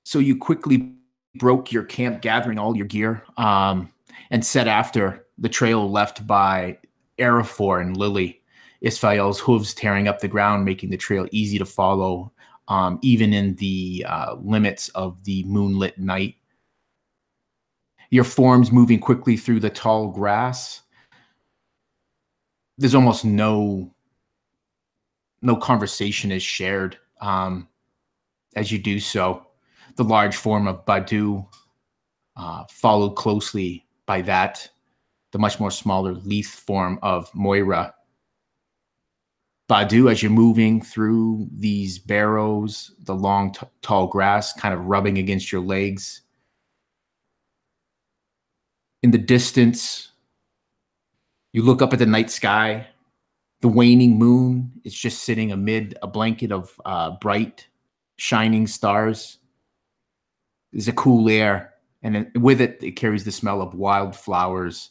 So you quickly broke your camp, gathering all your gear, and set after the trail left by Araphor and Lily. Isfael's hooves tearing up the ground, making the trail easy to follow, even in the limits of the moonlit night. Your forms moving quickly through the tall grass. There's almost no conversation is shared as you do so. The large form of Badu, followed closely by that, the much more smaller Leith form of Moira. Badu, as you're moving through these barrows, the long, tall grass kind of rubbing against your legs. In the distance, you look up at the night sky. The waning moon is just sitting amid a blanket of bright, shining stars. There's a cool air, and with it, it carries the smell of wildflowers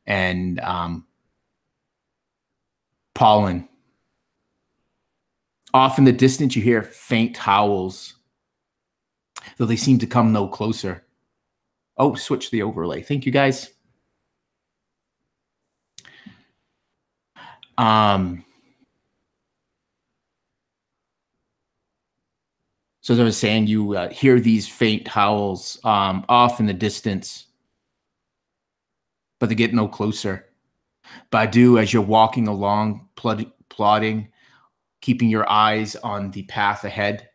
and pollen. Off in the distance, you hear faint howls, though they seem to come no closer. Oh, switch the overlay. Thank you, guys. So as I was saying, you hear these faint howls off in the distance, but they get no closer. Badu, as you're walking along, plodding, keeping your eyes on the path ahead,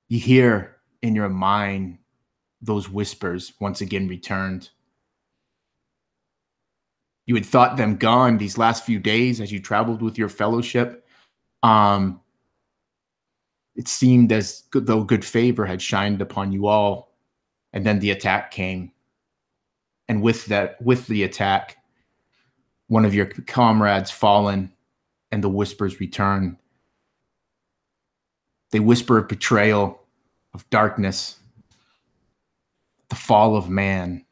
you hear in your mind those whispers once again returned. You had thought them gone these last few days as you traveled with your fellowship. It seemed as though good favor had shined upon you all. And then the attack came. And with the attack, one of your comrades fallen, and the whispers return. They whisper of betrayal, of darkness, the fall of man.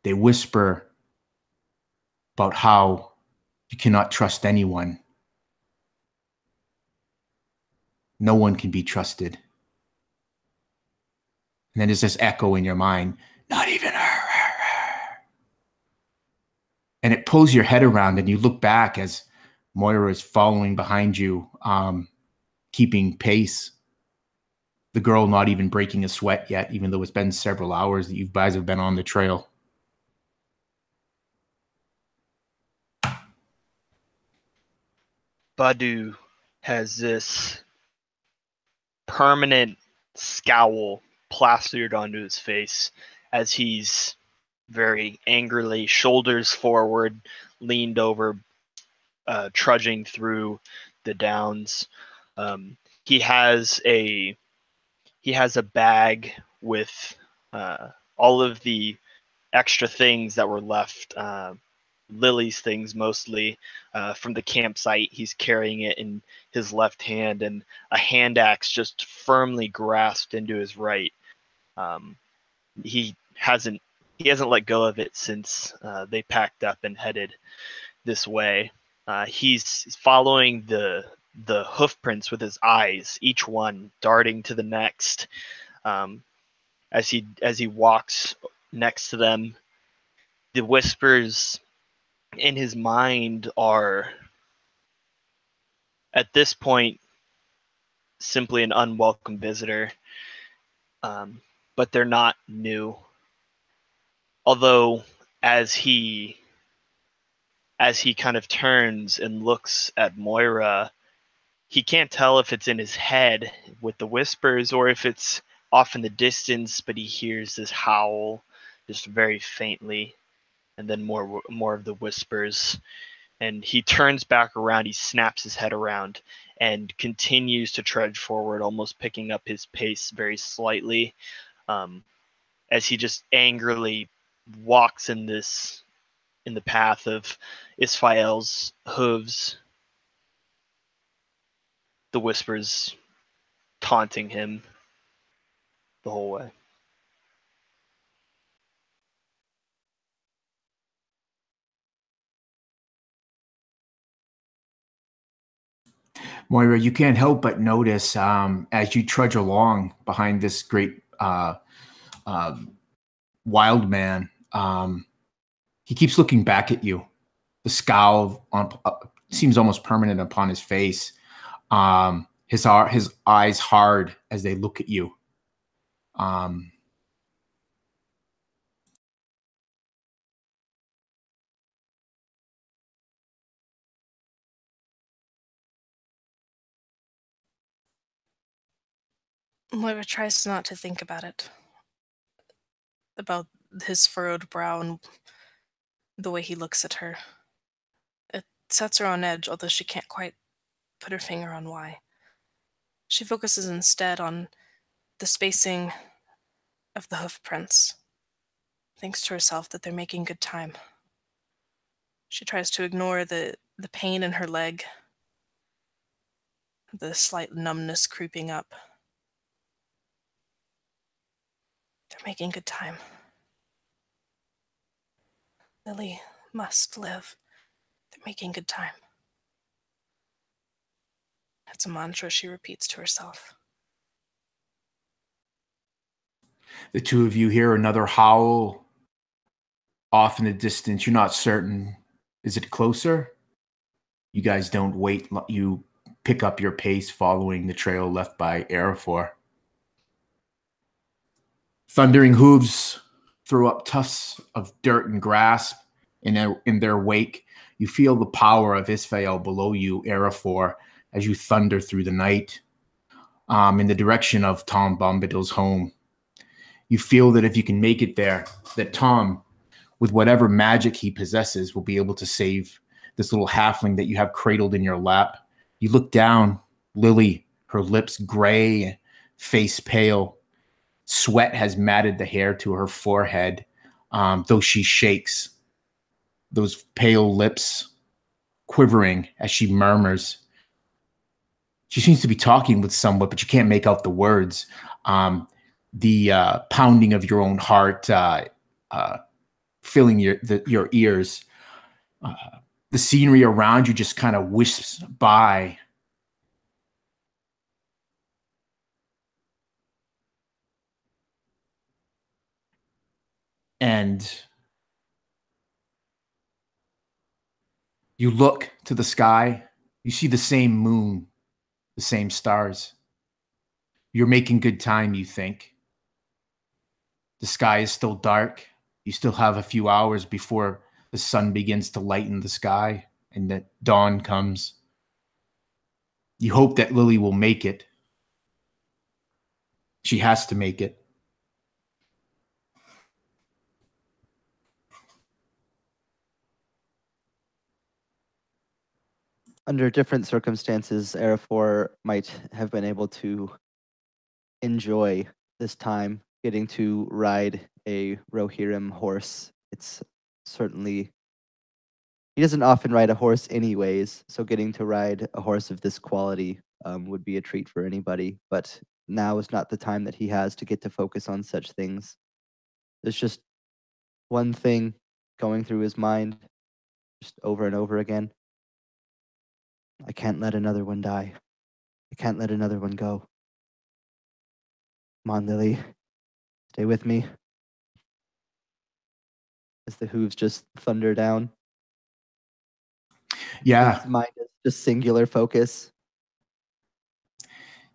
They whisper about how you cannot trust anyone. No one can be trusted. And then there's this echo in your mind, not even her. And it pulls your head around, and you look back as Moira is following behind you, keeping pace. The girl not even breaking a sweat yet, even though it's been several hours that you guys have been on the trail. Badu has this permanent scowl plastered onto his face as he's very angrily, shoulders forward, leaned over, trudging through the downs. He has a bag with all of the extra things that were left, Lily's things mostly, from the campsite. He's carrying it in his left hand, and a hand axe just firmly grasped into his right. He hasn't let go of it since they packed up and headed this way. He's following the hoof prints with his eyes, each one darting to the next. As he walks next to them, the whispers in his mind are, at this point, simply an unwelcome visitor. But they're not new. Although as he kind of turns and looks at Moira, he can't tell if it's in his head with the whispers or if it's off in the distance, but he hears this howl just very faintly, and then more of the whispers. And he turns back around, he snaps his head around and continues to trudge forward, almost picking up his pace very slightly, as he just angrily walks in the path of Isfael's hooves, the whispers taunting him the whole way. Moira, you can't help but notice as you trudge along behind this great wild man, he keeps looking back at you. The scowl seems almost permanent upon his face. His eyes hard as they look at you. Moira tries not to think about it. About his furrowed brow and the way he looks at her. It sets her on edge, although she can't quite put her finger on why. She focuses instead on the spacing of the hoof prints. Thinks to herself that they're making good time. She tries to ignore the pain in her leg, the slight numbness creeping up. They're making good time. Lily must live. They're making good time. It's a mantra she repeats to herself. The two of you hear another howl off in the distance. You're not certain. Is it closer? You guys don't wait. You pick up your pace following the trail left by Araphor. Thundering hooves throw up tufts of dirt and grass in their wake. You feel the power of Isfael below you, Araphor, as you thunder through the night in the direction of Tom Bombadil's home. You feel that if you can make it there, that Tom, with whatever magic he possesses, will be able to save this little halfling that you have cradled in your lap. You look down, Lily, her lips gray, face pale. Sweat has matted the hair to her forehead, though she shakes, those pale lips quivering as she murmurs. She seems to be talking with someone, but you can't make out the words. The pounding of your own heart filling your ears. The scenery around you just kind of wisps by. And you look to the sky. You see the same moon, the same stars. You're making good time, you think. The sky is still dark. You still have a few hours before the sun begins to lighten the sky and that dawn comes. You hope that Lily will make it. She has to make it. Under different circumstances, Araphor might have been able to enjoy this time getting to ride a Rohirrim horse. It's certainly... He doesn't often ride a horse anyways, so getting to ride a horse of this quality would be a treat for anybody, but now is not the time that he has to get to focus on such things. There's just one thing going through his mind, just over and over again. I can't let another one die. I can't let another one go. Come on, Lily. Stay with me. As the hooves just thunder down. Yeah. His mind is just singular focus.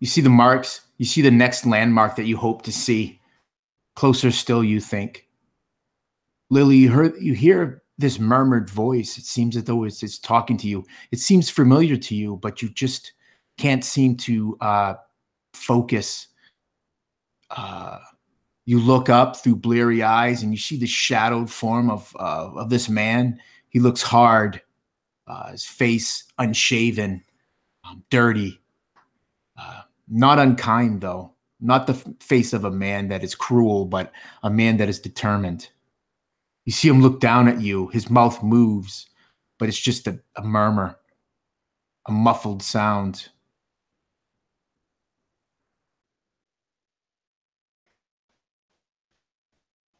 You see the marks. You see the next landmark that you hope to see. Closer still, you think. Lily, you hear this murmured voice. It seems as though it's talking to you. It seems familiar to you, but you just can't seem to focus. You look up through bleary eyes and you see the shadowed form of this man. He looks hard, his face unshaven, dirty, not unkind though. Not the face of a man that is cruel, but a man that is determined. You see him look down at you. His mouth moves, but it's just a murmur, a muffled sound.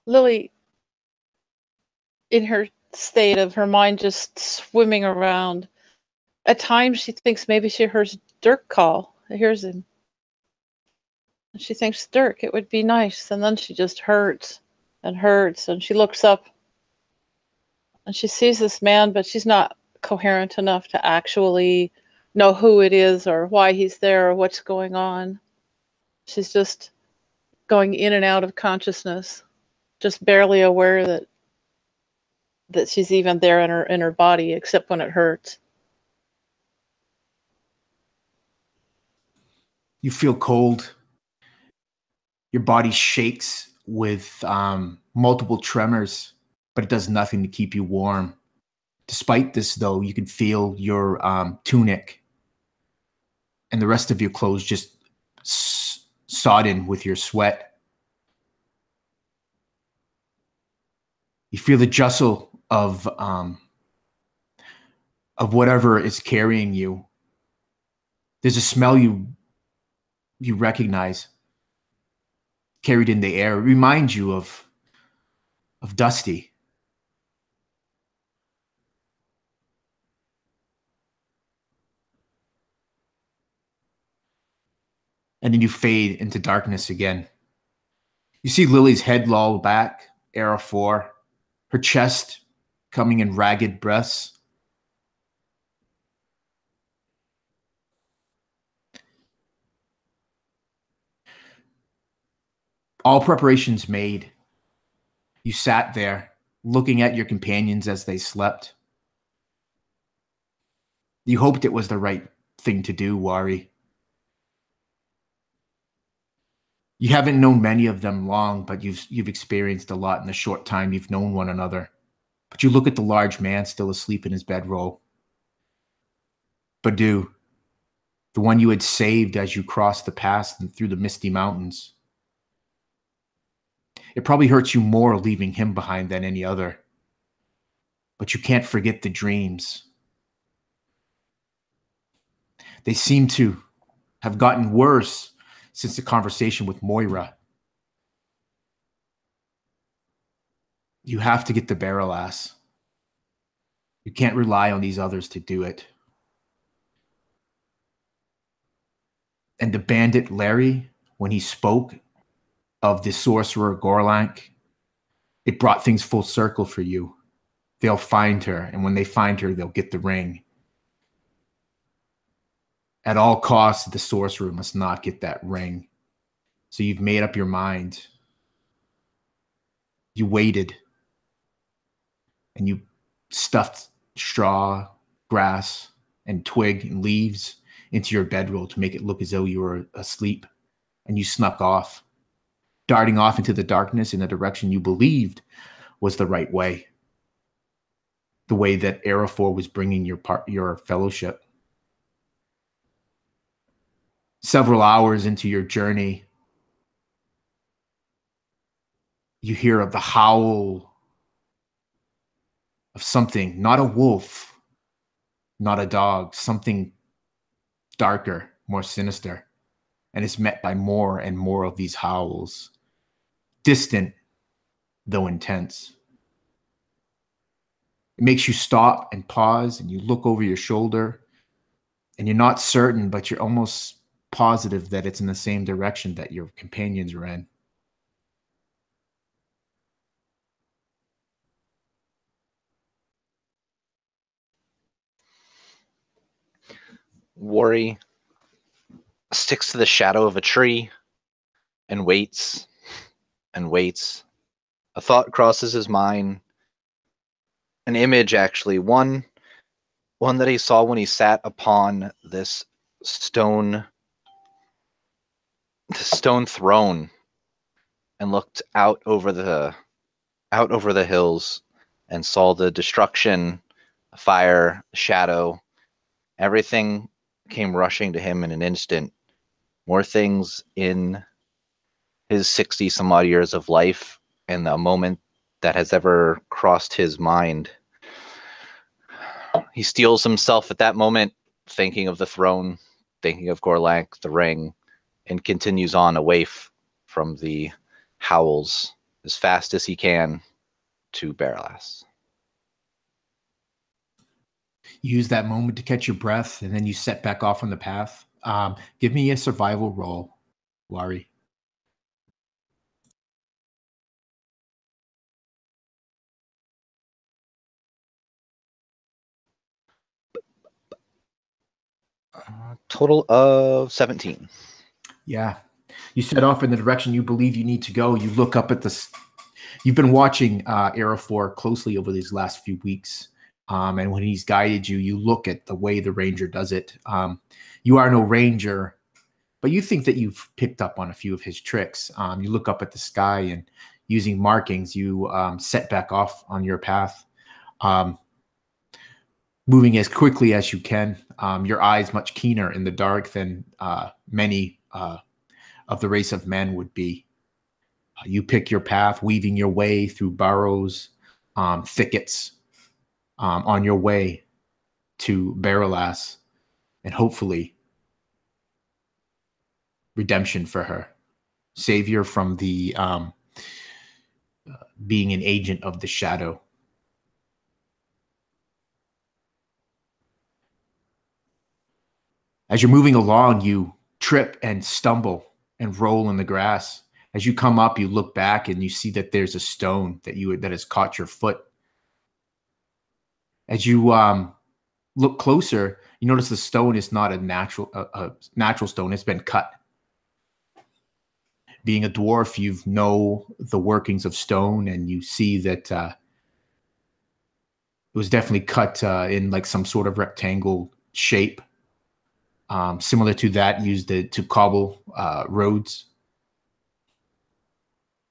Lily, in her state of her mind just swimming around, At times she thinks maybe she hears Dirk call. Hears him. And she thinks, Dirk, it would be nice. And then she just hurts and hurts. And she looks up and she sees this man, but she's not coherent enough to actually know who it is or why he's there or what's going on. She's just going in and out of consciousness, just barely aware that she's even there in her body, except when it hurts. You feel cold. Your body shakes with multiple tremors, but it does nothing to keep you warm. Despite this, though, you can feel your tunic and the rest of your clothes just sodden with your sweat. You feel the jostle of whatever is carrying you. There's a smell you recognize carried in the air. It reminds you of Dusty. And then you fade into darkness again. You see Lily's head loll back, Araphor, her chest coming in ragged breaths. All preparations made. You sat there, looking at your companions as they slept. You hoped it was the right thing to do, Warry. You haven't known many of them long, but you've experienced a lot in the short time you've known one another. But you look at the large man still asleep in his bedroll. Badu, the one you had saved as you crossed the pass and through the misty mountains. It probably hurts you more leaving him behind than any other. But you can't forget the dreams. They seem to have gotten worse since the conversation with Moira. You have to get the Berelas. You can't rely on these others to do it. And the bandit Larry, when he spoke of the sorcerer Gorlank, it brought things full circle for you. They'll find her, and when they find her, they'll get the ring. At all costs, the sorcerer must not get that ring. So you've made up your mind. You waited, and you stuffed straw, grass, and twig and leaves into your bedroll to make it look as though you were asleep, and you snuck off, darting off into the darkness in a direction you believed was the right way, the way that Araphor was bringing your fellowship. Several hours into your journey, you hear of the howl of something, not a wolf, not a dog, something darker, more sinister. And it's met by more and more of these howls, distant, though intense. It makes you stop and pause, and you look over your shoulder, and you're not certain, but you're almost positive that it's in the same direction that your companions are in. Warry sticks to the shadow of a tree and waits and waits. A thought crosses his mind. An image, actually, one that he saw when he sat upon this stone throne and looked out over the hills and saw the destruction, fire, shadow. Everything came rushing to him in an instant. More things in his 60 some odd years of life and the moment that has ever crossed his mind. He steels himself at that moment, thinking of the throne, thinking of Gorlank, the ring, and continues on away from the howls as fast as he can to Berelas. You use that moment to catch your breath, and then you set back off on the path. Give me a survival roll, Warry. Total of 17. Yeah. You set off in the direction you believe you need to go. You look up at the... You've been watching Araphor closely over these last few weeks. And when he's guided you, you look at the way the ranger does it. You are no ranger, but you think that you've picked up on a few of his tricks. You look up at the sky, and using markings, you set back off on your path. Moving as quickly as you can, your eyes much keener in the dark than many of the race of men would be. You pick your path, weaving your way through burrows, thickets, on your way to Berelas, and hopefully redemption for her, savior from the being an agent of the shadow. As you're moving along, you trip and stumble and roll in the grass. As you come up, you look back and you see that there's a stone that has caught your foot. As you look closer, you notice the stone is not a natural stone. It's been cut. Being a dwarf, you know the workings of stone, and you see that it was definitely cut in like some sort of rectangle shape, similar to that used to cobble roads.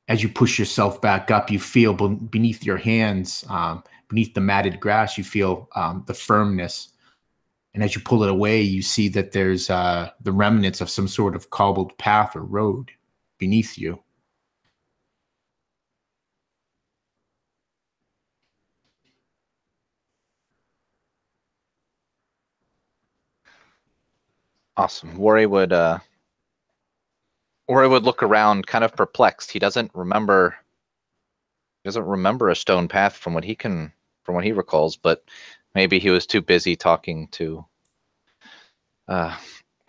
As you push yourself back up, you feel beneath your hands, beneath the matted grass, you feel the firmness. And as you pull it away, you see that there's the remnants of some sort of cobbled path or road beneath you. Awesome. Warry would look around, kind of perplexed. He doesn't remember a stone path from what he recalls, but maybe he was too busy talking to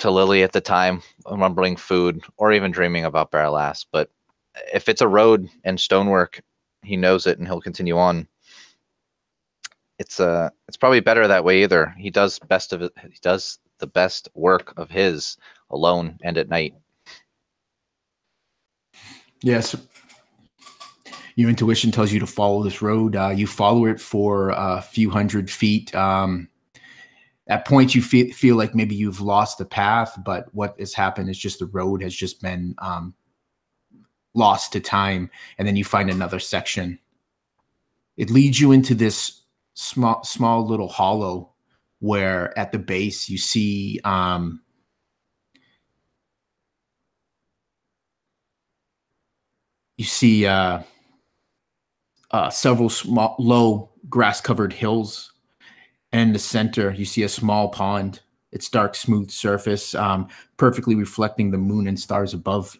Lily at the time, remembering food, or even dreaming about Berelas. But if it's a road and stonework, he knows it and he'll continue on. It's probably better that way either. He does the best work of his alone and at night. Yes. Your intuition tells you to follow this road. You follow it for a few hundred feet. At points, you feel like maybe you've lost the path, but what has happened is just the road has just been lost to time, and then you find another section. It leads you into this small little hollow where at the base you see several small, low, grass-covered hills. And in the center, you see a small pond. Its dark, smooth surface, perfectly reflecting the moon and stars above.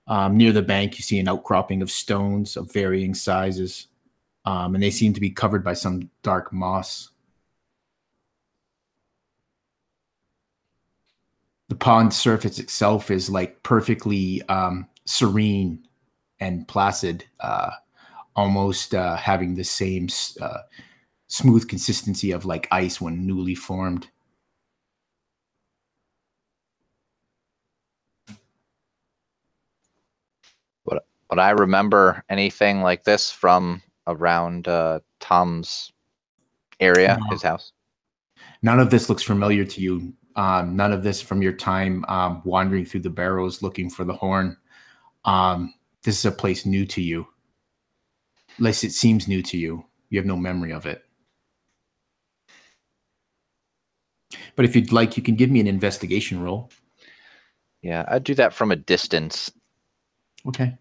Near the bank, you see an outcropping of stones of varying sizes, and they seem to be covered by some dark moss. The pond surface itself is like perfectly serene and placid, almost having the same smooth consistency of like ice when newly formed. Would I remember anything like this from around Tom's area, his house? None of this looks familiar to you. None of this from your time wandering through the barrows looking for the horn. This is a place new to you. At least it seems new to you. You have no memory of it. But if you'd like, you can give me an investigation roll. Yeah, I'd do that from a distance. Okay.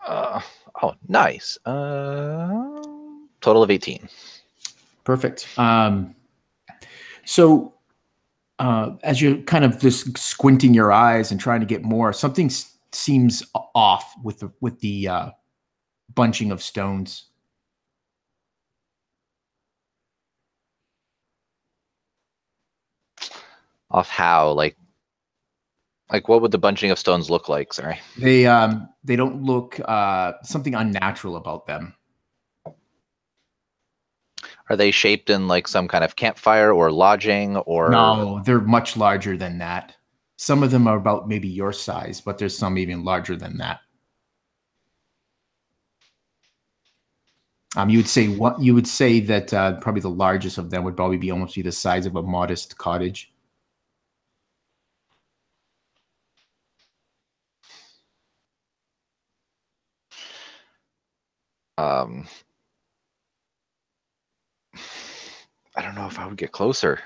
Oh, nice. Total of 18. Perfect. So as you're kind of just squinting your eyes and trying to get more, something seems off with the bunching of stones. Off how? Like what would the bunching of stones look like? Sorry. They don't look something unnatural about them. Are they shaped in like some kind of campfire or lodging or? No, they're much larger than that. Some of them are about maybe your size, but there's some even larger than that. You would say that probably the largest of them would probably be almost be the size of a modest cottage. I don't know if I would get closer.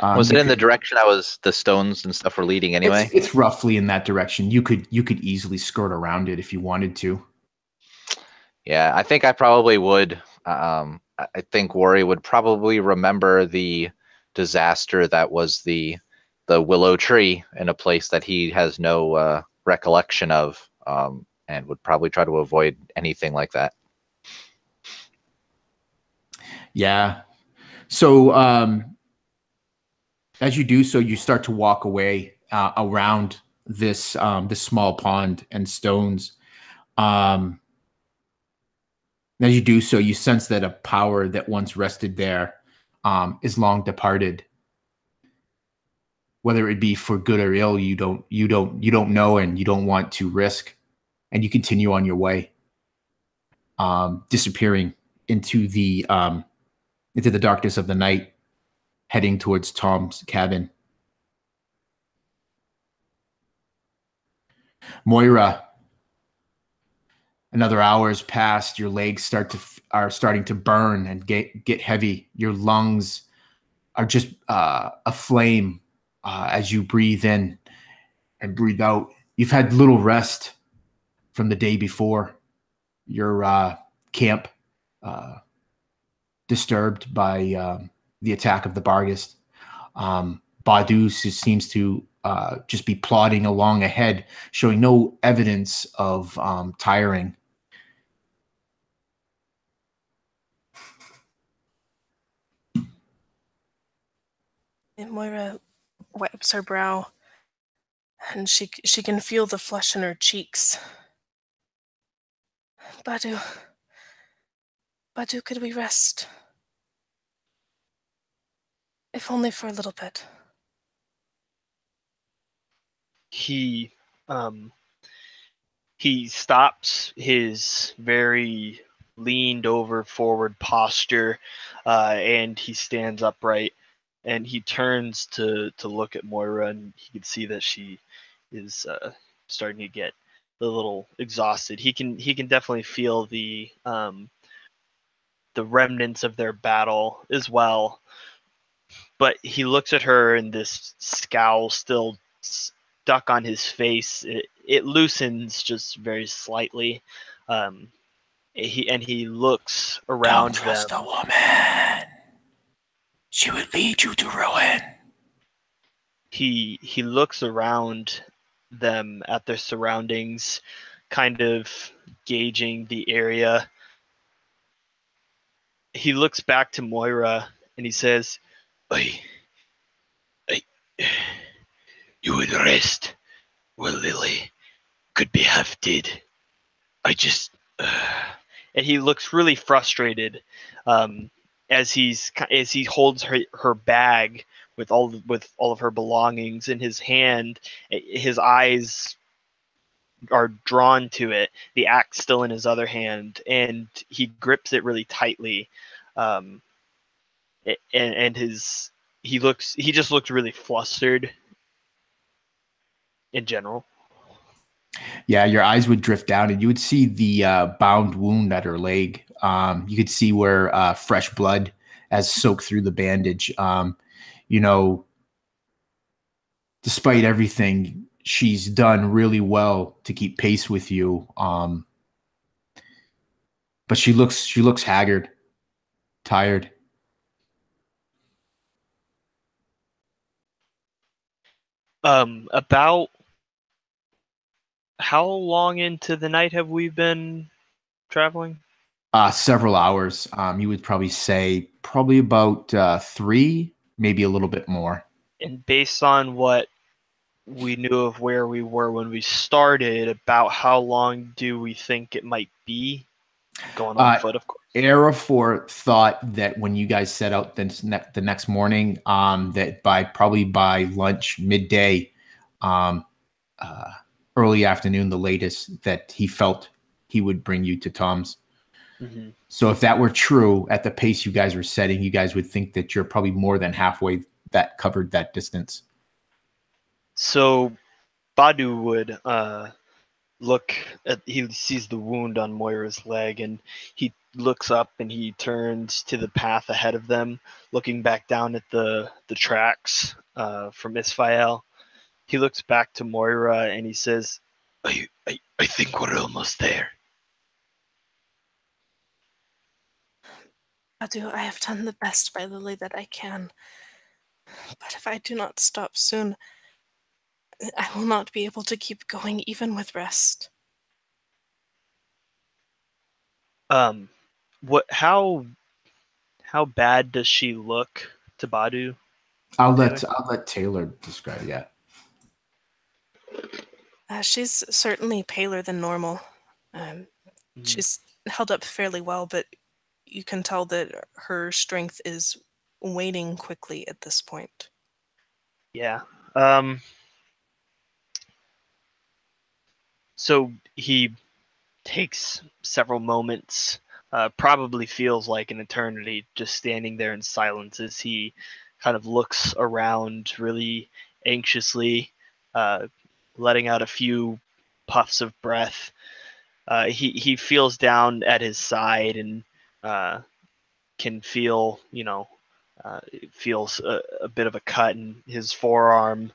Was it in the direction the stones and stuff were leading anyway? It's roughly in that direction. You could easily skirt around it if you wanted to. Yeah, I think I probably would. I think Warry would probably remember the disaster that was the willow tree in a place that he has no recollection of, and would probably try to avoid anything like that. Yeah. So as you do so, you start to walk away around this small pond and stones. As you do so, you sense that a power that once rested there is long departed. Whether it be for good or ill, you don't know, and you don't want to risk, and you continue on your way, disappearing into the darkness of the night, heading towards Tom's cabin. Moira, another hour has passed. Your legs are starting to burn and get heavy. Your lungs are just aflame as you breathe in and breathe out. You've had little rest from the day before. Your camp disturbed by the attack of the barghest. Badu seems to just be plodding along ahead, showing no evidence of tiring. And Moira wipes her brow, and she can feel the flush in her cheeks. Badu, could we rest? If only for a little bit. He stops his very leaned over forward posture, and he stands upright, and he turns to look at Moira, and he can see that she is starting to get a little exhausted. He can definitely feel the remnants of their battle as well. But he looks at her, and this scowl still stuck on his face. It loosens just very slightly. He looks around them. Don't trust a woman. She would lead you to ruin. He looks around them at their surroundings, kind of gauging the area. He looks back to Moira and he says, you would rest where Lily could be half dead. And he looks really frustrated as he holds her bag with all of her belongings in his hand. His eyes are drawn to it, the axe still in his other hand, and he grips it really tightly. He just looks really flustered in general. Yeah, your eyes would drift down and you would see the bound wound at her leg. You could see where fresh blood has soaked through the bandage. Despite everything, she's done really well to keep pace with you. But she looks haggard, tired. About how long into the night have we been traveling? Several hours. You would probably say probably about 3, maybe a little bit more. And based on what we knew of where we were when we started, about how long do we think it might be? Going on foot, of course. Araphor thought that when you guys set out the next morning, that probably by lunch, midday, early afternoon, the latest, that he felt he would bring you to Tom's. Mm-hmm. So if that were true, at the pace you guys were setting, you guys would think that you're probably more than halfway that covered that distance. So Badu would look at, he sees the wound on Moira's leg, and he looks up and he turns to the path ahead of them, looking back down at the tracks from Isfael. He looks back to Moira and he says, I think we're almost there. Adu, I have done the best by Lily that I can. But if I do not stop soon, I will not be able to keep going even with rest. How bad does she look to Badu? I'll let Taylor describe that. She's certainly paler than normal. She's held up fairly well, but you can tell that her strength is waning quickly at this point. Yeah. So he takes several moments, probably feels like an eternity, just standing there in silence as he kind of looks around really anxiously, letting out a few puffs of breath. He feels down at his side and can feel, feels a bit of a cut in his forearm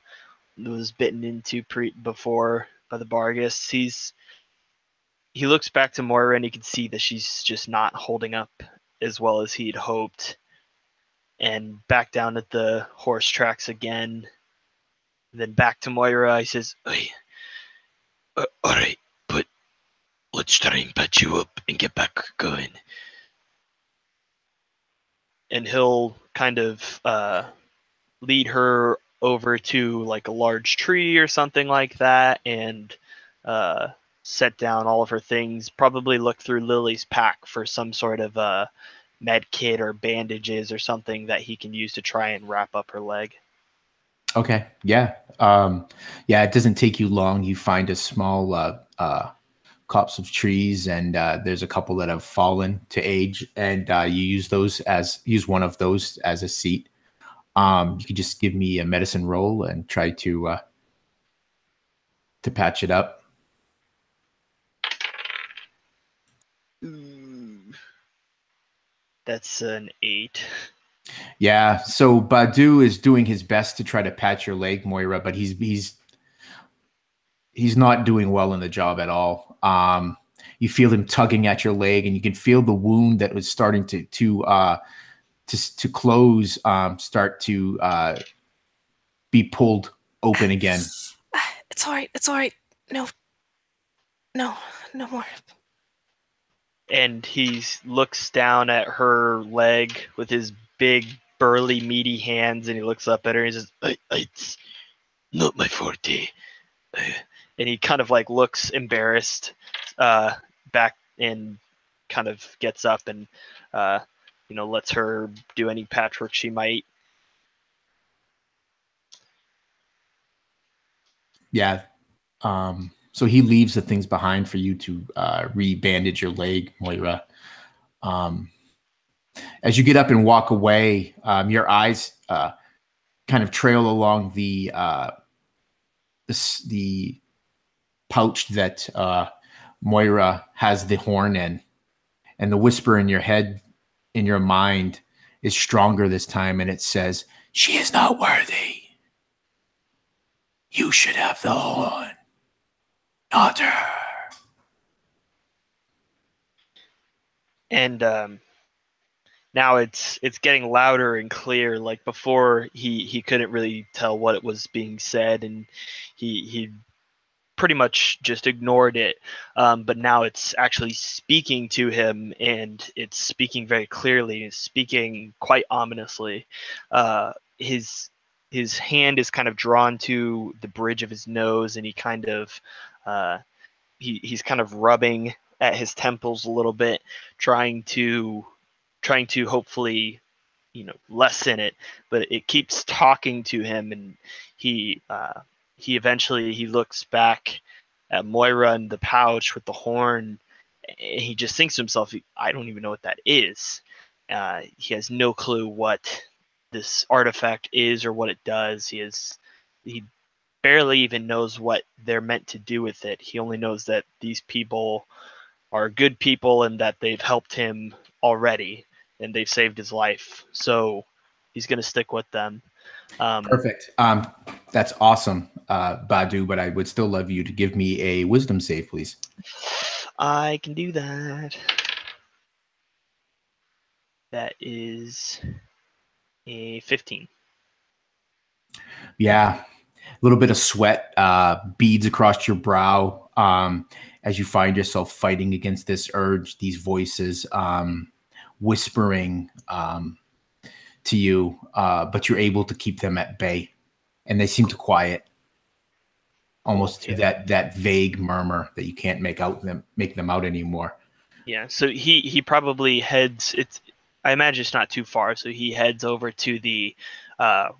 that was bitten into before by the barghest. He looks back to Moira and he can see that she's just not holding up as well as he'd hoped. And back down at the horse tracks again. Then back to Moira, he says, "Hey, all right, but let's try and patch you up and get back going." And he'll kind of lead her over to like a large tree or something like that, and set down all of her things. Probably look through Lily's pack for some sort of med kit or bandages or something that he can use to try and wrap up her leg. Okay. Yeah. It doesn't take you long. You find a small copse of trees, and there's a couple that have fallen to age, and you use one of those as a seat. You could just give me a medicine roll and try to patch it up. That's an 8. Yeah, so Badu is doing his best to try to patch your leg, Moira, but he's not doing well in the job at all. You feel him tugging at your leg, and you can feel the wound that was starting to close, start to be pulled open again. It's all right. It's all right. No more. And he looks down at her leg with his big, burly, meaty hands, and he looks up at her and he says, "It's not my forte." And he kind of like looks embarrassed back and kind of gets up and lets her do any patchwork she might. Yeah. So he leaves the things behind for you to re-bandage your leg, Moira. As you get up and walk away, your eyes kind of trail along the pouch that Moira has the horn in, and the whisper in your head, in your mind, is stronger this time, and it says, "She is not worthy. You should have the horn, not her." And now it's getting louder and clear. Like before, he couldn't really tell what it was being said, and he pretty much just ignored it, but now it's actually speaking to him, and it's speaking very clearly. It's speaking quite ominously. His hand is kind of drawn to the bridge of his nose, and he kind of he's kind of rubbing at his temples a little bit, trying to hopefully, lessen it, but it keeps talking to him, and he eventually looks back at Moira and the pouch with the horn, and he just thinks to himself, I don't even know what that is. He has no clue what this artifact is or what it does. He barely even knows what they're meant to do with it. He only knows that these people are good people and that they've helped him already and they've saved his life. So he's going to stick with them. Perfect. That's awesome, Badu, but I would still love you to give me a wisdom save, please. I can do that. That is a 15. Yeah. A little bit of sweat beads across your brow as you find yourself fighting against this urge, these voices whispering to you, but you're able to keep them at bay, and they seem to quiet almost to that vague murmur that you can't make them out anymore. Yeah, so he probably heads. I imagine it's not too far, so he heads over to the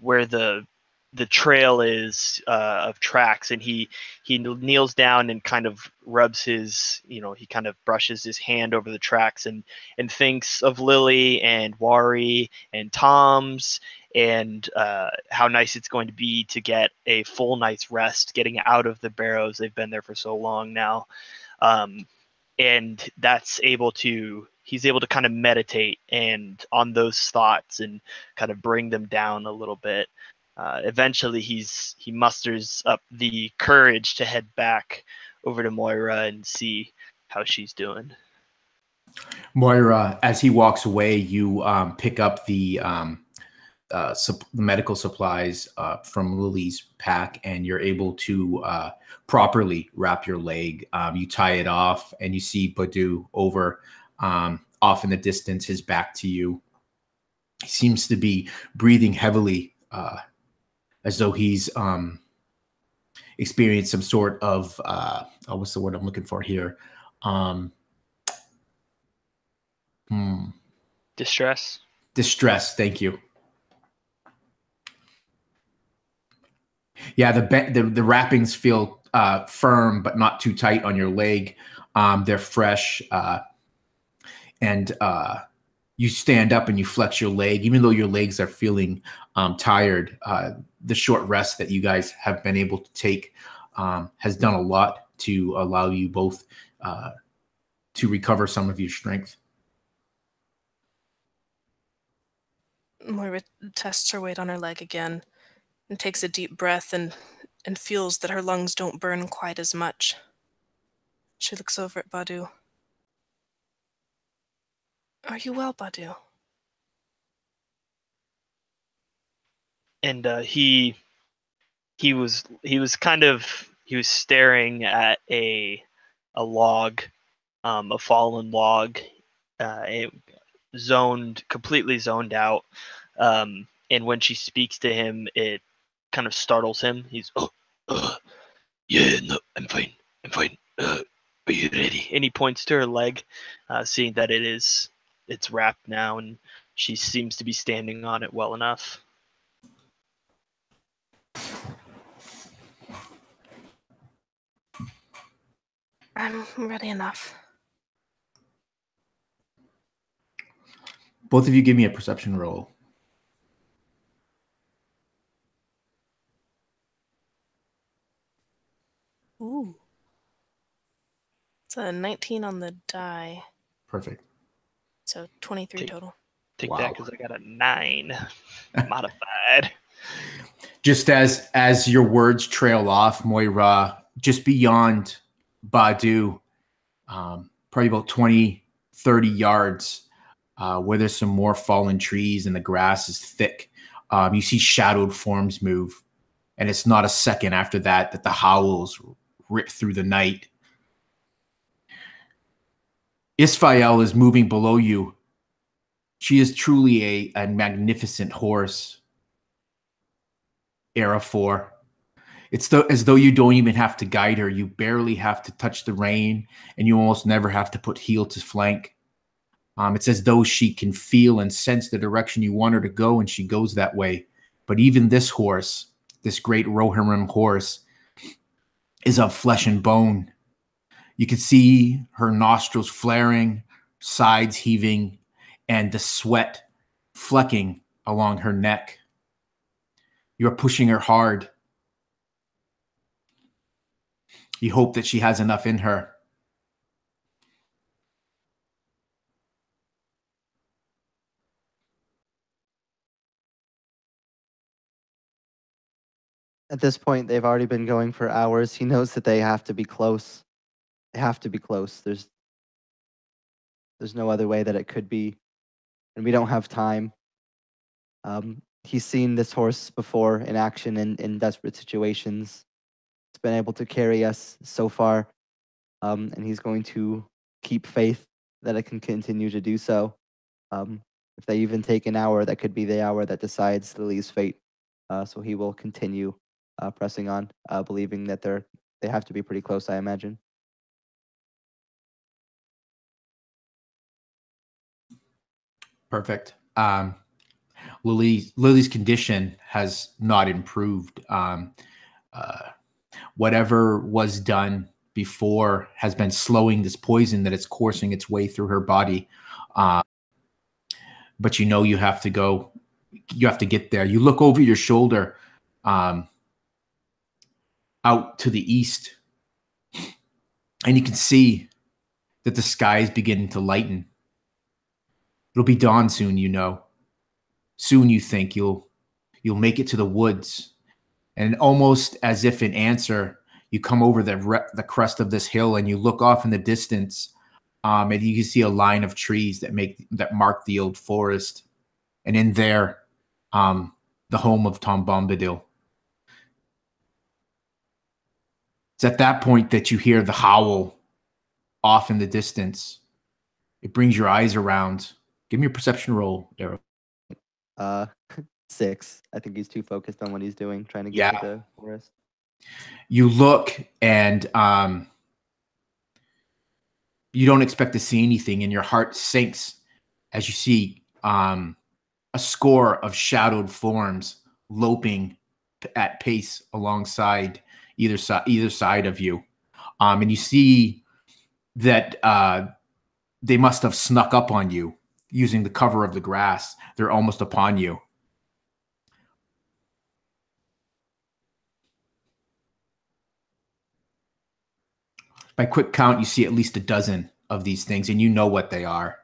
where the trail is of tracks, and he kneels down and kind of rubs his, he kind of brushes his hand over the tracks and thinks of Lily and Warry and Tom's and how nice it's going to be to get a full night's rest getting out of the barrows. They've been there for so long now. And he's able to kind of meditate and on those thoughts and kind of bring them down a little bit. Eventually he musters up the courage to head back over to Moira and see how she's doing. Moira, as he walks away, you pick up the medical supplies from Lily's pack, and you're able to properly wrap your leg. You tie it off, and you see Badu over off in the distance, his back to you. He seems to be breathing heavily, as though he's experienced some sort of what's the word I'm looking for here? Distress. Thank you. Yeah, the wrappings feel firm but not too tight on your leg. They're fresh, and you stand up and you flex your leg, even though your legs are feeling tired. The short rest that you guys have been able to take has done a lot to allow you both to recover some of your strength. Moira tests her weight on her leg again and takes a deep breath and feels that her lungs don't burn quite as much. She looks over at Badu. Are you well, Badu? And he was staring at a log, a fallen log, completely zoned out. And when she speaks to him, it kind of startles him. He's yeah, no, I'm fine. Are you ready? And he points to her leg, seeing that it's wrapped now, and she seems to be standing on it well enough. I'm ready enough. Both of you give me a perception roll. Ooh. It's a 19 on the die. Perfect. So 23 total. Take that, because I got a 9 modified. Just as your words trail off, Moira, just beyond Badu, probably about 20, 30 yards, where there's some more fallen trees and the grass is thick, you see shadowed forms move. And it's not a second after that the howls rip through the night. Isfael is moving below you. She is truly a magnificent horse. Araphor. It's as though you don't even have to guide her. You barely have to touch the rein, and you almost never have to put heel to flank. It's as though she can feel and sense the direction you want her to go, and she goes that way. But even this horse, this great Rohirrim horse, is of flesh and bone. You can see her nostrils flaring, sides heaving, and the sweat flecking along her neck. You're pushing her hard. You hope that she has enough in her. At this point, they've already been going for hours. He knows that they have to be close. They have to be close. There's no other way that it could be. And we don't have time. He's seen this horse before in action in desperate situations. It's been able to carry us so far. And he's going to keep faith that it can continue to do so. If they even take an hour, that could be the hour that decides Lily's fate. So he will continue pressing on, believing that they have to be pretty close, I imagine. Perfect. Lily's condition has not improved. Whatever was done before has been slowing this poison that is coursing its way through her body. But you know you have to go. You have to get there. You look over your shoulder out to the east, and you can see that the sky is beginning to lighten. It'll be dawn soon, you know. Soon you think you'll make it to the woods. And almost as if in answer, you come over the crest of this hill and you look off in the distance, and you can see a line of trees that mark the old forest. And in there, the home of Tom Bombadil. It's at that point that you hear the howl off in the distance. It brings your eyes around. Give me a perception roll, Daryl. 6. I think he's too focused on what he's doing, trying to get to the forest. You look and you don't expect to see anything, and your heart sinks as you see a score of shadowed forms loping at pace alongside either side of you. And you see that they must have snuck up on you using the cover of the grass. They're almost upon you. By quick count, you see at least a dozen of these things, and you know what they are.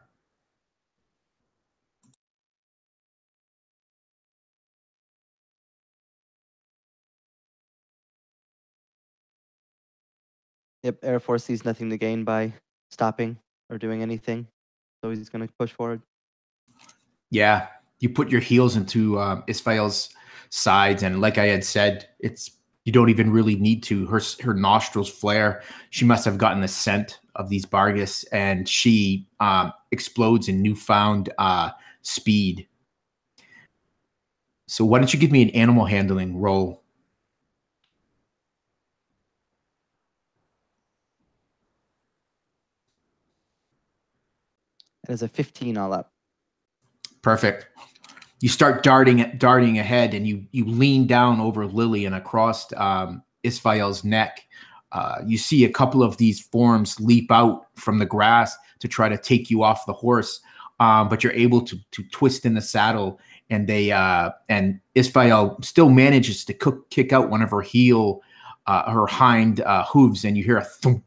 Yep, Araphor sees nothing to gain by stopping or doing anything, so he's going to push forward. Yeah, you put your heels into Isfael's sides, and like I had said, you don't even really need to. Her nostrils flare. She must have gotten the scent of these barghests, and she explodes in newfound speed. So why don't you give me an animal handling roll? It is a 15 all up. Perfect. You start darting ahead, and you lean down over Lily and across Isfael's neck. You see a couple of these forms leap out from the grass to try to take you off the horse, but you're able to twist in the saddle, and and Isfael still manages to kick out one of her hind hooves, and you hear a thump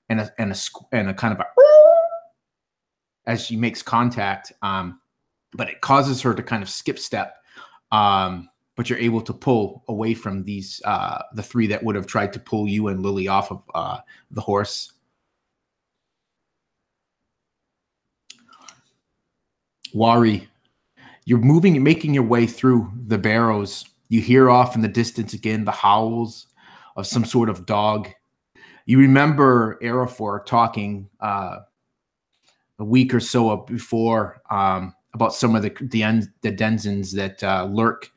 and a kind of a as she makes contact. But it causes her to kind of skip step. But you're able to pull away from these, the three that would have tried to pull you and Lily off of the horse. Warry, you're moving and making your way through the barrows. You hear off in the distance again the howls of some sort of dog. You remember Araphor talking a week or so before about some of the denizens that lurk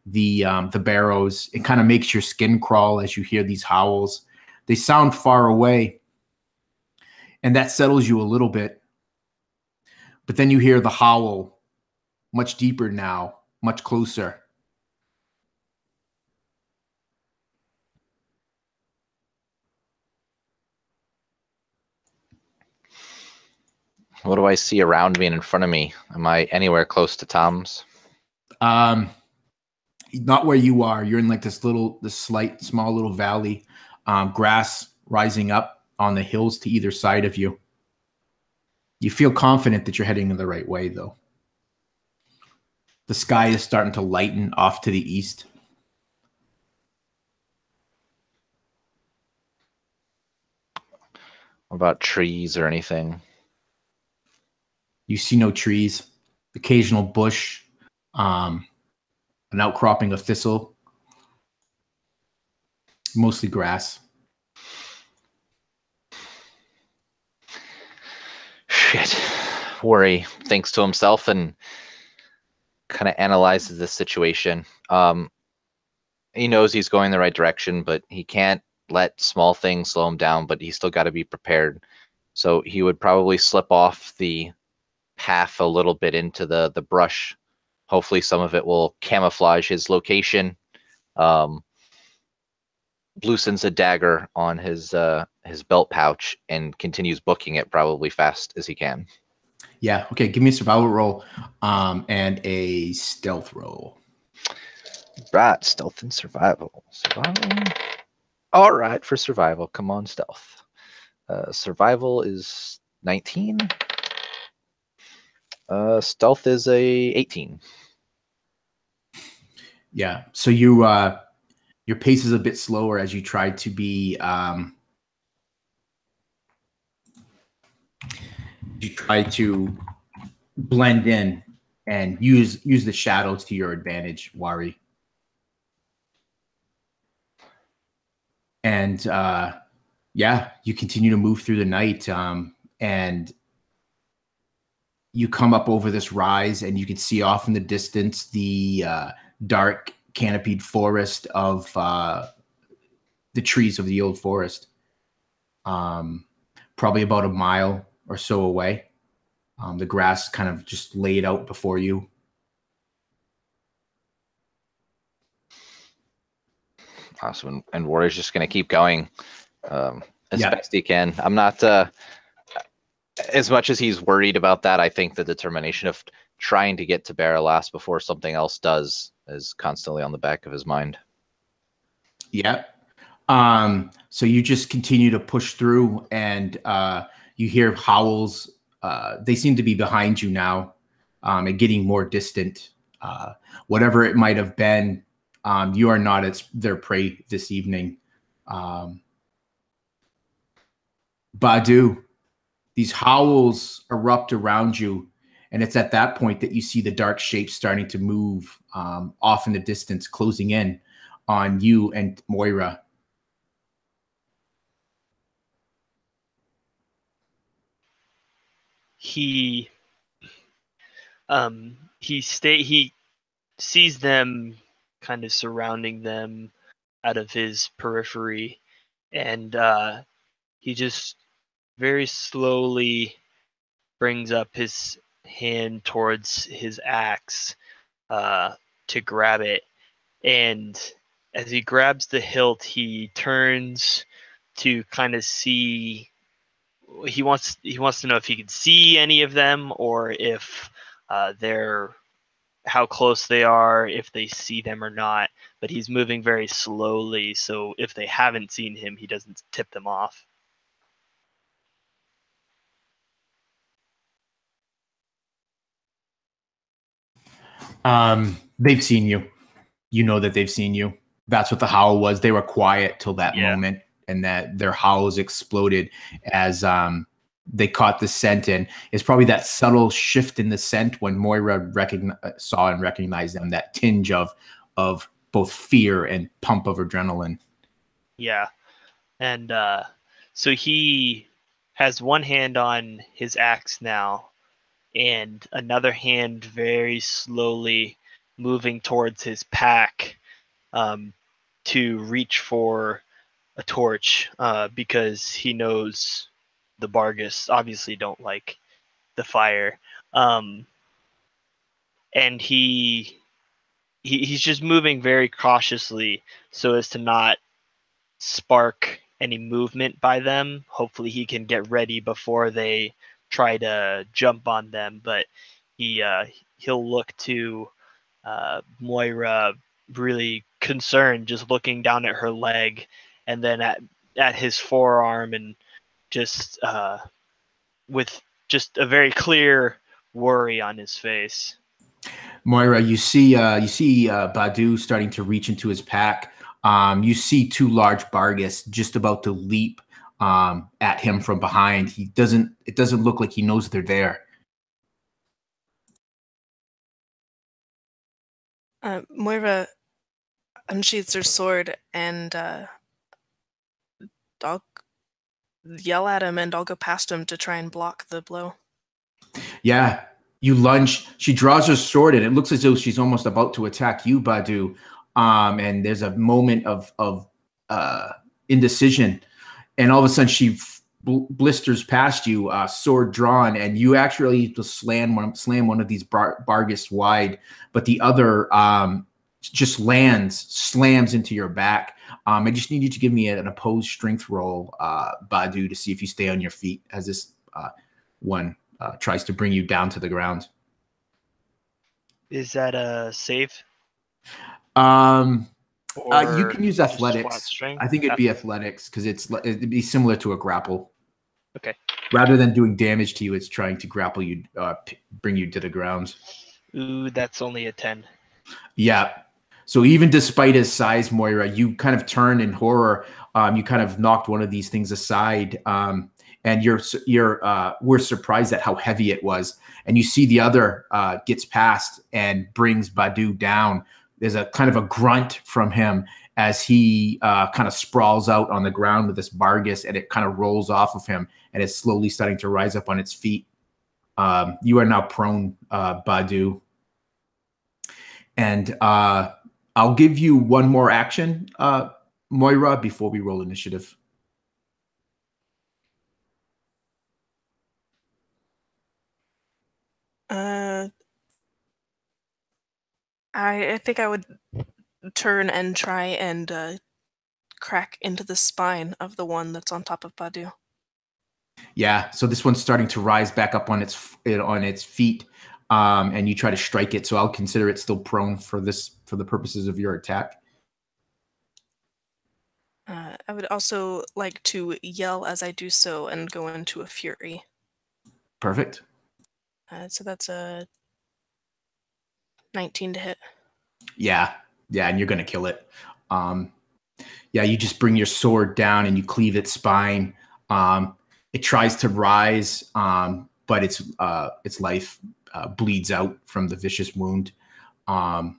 the barrows. It kind of makes your skin crawl as you hear these howls. They sound far away, and that settles you a little bit. But then you hear the howl much deeper now, much closer. What do I see around me and in front of me? Am I anywhere close to Tom's? Not where you are. You're in like this small little valley, grass rising up on the hills to either side of you. You feel confident that you're heading in the right way, though. The sky is starting to lighten off to the east. What about trees or anything? You see no trees, occasional bush, an outcropping of thistle, mostly grass. Shit. Warry thinks to himself and kind of analyzes this situation. He knows he's going the right direction, but he can't let small things slow him down, but he's still got to be prepared. So he would probably slip off the path a little bit into the brush. Hopefully some of it will camouflage his location. Loosens a dagger on his belt pouch and continues booking it probably fast as he can. Yeah. Okay. Give me a survival roll and a stealth roll. Right. Stealth and survival. Survival. All right. For survival. Come on, stealth. Survival is 19. Stealth is a 18. Yeah. So your pace is a bit slower as you try to be you try to blend in and use the shadows to your advantage, Warry. And yeah, you continue to move through the night, and you come up over this rise, and you can see off in the distance the dark canopied forest of the trees of the old forest. Probably about a mile or so away. The grass kind of just laid out before you. Awesome. And Warrior's just going to keep going as Yeah. best he can. I'm not, as much as he's worried about that, I think the determination of trying to get to Berelas before something else does is constantly on the back of his mind. Yeah. So you just continue to push through, and you hear howls. They seem to be behind you now, and getting more distant. Whatever it might have been, you are not their prey this evening. Badu, these howls erupt around you, and it's at that point that you see the dark shapes starting to move off in the distance, closing in on you and Moira. He sees them kind of surrounding them out of his periphery, and he just very slowly brings up his hand towards his axe to grab it, and as he grabs the hilt, he turns to kind of see. He wants to know if he can see any of them, or if they're how close they are, if they see them or not. But he's moving very slowly, so if they haven't seen him, he doesn't tip them off. They've seen you. You know that they've seen you. That's what the howl was. They were quiet till that moment, and that their howls exploded as they caught the scent. And it's probably that subtle shift in the scent when Moira saw and recognized them, that tinge of both fear and pump of adrenaline. Yeah. And So he has one hand on his axe now, and another hand very slowly moving towards his pack to reach for a torch because he knows the barghest obviously don't like the fire. And he's just moving very cautiously so as to not spark any movement by them. Hopefully he can get ready before they try to jump on them, but he'll look to Moira really concerned, just looking down at her leg and then at his forearm, and just with just a very clear worry on his face. Moira, you see Badu starting to reach into his pack. You see two large barghests just about to leap at him from behind. It doesn't look like he knows they're there. Moira unsheathes her sword, and I'll yell at him, and I'll go past him to try and block the blow. Yeah, you lunge. She draws her sword, and it looks as though she's almost about to attack you, Badu. And there's a moment of indecision, and all of a sudden she blisters past you, sword drawn, and you actually slam one of these barghests wide, but the other just slams into your back. I just need you to give me an opposed strength roll, Badu, to see if you stay on your feet as this one tries to bring you down to the ground. Is that a save? You can use athletics. I think it'd be athletics because it'd be similar to a grapple. Okay. Rather than doing damage to you, it's trying to grapple you, bring you to the ground. Ooh, that's only a 10. Yeah. So even despite his size, Moira, you kind of turn in horror. You kind of knocked one of these things aside, and we're surprised at how heavy it was. And you see the other gets past and brings Badu down. There's a kind of a grunt from him as he kind of sprawls out on the ground with this barghest, and it kind of rolls off of him, and it's slowly starting to rise up on its feet. You are now prone, Badu. And I'll give you one more action, Moira, before we roll initiative. I think I would turn and try and crack into the spine of the one that's on top of Badu. Yeah, so this one's starting to rise back up on its feet, and you try to strike it. So I'll consider it still prone for the purposes of your attack. I would also like to yell as I do so and go into a fury. Perfect. So that's a 19 to hit. Yeah, and you're gonna kill it. Yeah, you just bring your sword down and you cleave its spine. It tries to rise, but its life bleeds out from the vicious wound. And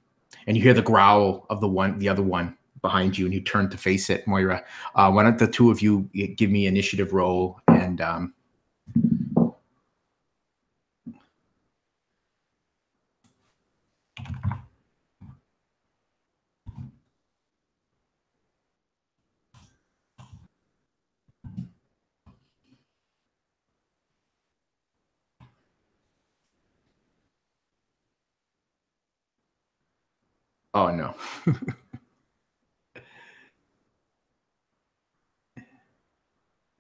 you hear the growl of the other one behind you, and you turn to face it, Moira. Why don't the two of you give me initiative roll and oh no.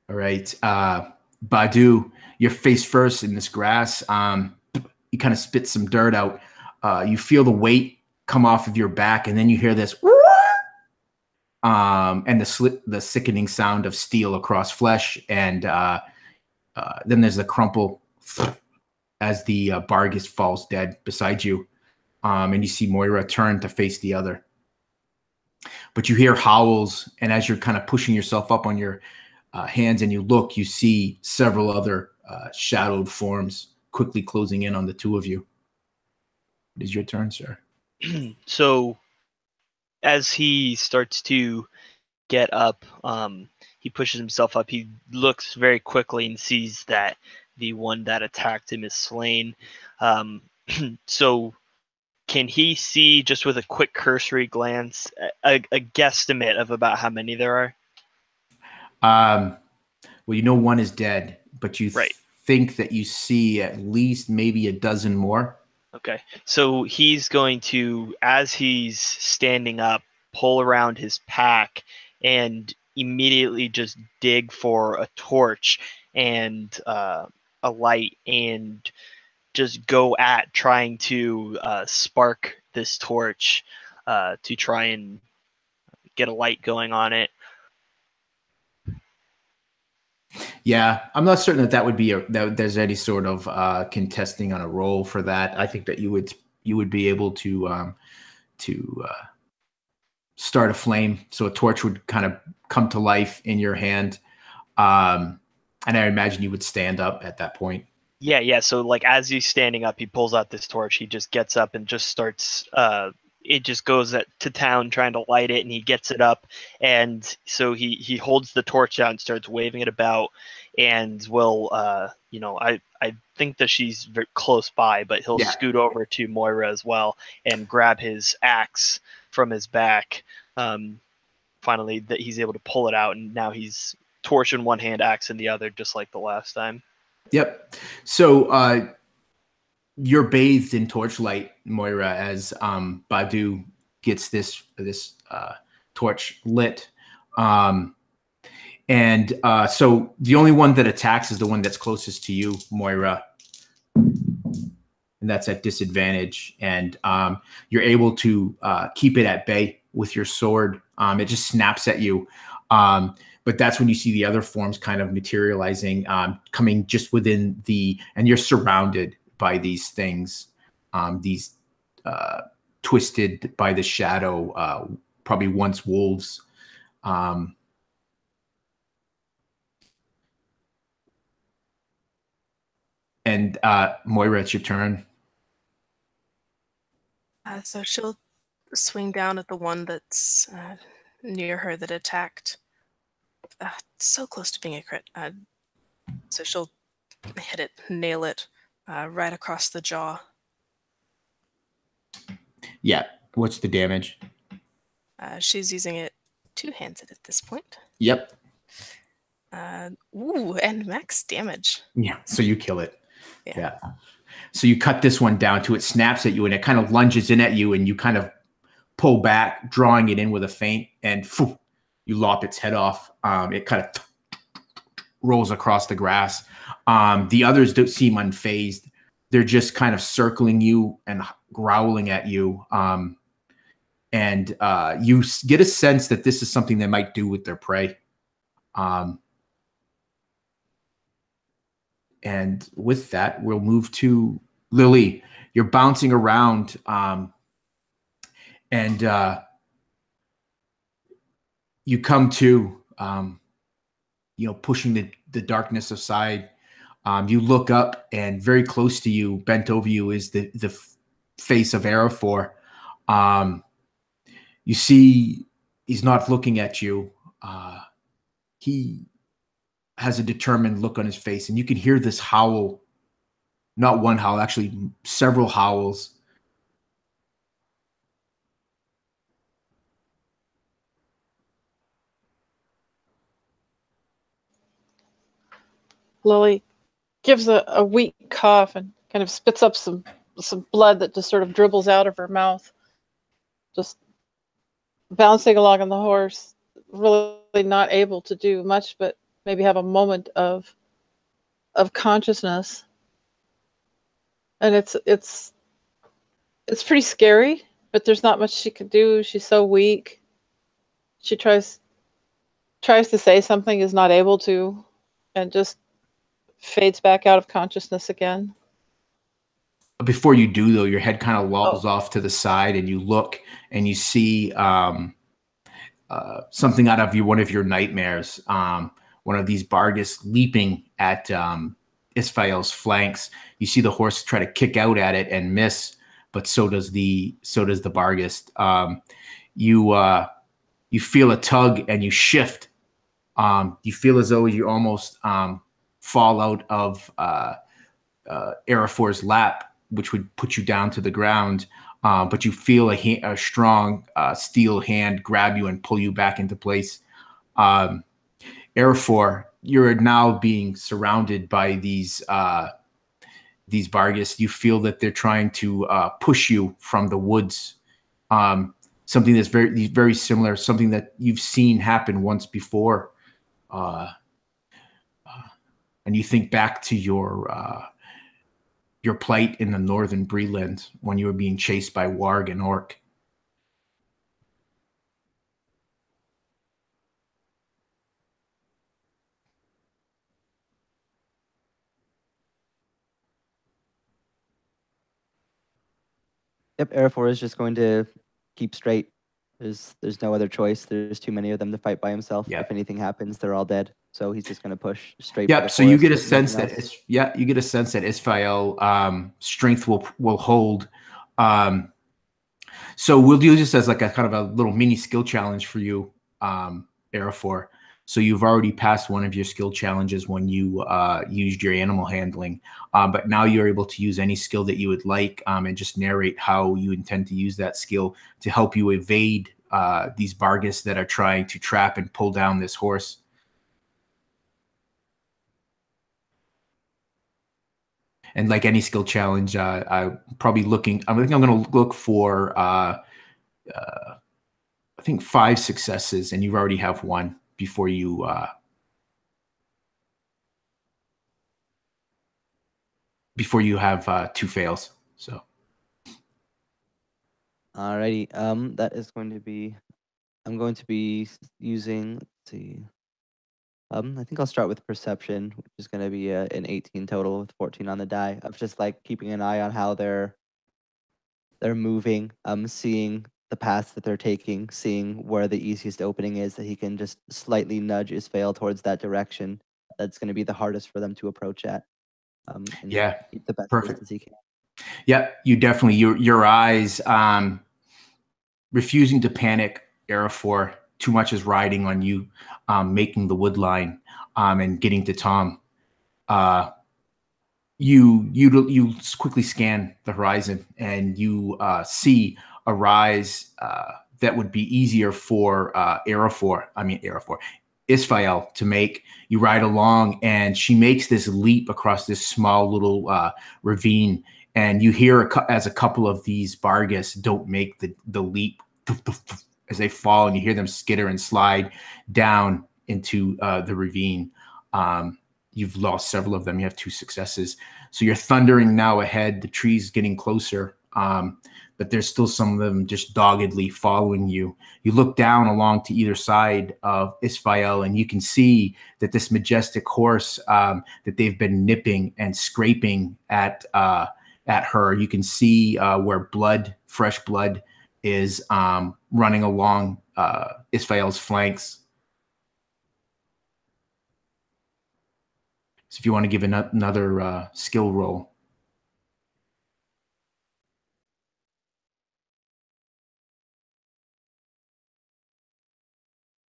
All right. Badu, you're face first in this grass. You kind of spit some dirt out. You feel the weight come off of your back, and then you hear this and the sickening sound of steel across flesh, and then there's the crumple as the barghest falls dead beside you. And you see Moira turn to face the other. But you hear howls, and as you're kind of pushing yourself up on your hands and you look, you see several other shadowed forms quickly closing in on the two of you. It is your turn, sir. So as he starts to get up, he pushes himself up. He looks very quickly and sees that the one that attacked him is slain. So can he see, just with a quick cursory glance, a guesstimate of about how many there are? Well, you know one is dead, but you Right. think that you see at least maybe a dozen more. Okay. So he's going to, as he's standing up, pull around his pack and immediately just dig for a torch and a light and just go at trying to spark this torch to try and get a light going on it. Yeah, I'm not certain that would be that there's any sort of contesting on a roll for that. I think that you would be able to start a flame, so a torch would kind of come to life in your hand, and I imagine you would stand up at that point. Yeah. So like as he's standing up, he pulls out this torch. He just gets up and just starts. It just goes to town trying to light it, and he gets it up, and so he holds the torch out and starts waving it about, and will I think that she's very close by, but he'll scoot over to Moira as well and grab his axe from his back. Finally, that he's able to pull it out, and now he's torch in one hand, axe in the other, just like the last time. Yep. So you're bathed in torchlight, Moira, as Badu gets this torch lit. So the only one that attacks is the one that's closest to you, Moira. And that's at disadvantage. And you're able to keep it at bay with your sword. It just snaps at you. But that's when you see the other forms kind of materializing, coming just within and you're surrounded by these things, these twisted by the shadow, probably once wolves. And Moira, it's your turn. So she'll swing down at the one that's near her that attacked. So close to being a crit. So she'll hit it, nail it, right across the jaw. Yeah. What's the damage? She's using it two-handed at this point. Yep. And max damage. Yeah. So you kill it. Yeah. So you cut this one down to it snaps at you, and it kind of lunges in at you, and you kind of pull back, drawing it in with a feint, and you lop its head off. It kind of rolls across the grass. The others don't seem unfazed. They're just kind of circling you and growling at you. And you get a sense that this is something they might do with their prey. And with that, we'll move to Lily. You're bouncing around, and you come to, pushing the darkness aside. You look up, and very close to you, bent over you, is the face of Araphor. You see he's not looking at you. He has a determined look on his face, and you can hear this howl. Not one howl, actually several howls. Lily gives a weak cough and kind of spits up some blood that just sort of dribbles out of her mouth. Just bouncing along on the horse, really not able to do much but maybe have a moment of consciousness. And it's pretty scary, but there's not much she can do. She's so weak. She tries to say something, is not able to, and just fades back out of consciousness again. Before you do, though, your head kind of lolls off to the side, and you look and you see something out of one of your nightmares. One of these barghest leaping at Isfael's flanks. You see the horse try to kick out at it and miss, but so does the barghest. You feel a tug, and you shift You feel as though you almost fall out of Araphor's lap, which would put you down to the ground. But you feel a strong steel hand grab you and pull you back into place. Araphor, you're now being surrounded by these barghests. You feel that they're trying to push you from the woods. Something that's very, very similar, something that you've seen happen once before. And you think back to your plight in the northern Breland when you were being chased by Warg and Orc. Yep, Araphor is just going to keep straight. There's no other choice. There's too many of them to fight by himself. Yep. If anything happens, they're all dead. So he's just going to push straight. Yep. So you get a sense that you get a sense that Isfael strength will hold. So we'll do this as like a kind of a little mini skill challenge for you, Araphor. So you've already passed one of your skill challenges when you used your animal handling, but now you're able to use any skill that you would like and just narrate how you intend to use that skill to help you evade these barghests that are trying to trap and pull down this horse. And like any skill challenge, I'm probably looking. I think I'm going to look for I think 5 successes, and you already have one before you have 2 fails. So, alrighty. That is going to be. I'm going to be using. Let's see. I think I'll start with perception, which is going to be an 18 total with 14 on the die. Of just like keeping an eye on how they're moving. Seeing the paths that they're taking, seeing where the easiest opening is that he can just slightly nudge Isfael towards that direction. That's going to be the hardest for them to approach at. And yeah, keep the best perfect as he can. Yeah, you definitely your eyes refusing to panic. Araphor, too much is riding on you, making the wood line and getting to Tom. You quickly scan the horizon and you see a rise that would be easier for Isfael to make. You ride along and she makes this leap across this small little ravine, and you hear as a couple of these barghests don't make the leap as they fall, and you hear them skitter and slide down into the ravine. You've lost several of them. You have 2 successes. So you're thundering now ahead. The tree's getting closer, but there's still some of them just doggedly following you. You look down along to either side of Isfael, and you can see that this majestic horse that they've been nipping and scraping at her. You can see where fresh blood is running along Isfael's flanks. So if you want to give another skill roll.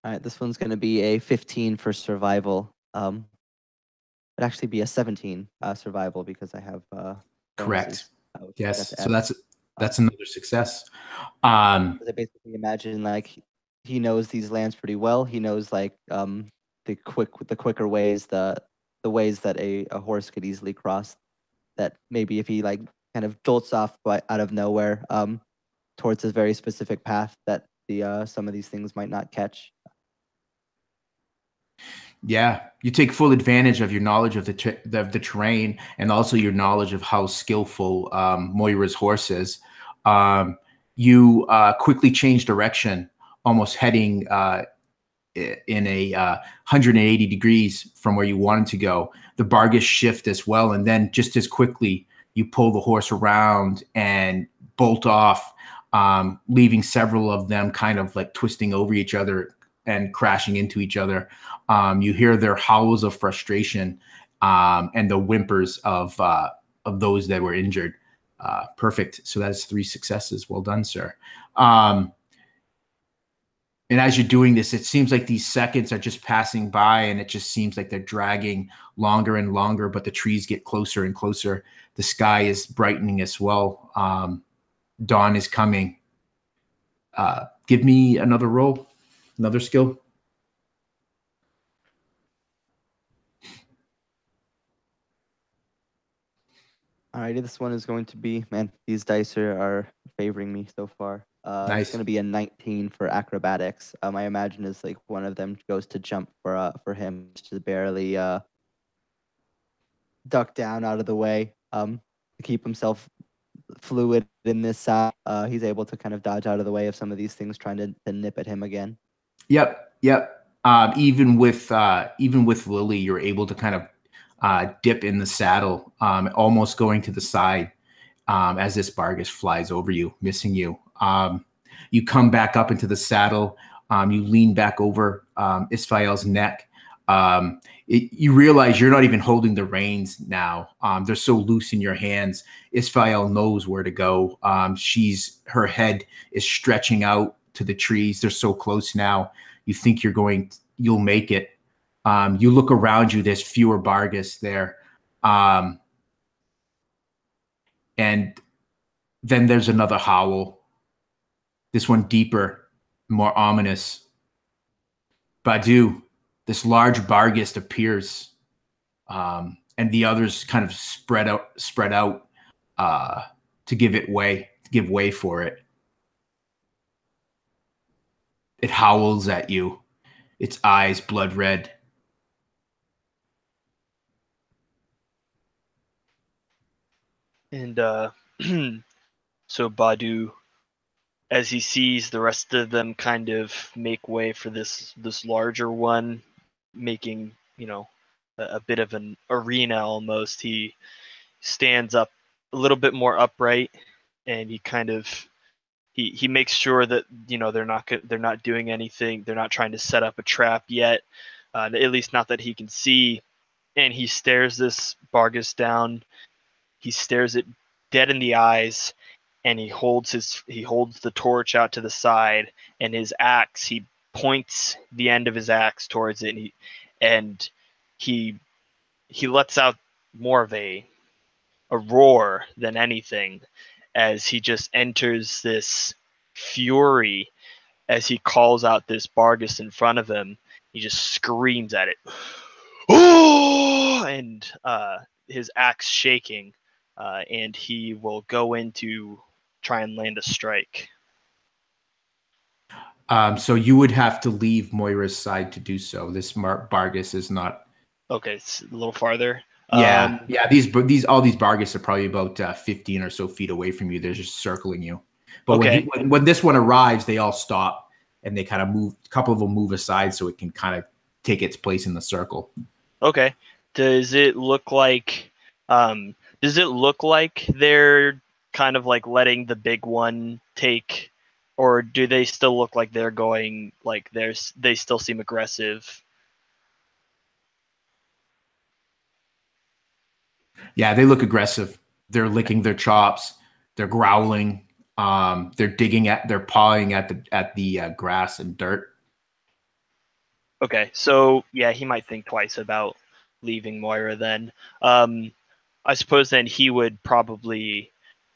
All right, this one's going to be a 15 for survival. It'd actually be a 17 survival because I have correct. Yes, so that's another success. I basically imagine like he knows these lands pretty well. He knows like the quicker ways, the ways that a horse could easily cross. That maybe if he like kind of jolts off out of nowhere towards a very specific path that the some of these things might not catch. Yeah, you take full advantage of your knowledge of the terrain and also your knowledge of how skillful Moira's horse is. You quickly change direction, almost heading in a 180 degrees from where you wanted to go. The barghest shift as well, and then just as quickly you pull the horse around and bolt off, leaving several of them kind of like twisting over each other and crashing into each other. You hear their howls of frustration and the whimpers of those that were injured. Perfect. So that's 3 successes. Well done, sir. And as you're doing this, it seems like these seconds are just passing by, and it just seems like they're dragging longer and longer, but the trees get closer and closer. The sky is brightening as well. Dawn is coming. Give me another roll, another skill. Alrighty, this one is going to be, man, these dice are favoring me so far. Nice. It's going to be a 19 for acrobatics. I imagine is like one of them goes to jump for him to barely duck down out of the way to keep himself fluid in this side. He's able to kind of dodge out of the way of some of these things trying to nip at him again. Yep. Even with Lily, you're able to kind of dip in the saddle, almost going to the side as this barghest flies over you, missing you. You come back up into the saddle. You lean back over Isfael's neck. You realize you're not even holding the reins now. They're so loose in your hands. Isfael knows where to go. Her head is stretching out to the trees. They're so close now. You think you'll make it. You look around you, there's fewer barghests there. And then there's another howl. This one deeper, more ominous. Badu, this large barghest appears, and the others kind of spread out to give way for it. It howls at you, its eyes blood red. And so Badu, as he sees the rest of them kind of make way for this larger one, making, a bit of an arena almost, he stands up a little bit more upright, and he kind of he makes sure that they're not doing anything. They're not trying to set up a trap yet, at least not that he can see. And he stares this barghest down. He stares it dead in the eyes, and he holds the torch out to the side, and his axe, he points the end of his axe towards it, and he lets out more of a roar than anything as he just enters this fury as he calls out this barghest in front of him. He just screams at it. Oh! And his axe shaking, and he will go in to try and land a strike. So you would have to leave Moira's side to do so. This barghest is not. Okay, it's a little farther. Yeah. These all these barghests are probably about 15 or so feet away from you. They're just circling you. But okay. when this one arrives, they all stop and they kind of move. A couple of them move aside so it can kind of take its place in the circle. Okay. Does it look like they're kind of like letting the big one take, or do they still look like they're going like they still seem aggressive? Yeah, they look aggressive. They're licking their chops. They're growling. They're pawing at the grass and dirt. Okay, so yeah, he might think twice about leaving Moira then. I suppose then he would probably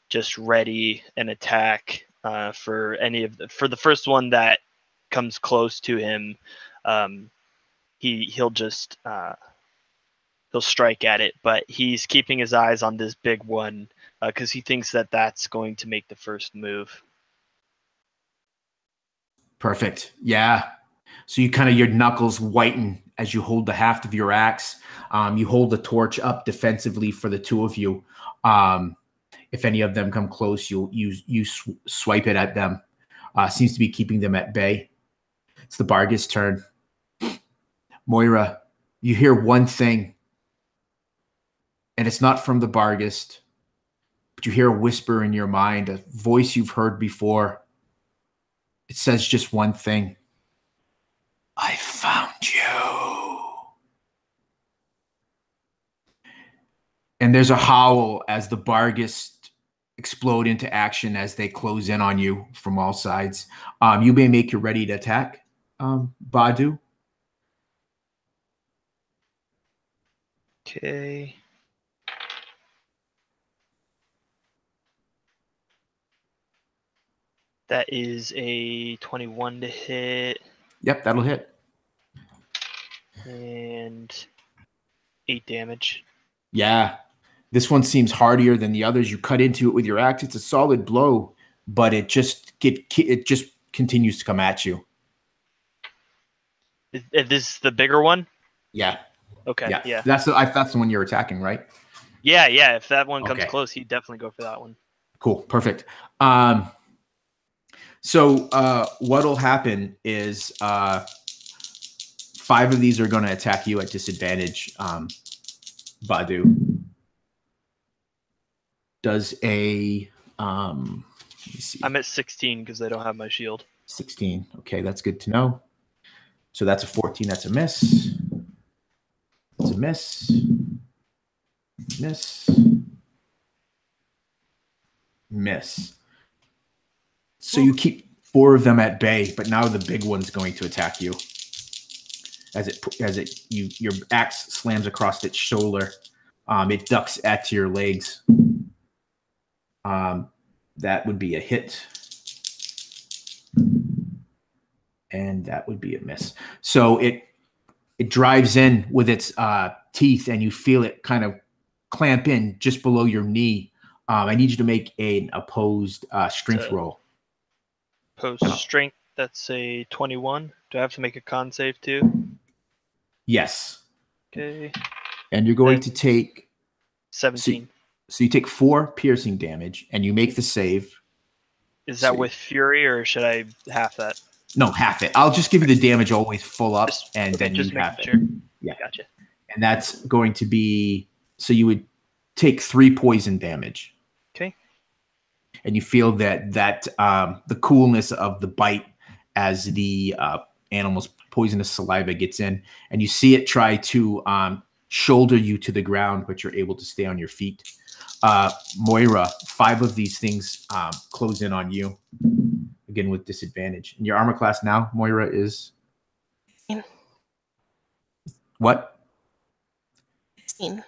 just ready an attack for the first one that comes close to him. He'll strike at it, but he's keeping his eyes on this big one because he thinks that that's going to make the first move. Perfect. Yeah. So you kind of, your knuckles whiten as you hold the haft of your axe. You hold the torch up defensively for the two of you. If any of them come close, you swipe it at them. Seems to be keeping them at bay. It's the barghest's turn. Moira, you hear one thing, and it's not from the barghest, but you hear a whisper in your mind, a voice you've heard before. It says just one thing. I found you. And there's a howl as the barghest explode into action as they close in on you from all sides. You may make your ready to attack. Badu. Okay. That is a 21 to hit Yep, that'll hit. and 8 damage. Yeah. This one seems hardier than the others. You cut into it with your axe. It's a solid blow, but it just continues to come at you. Is this the bigger one? Yeah. Okay. Yeah. That's the one you're attacking, right? Yeah. If that one comes Okay. close, he'd definitely go for that one. Cool. Perfect. So what'll happen is 5 of these are going to attack you at disadvantage. Badu does a let me see. I'm at 16 because I don't have my shield. 16. Okay, that's good to know. So that's a 14. That's a miss. That's a miss. Miss. Miss. So you keep 4 of them at bay, but now the big one's going to attack you. Your axe slams across its shoulder. It ducks at your legs. That would be a hit. And that would be a miss. So it drives in with its teeth, and you feel it kind of clamp in just below your knee. I need you to make an opposed strength roll. Post strength, that's a 21. Do I have to make a con save too? Yes. Okay. And you're going to take 17. So you take 4 piercing damage, and you make the save. Is that with fury, or should I half that? No, half it. I'll just give you the damage always full up, and then you half it. Sure. Yeah. Gotcha. And that's going to be, so you would take 3 poison damage. Okay. And you feel that the coolness of the bite as the animal's poisonous saliva gets in, and you see it try to shoulder you to the ground, but you're able to stay on your feet. Moira, 5 of these things close in on you, again with disadvantage. And your armor class now, Moira, is 16. What? 16.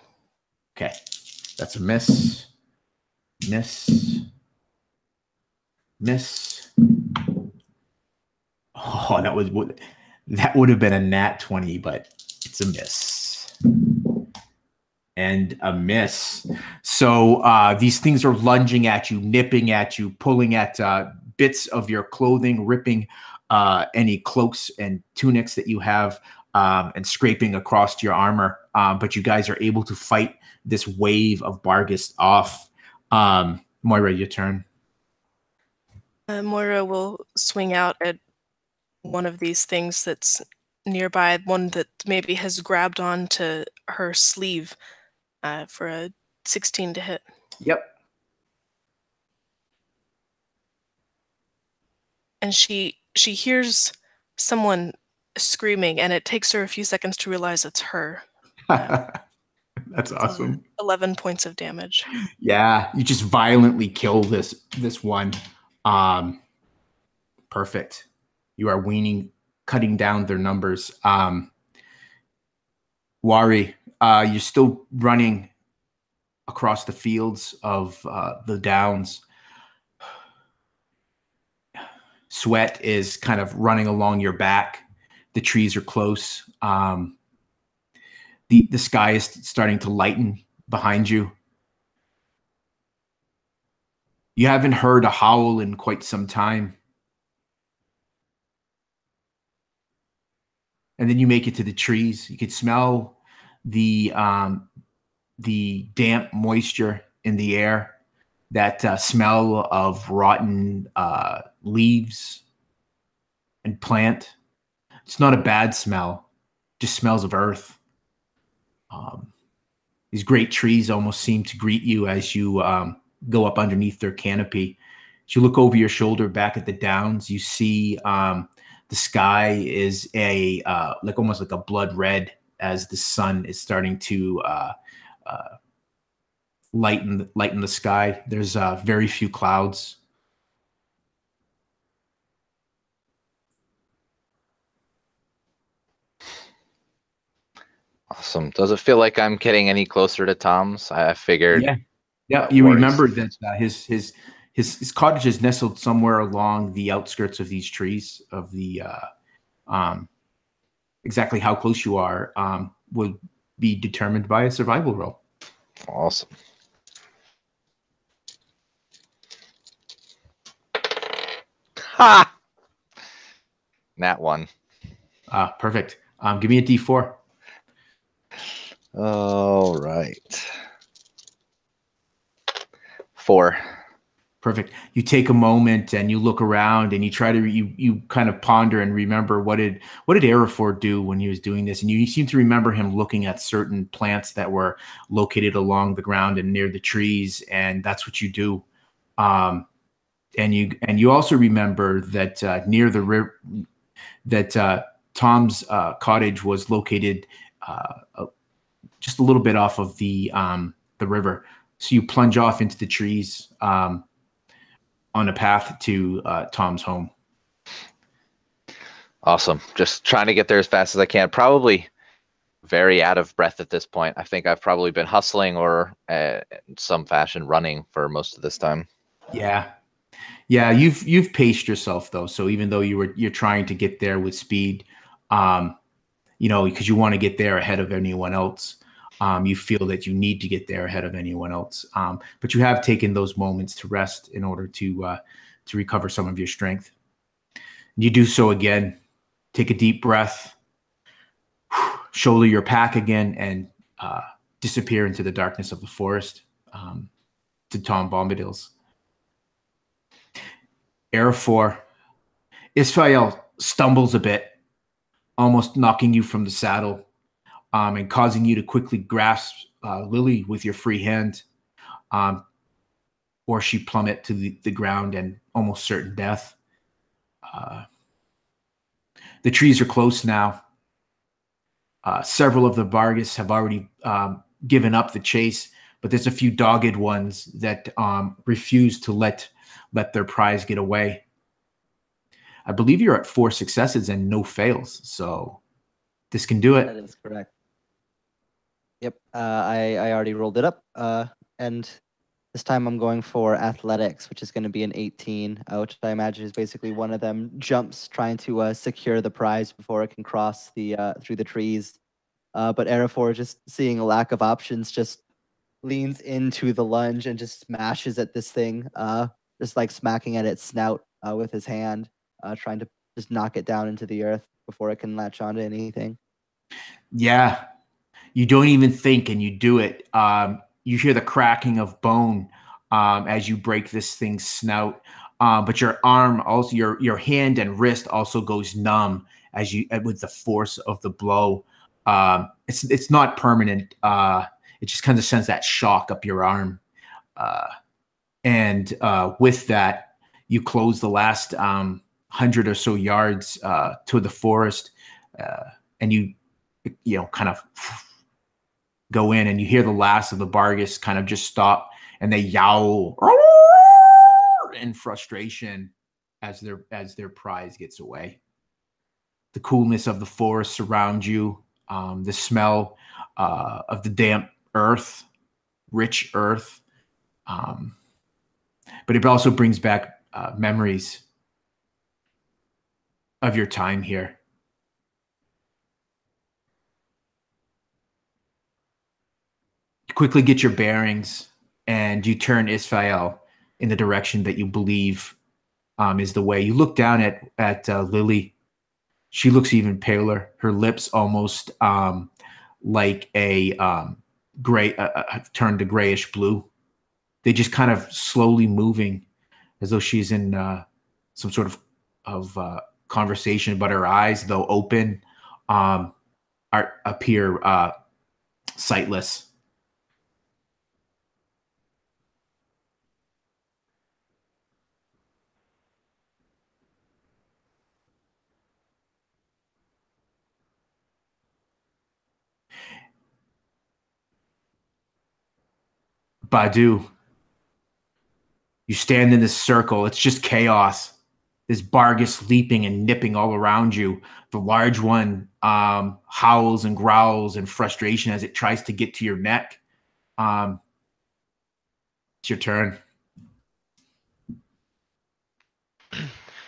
Okay, that's a miss. Miss. Miss. Oh, that would have been a nat 20, but it's a miss. And a miss. So these things are lunging at you, nipping at you, pulling at bits of your clothing, ripping any cloaks and tunics that you have, and scraping across your armor. But you guys are able to fight this wave of barghest off. Moira, your turn. Moira will swing out at one of these things that's nearby, one that maybe has grabbed onto her sleeve for a 16 to hit. Yep. And she hears someone screaming, and it takes her a few seconds to realize it's her. That's awesome. 11 points of damage. Yeah, you just violently kill this one. Perfect. You are cutting down their numbers. Warry, you're still running across the fields of the downs. Sweat is kind of running along your back. The trees are close. The sky is starting to lighten behind you. You haven't heard a howl in quite some time. And then you make it to the trees. You can smell the damp moisture in the air, that smell of rotten leaves and plant. It's not a bad smell, just smells of earth. These great trees almost seem to greet you as you go up underneath their canopy. As you look over your shoulder back at the downs, you see the sky is almost like a blood red as the sun is starting to lighten the sky. There's very few clouds. Awesome. Does it feel like I'm getting any closer to Tom's? I figured. Yeah. You Warry's- remember that his cottage is nestled somewhere along the outskirts of these trees. Of the exactly how close you are will be determined by a survival roll. Awesome. Ha! Nat 1. Perfect. Give me a D4. All right. 4. Perfect. You take a moment and you look around and you try to you kind of ponder and remember what did Araphor do when he was doing this, and you seem to remember him looking at certain plants that were located along the ground and near the trees, and that's what you do. And you also remember that near the river that Tom's cottage was located just a little bit off of the river. So you plunge off into the trees on a path to Tom's home. Awesome. Just trying to get there as fast as I can. Probably very out of breath at this point. I think I've probably been hustling or in some fashion running for most of this time. Yeah. You've paced yourself though. So even though you're trying to get there with speed, because you want to get there ahead of anyone else. You feel that you need to get there ahead of anyone else. But you have taken those moments to rest in order to recover some of your strength. You do so again. Take a deep breath, shoulder your pack again, and disappear into the darkness of the forest to Tom Bombadil's. Araphor, Isfael stumbles a bit, almost knocking you from the saddle. And causing you to quickly grasp Lily with your free hand, or she plummet to the ground and almost certain death. The trees are close now. Several of the barghests have already given up the chase, but there's a few dogged ones that refuse to let their prize get away. I believe you're at 4 successes and no fails, so this can do it. That is correct. Yep, I already rolled it up, and this time I'm going for athletics, which is going to be an 18, which I imagine is basically one of them jumps trying to secure the prize before it can cross the through the trees. But Araphor, just seeing a lack of options, just leans into the lunge and just smashes at this thing, just like smacking at its snout with his hand, trying to just knock it down into the earth before it can latch onto anything. Yeah. You don't even think, and you do it. You hear the cracking of bone as you break this thing's snout. But your arm, also your hand and wrist, also goes numb as you with the force of the blow. It's not permanent. It just kind of sends that shock up your arm, and with that, you close the last 100 or so yards to the forest, and you kind of go in, and you hear the last of the barghest kind of just stop, and they yowl in frustration as their prize gets away. The coolness of the forest surrounds you, the smell of the damp earth, rich earth, but it also brings back memories of your time here. Quickly get your bearings, and you turn Isfael in the direction that you believe is the way. You look down at Lily. She looks even paler. Her lips almost like a gray, turned to grayish blue. They just kind of slowly moving, as though she's in some sort of conversation. But her eyes, though open, appear sightless. Badu, you stand in this circle. It's just chaos. this barghest leaping and nipping all around you. The large one howls and growls in frustration as it tries to get to your neck. It's your turn.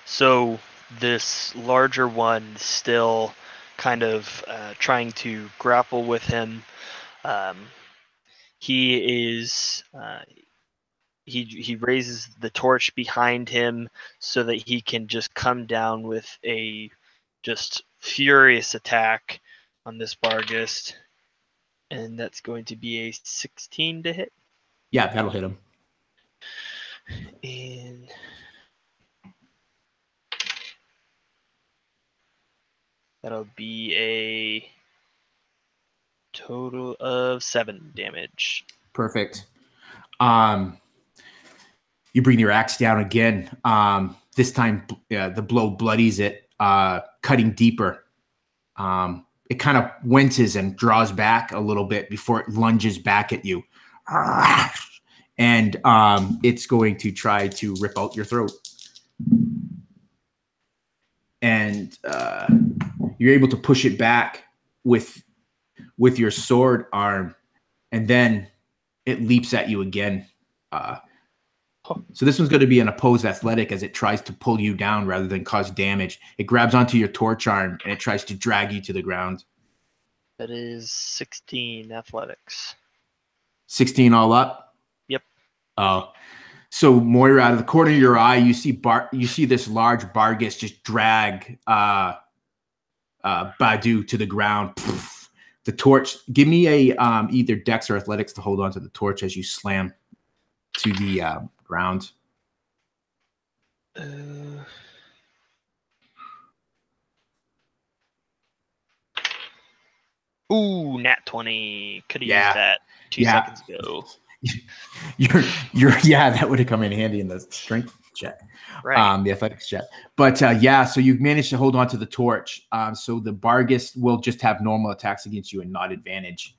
So this larger one still kind of trying to grapple with him. He is he raises the torch behind him so that he can just come down with a just furious attack on this barghest, and that's going to be a 16 to hit. Yeah, that'll hit him. And that'll be a total of 7 damage. Perfect. You bring your axe down again. This time, the blow bloodies it, cutting deeper. It kind of winces and draws back a little bit before it lunges back at you. And it's going to try to rip out your throat. And you're able to push it back with your sword arm, and then it leaps at you again. So this one's going to be an opposed athletic as it tries to pull you down rather than cause damage. It grabs onto your torch arm and it tries to drag you to the ground. That is 16 athletics. 16 all up? Yep. So Moira, out of the corner of your eye, you see this large barghest just drag Badu to the ground. Poof. The torch. Give me a either Dex or Athletics to hold on to the torch as you slam to the ground. Ooh, nat 20. Could have used that 2 seconds ago. That would have come in handy in the strength check, right? The athletics check. But so you've managed to hold on to the torch. So the barghest will just have normal attacks against you and not advantage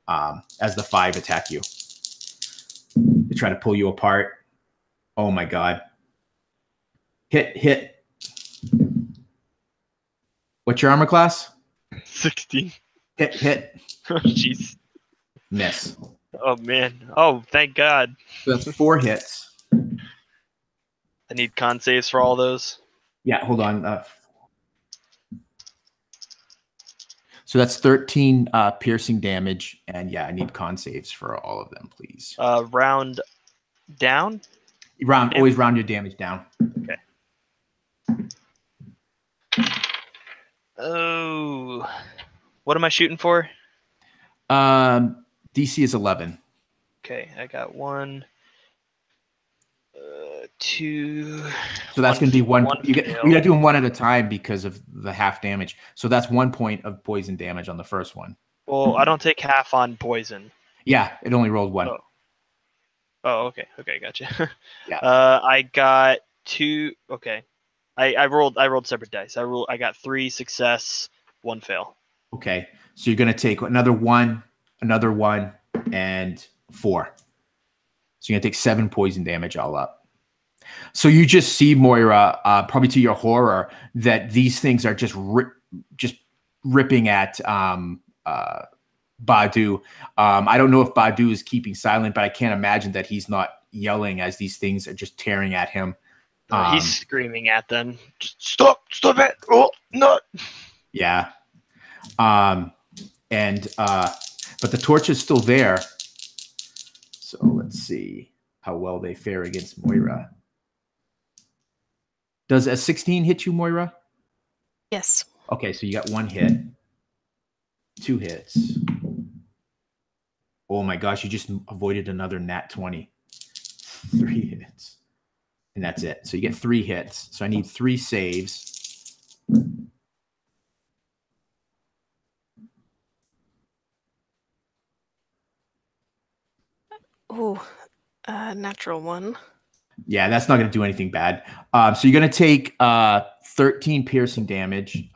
as the 5 attack you. They try to pull you apart. Oh my god! Hit. What's your armor class? 16. Hit. Oh jeez. Miss. Oh man. Oh, thank God. So that's 4 hits. I need con saves for all those. Yeah, hold on. So that's 13 piercing damage, and I need con saves for all of them, please. Round down? Always round your damage down. Okay. Oh. What am I shooting for? DC is 11. Okay, I got 1, 2. So that's going to be one. You got to do them one at a time because of the half damage. So that's 1 point of poison damage on the first one. Well, I don't take half on poison. Yeah, it only rolled 1. Oh, okay. Okay, gotcha. Yeah. I got 2. Okay, I rolled separate dice. I got 3 success, 1 fail. Okay, so you're going to take another 1, and 4. So you're going to take 7 poison damage all up. So you just see, Moira, probably to your horror, that these things are just ripping at Badu. I don't know if Badu is keeping silent, but I can't imagine that he's not yelling as these things are just tearing at him. He's screaming at them. Just stop it! Oh no! Yeah. But the torch is still there. So let's see how well they fare against Moira. Does a 16 hit you, Moira? Yes. Okay, so you got 1 hit. 2 hits. Oh my gosh, you just avoided another nat 20. 3 hits. And that's it. So you get 3 hits. So I need 3 saves. Ooh, natural 1. Yeah, that's not going to do anything bad. So you're going to take 13 piercing damage.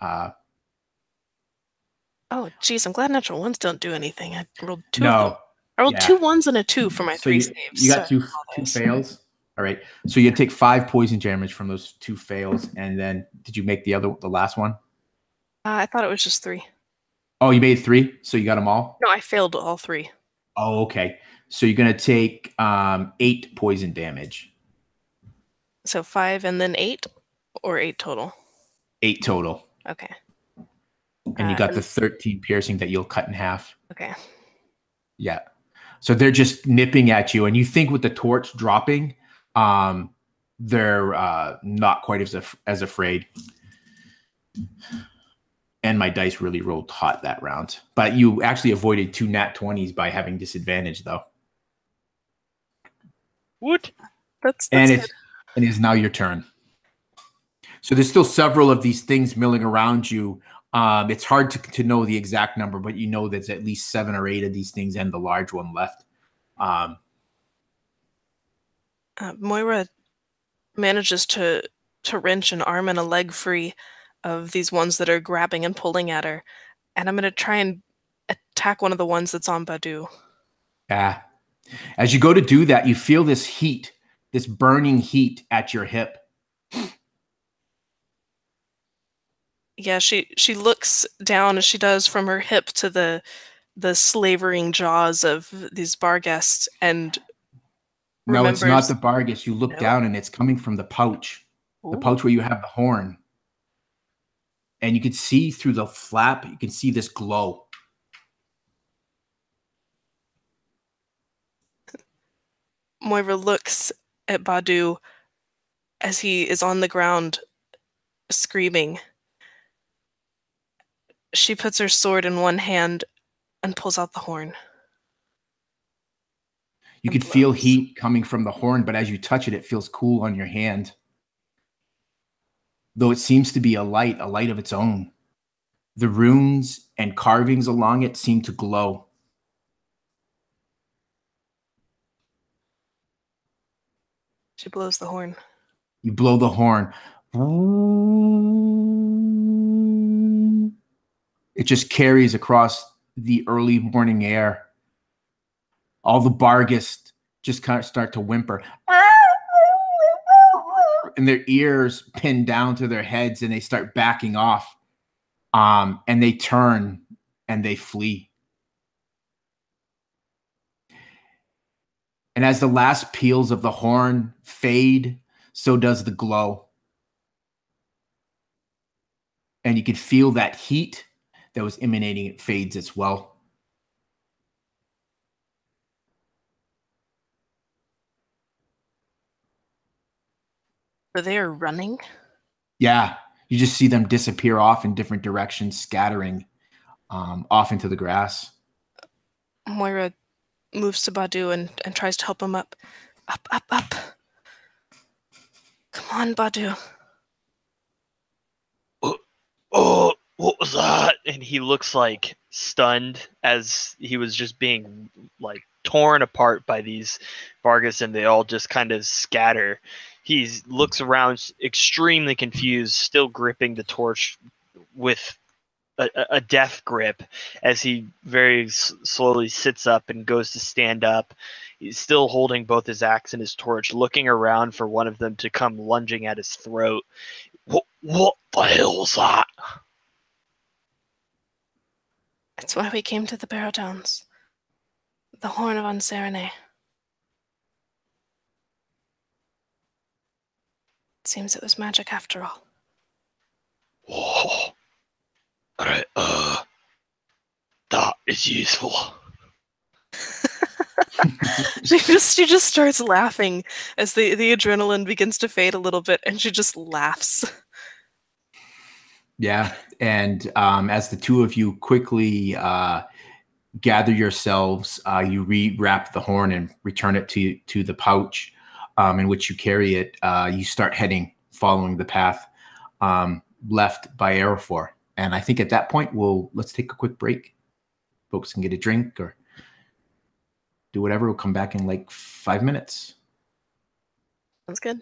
Oh, geez, I'm glad natural 1s don't do anything. I rolled 2 No. of them. I rolled 2 1s and a 2 for my 3 saves. You got two fails? All right. So you take 5 poison damage from those 2 fails, and then did you make the last one? I thought it was just 3. Oh, you made 3, so you got them all. No, I failed all 3. Oh, okay. So you're gonna take 8 poison damage. So 5 and then 8, or 8 total. 8 total, Okay. and you got the 13 piercing that you'll cut in half. Okay. Yeah. So they're just nipping at you, and you think with the torch dropping, they're not quite as afraid. And my dice really rolled hot that round, but you actually avoided 2 nat 20s by having disadvantage, though. What? That's And good. it is now your turn. So there's still several of these things milling around you. It's hard to know the exact number, but you know there's at least 7 or 8 of these things and the large one left. Moira manages to wrench an arm and a leg free of these ones that are grabbing and pulling at her, and I'm going to try and attack one of the ones that's on Badu. Yeah. As you go to do that, you feel this heat, this burning heat at your hip. Yeah, she looks down as she does from her hip to the slavering jaws of these barghests and No, it's not remembers. the barghest. You look No? down and it's coming from the pouch. The Ooh. pouch where you have the horn. And you can see through the flap, you can see this glow. Moira looks at Badu as he is on the ground screaming. She puts her sword in one hand and pulls out the horn. You can feel heat coming from the horn, but as you touch it, it feels cool on your hand. Though it seems to be a light of its own. The runes and carvings along it seem to glow. She blows the horn. You blow the horn. It just carries across the early morning air. All the barghest just kind of start to whimper. And their ears pin down to their heads and they start backing off. And they turn and they flee. And as the last peals of the horn fade, so does the glow. And you can feel that heat that was emanating, it fades as well. So they are running? Yeah, you just see them disappear off in different directions, scattering off into the grass. Moira moves to Badu and tries to help him up. Up, up, up. Come on, Badu. Oh, what was that? And he looks like stunned as he was just being like torn apart by these barghest, and they all just kind of scatter. He looks around extremely confused, still gripping the torch with a death grip as he very slowly sits up and goes to stand up. He's still holding both his axe and his torch, looking around for one of them to come lunging at his throat. What the hell was that? It's why we came to the Barrow Downs. The Horn of Anserene. It seems it was magic after all. Whoa. Alright, that is useful. She just starts laughing as the adrenaline begins to fade a little bit, and she just laughs. Yeah, and as the two of you quickly gather yourselves, you re-wrap the horn and return it to the pouch in which you carry it. You start heading, following the path left by Araphor. And I think at that point, let's take a quick break. Folks can get a drink or do whatever. We'll come back in like 5 minutes. Sounds good.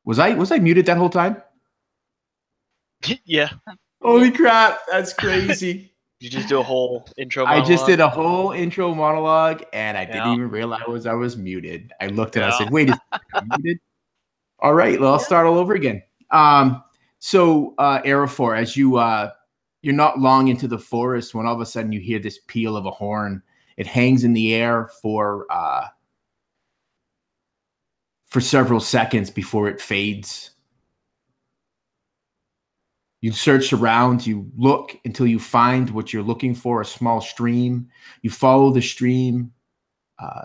Was I muted that whole time? Yeah. Holy crap, that's crazy. You just do a whole intro I monologue? just did a whole intro monologue, and I Yeah. didn't even realize I was muted. I looked and I said, wait, is I'm muted? All right, well, I'll start all over again. So Araphor, as you're not long into the forest when all of a sudden you hear this peal of a horn. It hangs in the air for several seconds before it fades. You search around, you look until you find what you're looking for, a small stream. You follow the stream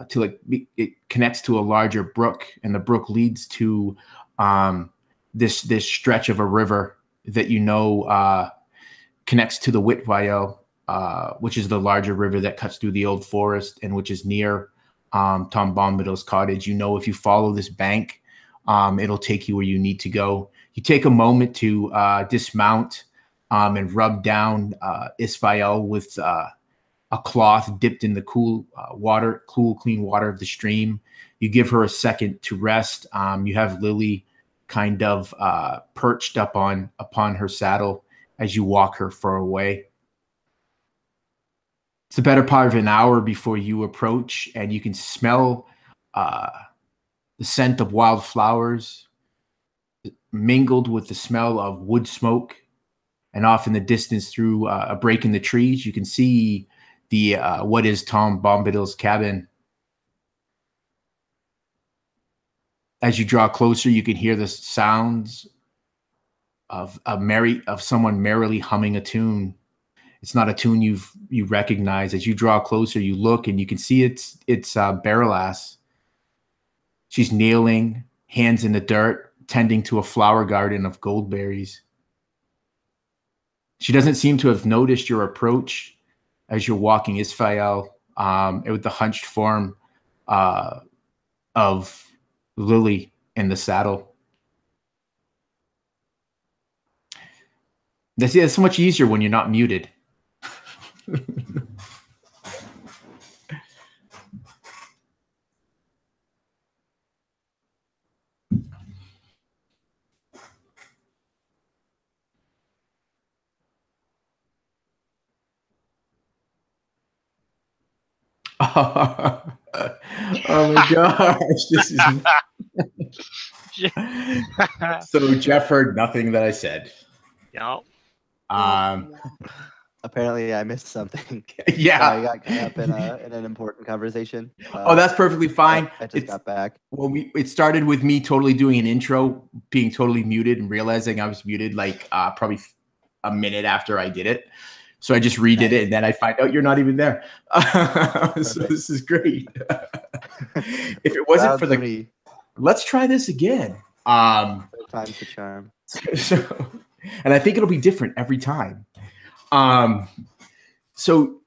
till it connects to a larger brook, and the brook leads to this stretch of a river that connects to the Whitwayo, which is the larger river that cuts through the old forest and which is near Tom Bombadil's cottage. You know, if you follow this bank, it'll take you where you need to go. You take a moment to dismount and rub down Isfael with a cloth dipped in the cool, clean water of the stream. You give her a second to rest. You have Lily kind of perched upon her saddle as you walk her far away. It's a better part of an hour before you approach, and you can smell the scent of wildflowers mingled with the smell of wood smoke. And off in the distance through a break in the trees, you can see the what is Tom Bombadil's cabin. As you draw closer, you can hear the sounds of someone merrily humming a tune. It's not a tune you recognize. As you draw closer, you look and you can see it's Berelas. She's kneeling, hands in the dirt, tending to a flower garden of goldberries. She doesn't seem to have noticed your approach as you're walking Isfael, with the hunched form of Lily in the saddle. It's so much easier when you're not muted. Oh my gosh, this is so Jeff heard nothing that I said. Yeah. Apparently I missed something. Yeah. I got caught up in an important conversation. Oh, that's perfectly fine. I just got back. Well, it started with me totally doing an intro, being totally muted and realizing I was muted like probably a minute after I did it. So I just redid it, and then I find out you're not even there. So this is great. If it wasn't for let's try this again. Time's the charm. And I think it'll be different every time. So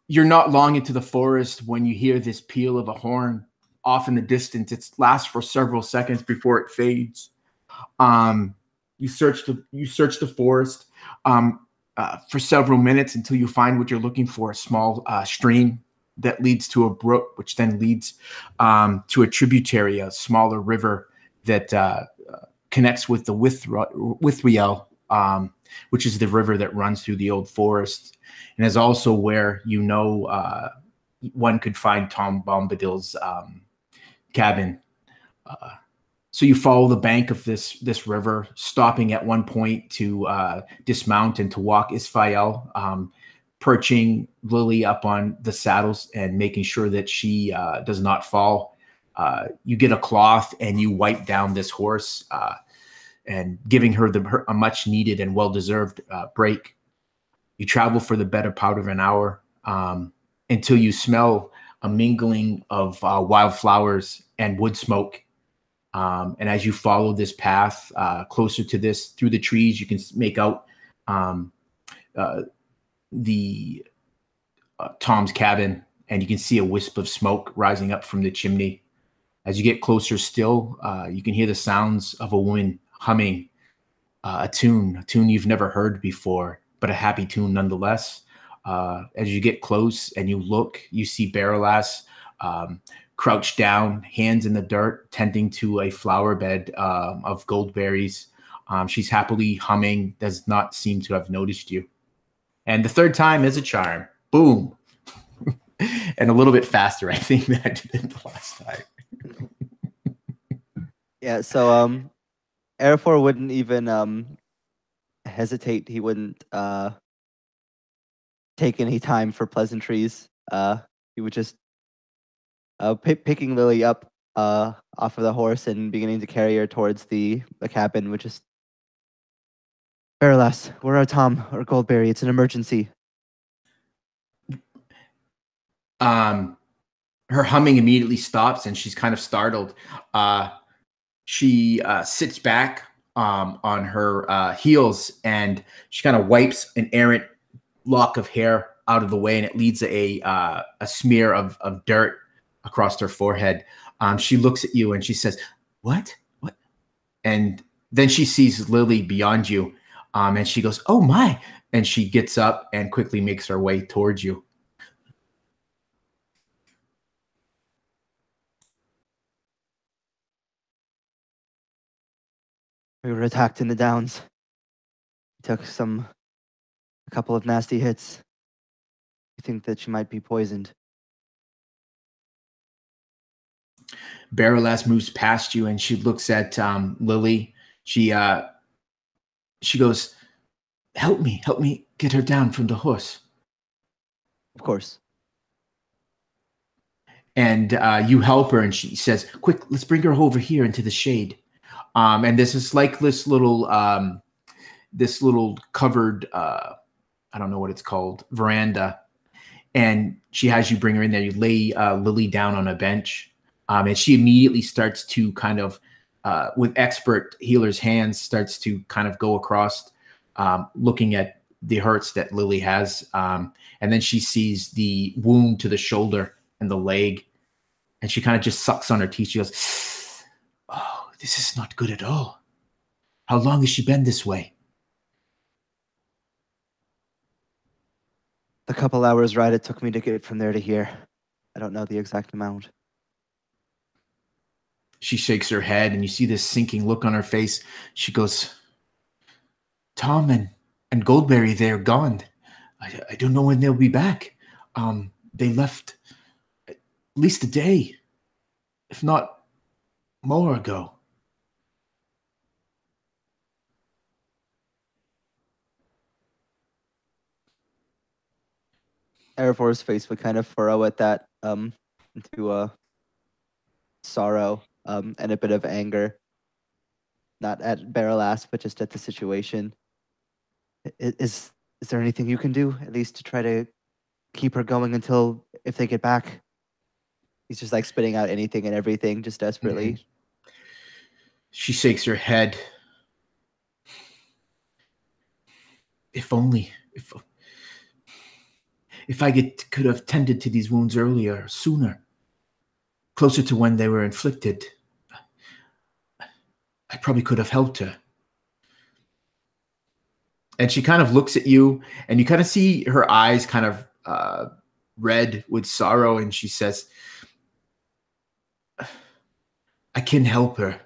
you're not long into the forest when you hear this peal of a horn off in the distance. It lasts for several seconds before it fades. You search the forest for several minutes until you find what you're looking for, a small stream that leads to a brook, which then leads to a tributary, a smaller river that connects with the Whitwayo, which is the river that runs through the old forest, and is also where one could find Tom Bombadil's cabin. So you follow the bank of this river, stopping at one point to dismount and to walk Isfael, perching Lily up on the saddles and making sure that she does not fall. You get a cloth and you wipe down this horse, and giving her a much needed and well-deserved break. You travel for the better part of an hour until you smell a mingling of wildflowers and wood smoke. And as you follow this path closer to this, through the trees, you can make out Tom's cabin, and you can see a wisp of smoke rising up from the chimney. As you get closer still, you can hear the sounds of a woman humming a tune you've never heard before, but a happy tune nonetheless. As you get close and you look, you see Berelas crouched down, hands in the dirt, tending to a flower bed of goldberries. She's happily humming, does not seem to have noticed you. And the third time is a charm. Boom. And a little bit faster, I think, than I did the last time. Yeah, so Araphor wouldn't even hesitate. He wouldn't take any time for pleasantries. He would just picking Lily up off of the horse and beginning to carry her towards the cabin, would just, Berelas, where are Tom or Goldberry? It's an emergency. Her humming immediately stops, and she's kind of startled. She sits back on her heels, and she kind of wipes an errant lock of hair out of the way, and it leads a smear of dirt across her forehead. She looks at you and she says, "What? What?" And then she sees Lily beyond you, and she goes, "Oh my!" And she gets up and quickly makes her way towards you. We were attacked in the downs. Took a couple of nasty hits. We think that she might be poisoned. Berelas moves past you and she looks at Lily. She goes, help me get her down from the horse." Of course. And you help her, and she says, "Quick, let's bring her over here into the shade." And this is like this little covered, I don't know what it's called, veranda. And she has you bring her in there. You lay Lily down on a bench. And she immediately starts to kind of, with expert healer's hands, starts to kind of go across, looking at the hurts that Lily has. And then she sees the wound to the shoulder and the leg. And she kind of just sucks on her teeth. She goes, "Oh, this is not good at all. How long has she been this way?" The couple hours ride it took me to get from there to here. I don't know the exact amount. She shakes her head, and you see this sinking look on her face. She goes, "Tom and Goldberry, they're gone. I don't know when they'll be back. They left at least a day, if not more ago." Araphor's face would kind of furrow at that, into sorrow, and a bit of anger. Not at Berelas, but just at the situation. Is there anything you can do, at least to try to keep her going until if they get back? He's just like spitting out anything and everything, just desperately. Mm-hmm. She shakes her head. If only, if I could have tended to these wounds earlier, sooner, closer to when they were inflicted, I probably could have helped her. And she kind of looks at you, and you kind of see her eyes kind of red with sorrow, and she says, "I can help her.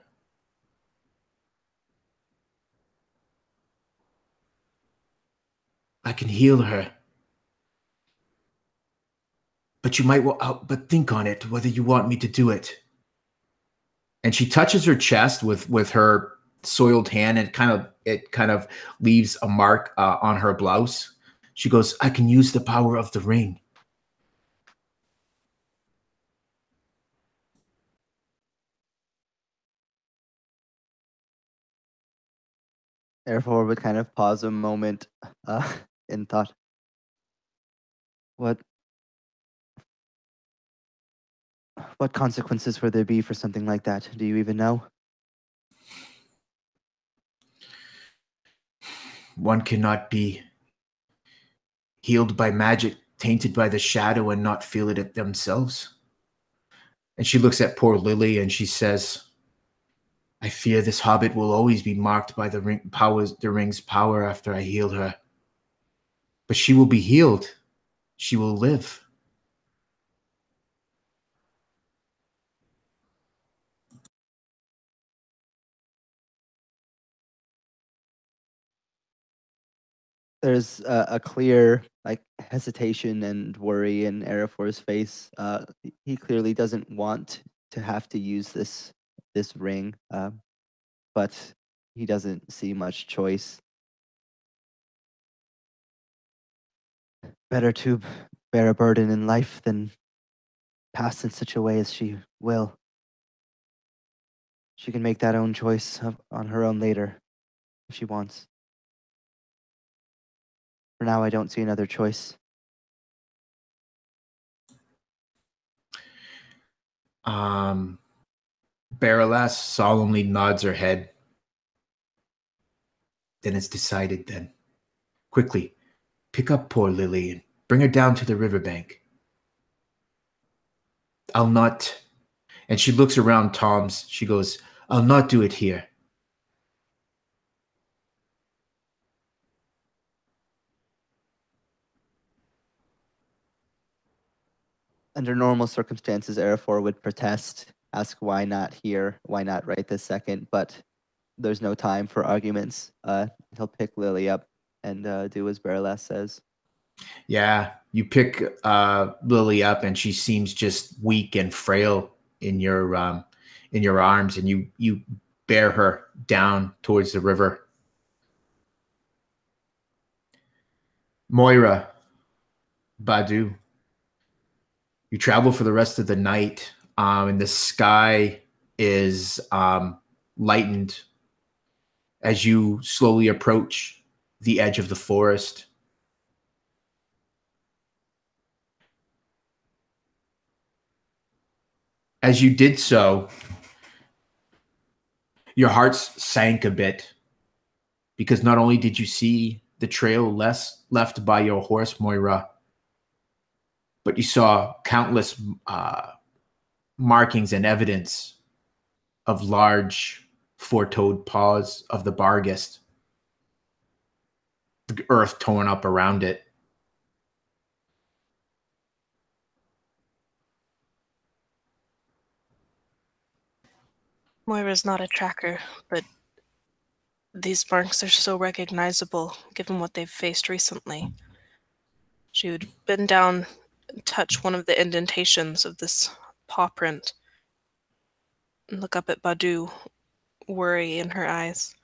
I can heal her. But you might but think on it, whether you want me to do it." And she touches her chest with her soiled hand, and it kind of leaves a mark on her blouse. She goes, "I can use the power of the ring." Araphor would kind of pause a moment in thought. What consequences would there be for something like that? Do you even know? One cannot be healed by magic, tainted by the shadow, and not feel it themselves. And she looks at poor Lily and she says, "I fear this hobbit will always be marked by the ring's power after I heal her. But she will be healed. She will live." There's a clear hesitation and worry in Araphor's face. He clearly doesn't want to have to use this ring, but he doesn't see much choice. Better to bear a burden in life than pass in such a way as she will. She can make that own choice on her own later, if she wants. For now, I don't see another choice. Berelas solemnly nods her head. Then it's decided then. Quickly, pick up poor Lily and bring her down to the riverbank. I'll not... And she looks around Tom's. She goes, I'll not do it here. Under normal circumstances, Araphor would protest, ask why not here, why not right this second, but there's no time for arguments. He'll pick Lily up and do as Berelas says. Yeah, you pick Lily up, and she seems just weak and frail in your arms, and you bear her down towards the river. Moira, Badu, you travel for the rest of the night, and the sky is lightened as you slowly approach the edge of the forest. As you did so, your hearts sank a bit, because not only did you see the trail left by your horse, Moira, but you saw countless markings and evidence of large four-toed paws of the barghest, the earth torn up around it. Moira's not a tracker, but these marks are so recognizable given what they've faced recently. She would bend down and touch one of the indentations of this paw print and look up at Badu, worry in her eyes.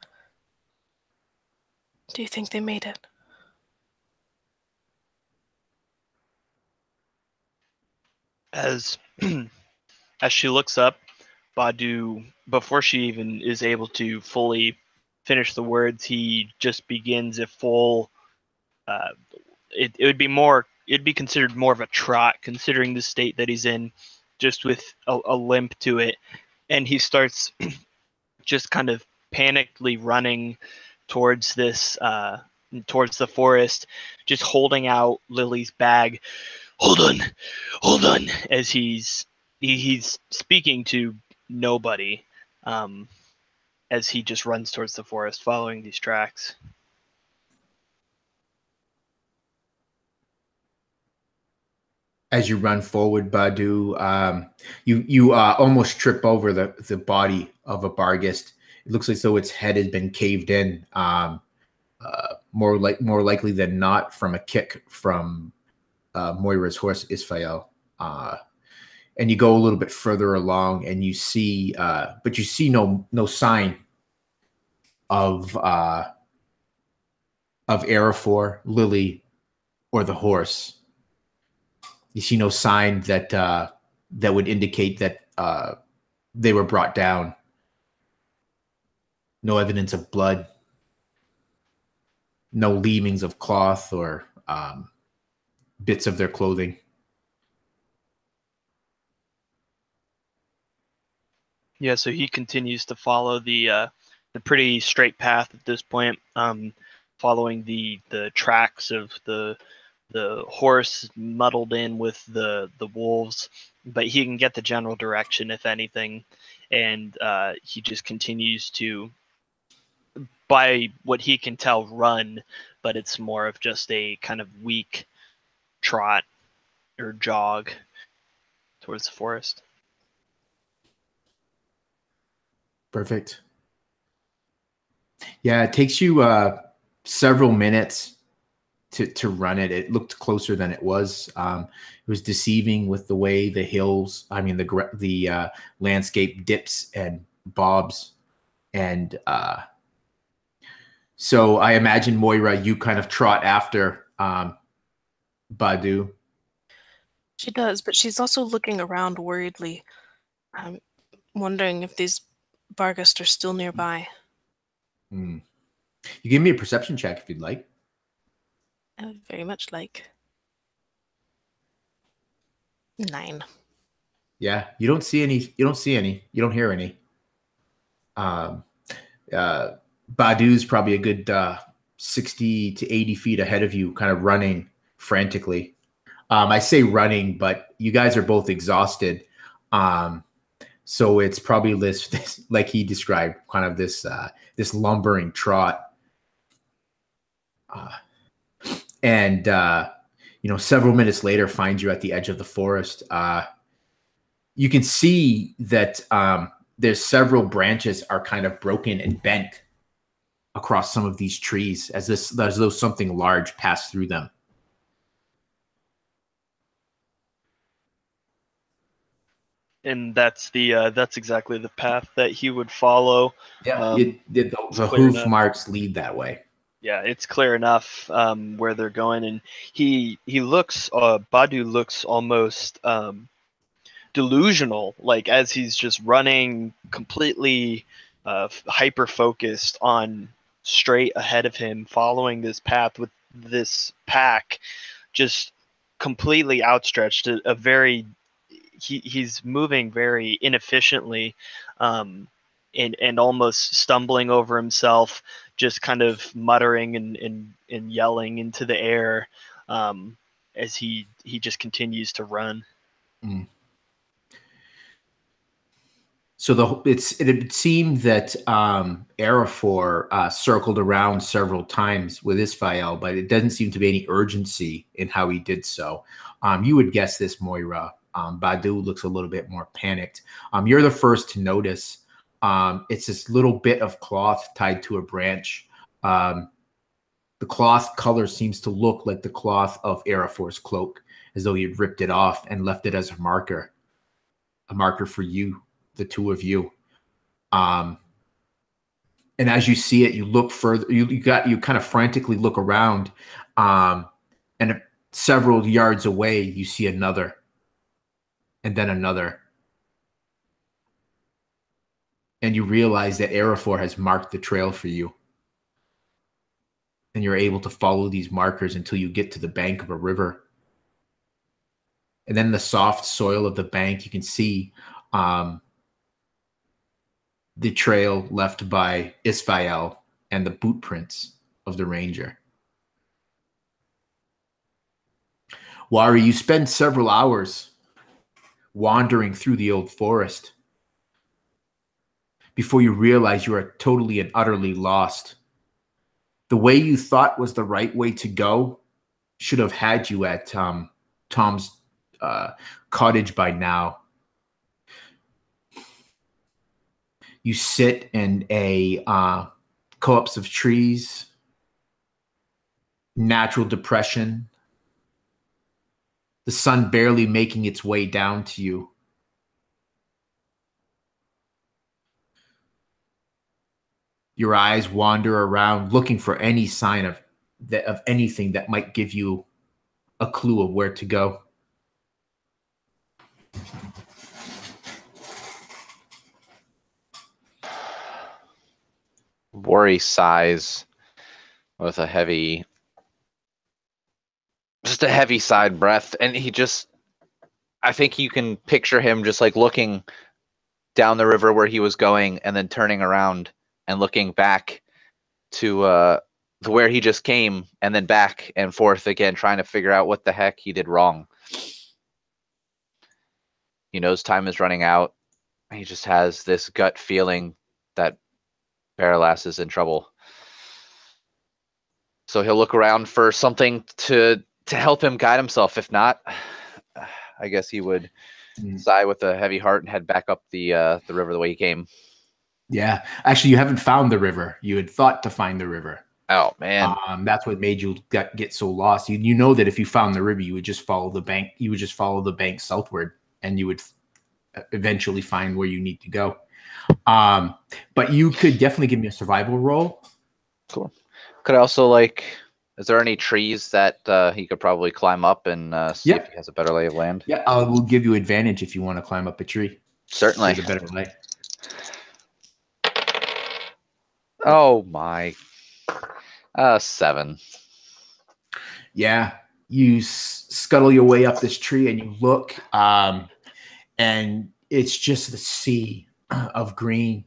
Do you think they made it? As as she looks up, Badu, before she even is able to fully finish the words, he just begins a full. It would be more. It'd be considered more of a trot, considering the state that he's in, just with a limp to it, and he starts just kind of panically running towards this, towards the forest, just holding out Lily's bag. Hold on, as he's speaking to nobody, as he just runs towards the forest, following these tracks. As you run forward, Badu, you almost trip over the body of a barghest. It looks as though its head has been caved in, more likely than not from a kick from Moira's horse Isfael. And you go a little bit further along, and you see, but you see no sign of Araphor, Lily, or the horse. You see no sign that that would indicate that they were brought down. No evidence of blood. No leavings of cloth or bits of their clothing. Yeah, so he continues to follow the pretty straight path at this point, following the tracks of the horse muddled in with the wolves, but he can get the general direction, if anything, and he just continues to, by what he can tell, run, but it's more of just a kind of weak trot or jog towards the forest. Perfect. Yeah, it takes you several minutes to run it. It looked closer than it was. It was deceiving with the way the hills, I mean, the landscape dips and bobs. And so I imagine, Moira, you kind of trot after Badu. She does, but she's also looking around worriedly, wondering if these barghest are still nearby. You give me a perception check if you'd like. I would very much like. 9. Yeah, you don't see any. You don't see any. You don't hear any. Badu's probably a good 60 to 80 feet ahead of you, kind of running frantically. I say running, but you guys are both exhausted. So it's probably this, like he described, kind of this lumbering trot. And several minutes later, finds you at the edge of the forest. You can see that there's several branches are kind of broken and bent across some of these trees, as though something large passed through them. And that's exactly the path that he would follow. Yeah, the hoof marks lead that way. Yeah, it's clear enough where they're going, and he looks. Badu looks almost delusional, like as he's just running completely hyper focused on straight ahead of him, following this path with this pack just completely outstretched. He's moving very inefficiently, and almost stumbling over himself, just kind of muttering and yelling into the air as he just continues to run. So it seemed that Araphor circled around several times with Isfael, but it doesn't seem to be any urgency in how he did so. You would guess this, Moira. Badu looks a little bit more panicked. You're the first to notice. It's this little bit of cloth tied to a branch. The cloth color seems to look like the cloth of Araphor's cloak, as though he had ripped it off and left it as a marker for you, the two of you. And as you see it, you look further. You kind of frantically look around, and several yards away, you see another. And then another. And you realize that Araphor has marked the trail for you. And you're able to follow these markers until you get to the bank of a river. And then the soft soil of the bank, you can see the trail left by Isfael and the boot prints of the ranger. Warry, you spend several hours wandering through the old forest before you realize you are totally and utterly lost. The way you thought was the right way to go should have had you at Tom's cottage by now. You sit in a copse of trees, natural depression, the sun barely making its way down to you. Your eyes wander around looking for any sign of anything that might give you a clue of where to go. Warry sighs with a heavy side breath, and I think you can picture him just like looking down the river where he was going and then turning around and looking back to where he just came and then back and forth again, trying to figure out what the heck he did wrong. He knows time is running out. He just has this gut feeling that Berelas is in trouble. So he'll look around for something to help him guide himself. If not, I guess he would sigh with a heavy heart and head back up the river the way he came. Yeah. Actually, you haven't found the river. You had thought to find the river. Oh man. That's what made you get so lost. You know that if you found the river, you would just follow the bank. You would just follow the bank southward, and you would eventually find where you need to go. But you could definitely give me a survival roll. Cool. Could I also is there any trees that he could probably climb up and see if he has a better lay of land? Yeah, I will give you advantage if you want to climb up a tree. Certainly. There's a better lay. Oh my. 7. Yeah, you scuttle your way up this tree and you look, and it's just the sea of green.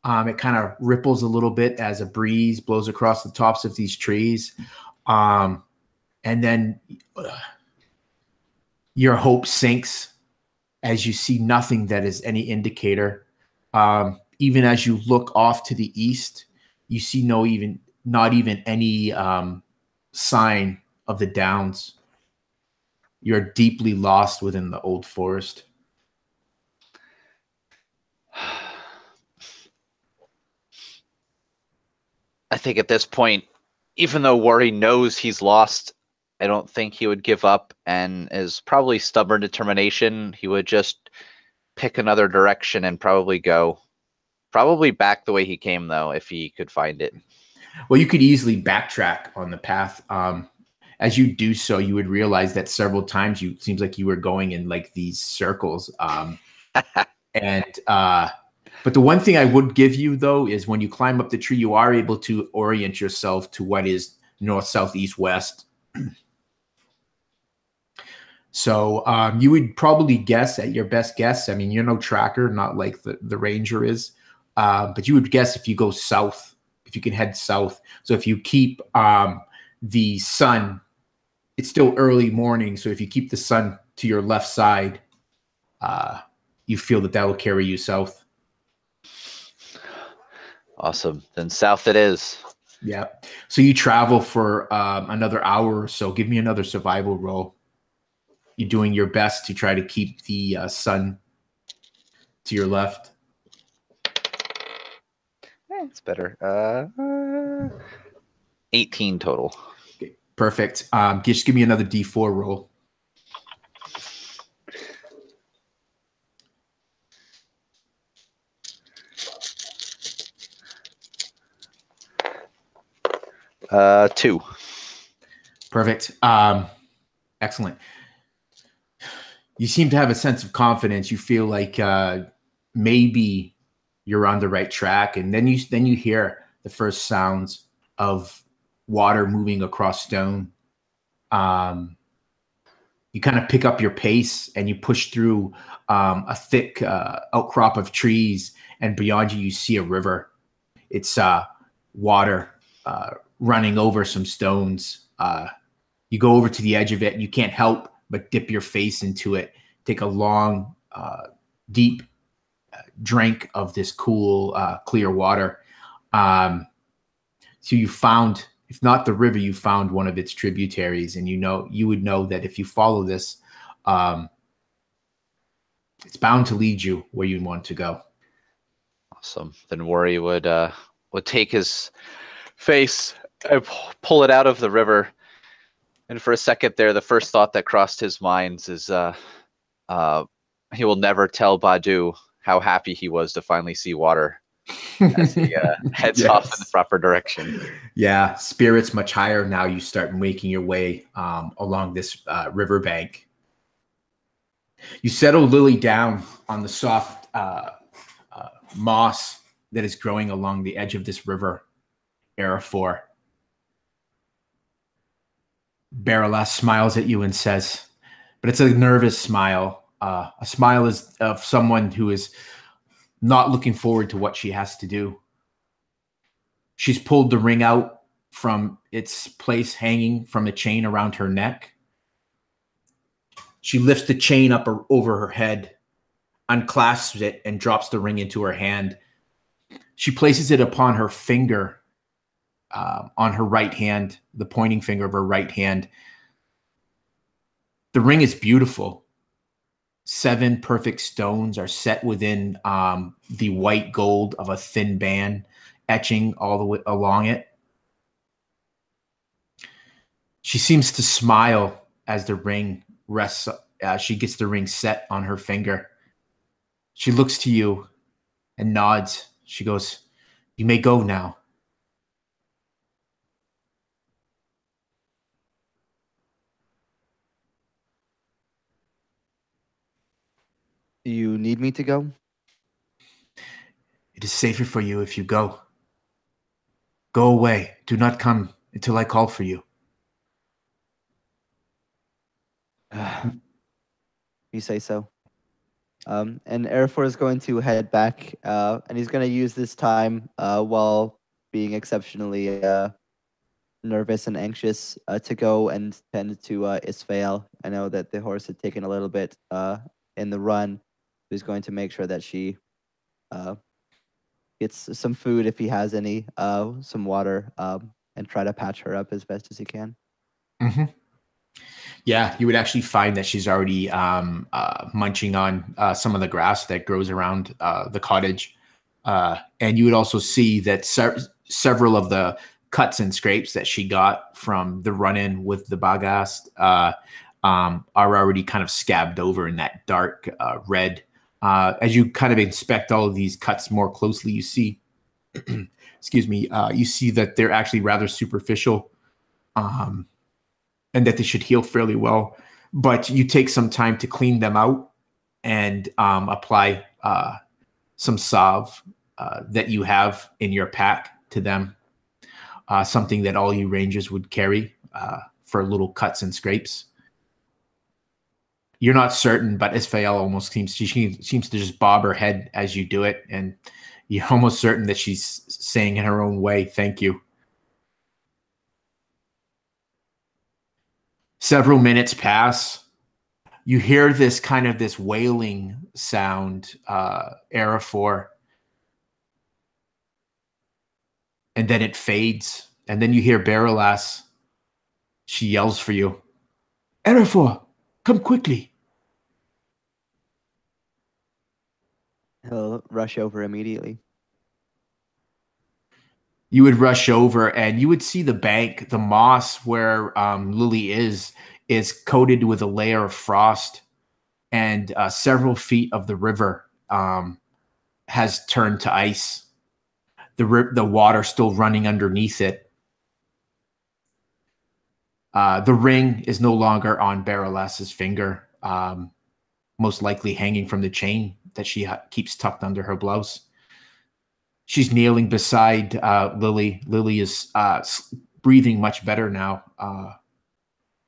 It kind of ripples a little bit as a breeze blows across the tops of these trees. And then your hope sinks as you see nothing that is any indicator. Even as you look off to the east, you see not even any sign of the downs. You're deeply lost within the old forest. I think at this point, even though Warry knows he's lost, I don't think he would give up, and is probably stubborn determination. He would just pick another direction and probably go. Probably back the way he came, though, if he could find it. Well, you could easily backtrack on the path. As you do so, you would realize that several times it seems like you were going in like these circles. But the one thing I would give you, though, is when you climb up the tree, you are able to orient yourself to what is north, south, east, west. So you would probably guess at your best guess. I mean, you're no tracker, not like the ranger is. But you would guess if you go south, if you can head south. So if you keep the sun, it's still early morning. So if you keep the sun to your left side, you feel that will carry you south. Awesome. Then south it is. Yeah. So you travel for another hour or so. Give me another survival roll. You're doing your best to try to keep the sun to your left. It's better. 18 total. Okay, perfect. Just give me another D4 roll. Two. Perfect. Excellent. You seem to have a sense of confidence. You feel like maybe you're on the right track, and then you hear the first sounds of water moving across stone. You kind of pick up your pace and you push through a thick outcrop of trees, and beyond you see a river. It's water running over some stones. You go over to the edge of it, and you can't help but dip your face into it. Take a long, deep drink of this cool, clear water. So you found, if not the river, you found one of its tributaries, and you would know that if you follow this, it's bound to lead you where you want to go. Awesome. Then Warry would take his face and pull it out of the river. And for a second there, the first thought that crossed his mind is he will never tell Badu how happy he was to finally see water as he heads off in the proper direction. Yeah, spirits much higher now. You start making your way along this riverbank. You settle Lily down on the soft moss that is growing along the edge of this river, Araphor. Berelas smiles at you and says, but it's a nervous smile. A smile is of someone who is not looking forward to what she has to do. She's pulled the ring out from its place hanging from a chain around her neck. She lifts the chain up over her head, unclasps it, and drops the ring into her hand. She places it upon her finger, on her right hand, the pointing finger of her right hand. The ring is beautiful. 7 perfect stones are set within the white gold of a thin band, etching all the way along it. She seems to smile as the ring rests. She gets the ring set on her finger. She looks to you and nods. She goes, "You may go now." You need me to go? "It is safer for you if you go. Go away. Do not come until I call for you." You say so. And Araphor is going to head back, and he's going to use this time while being exceptionally nervous and anxious to go and tend to Isfael. I know that the horse had taken a little bit in the run. He's going to make sure that she gets some food if he has any, some water, and try to patch her up as best as he can. Mm-hmm. Yeah, you would actually find that she's already munching on some of the grass that grows around the cottage. And you would also see that several of the cuts and scrapes that she got from the run-in with the barghest are already kind of scabbed over in that dark red. As you kind of inspect all of these cuts more closely, you see, excuse me, you see that they're actually rather superficial. And that they should heal fairly well. But you take some time to clean them out and apply some salve that you have in your pack to them, something that all you rangers would carry for little cuts and scrapes. You're not certain, but Isfael almost seems to just bob her head as you do it, and you're almost certain that she's saying in her own way, "Thank you." Several minutes pass. You hear this wailing sound, Araphor, and then it fades. And then you hear Berelas. She yells for you, "Araphor, come quickly." He'll rush over immediately. You would rush over and you would see the bank, the moss where Lily is coated with a layer of frost, and several feet of the river has turned to ice. The water still running underneath it. The ring is no longer on Berelas's finger, most likely hanging from the chain that she keeps tucked under her blouse. She's kneeling beside Lily. Lily is breathing much better now.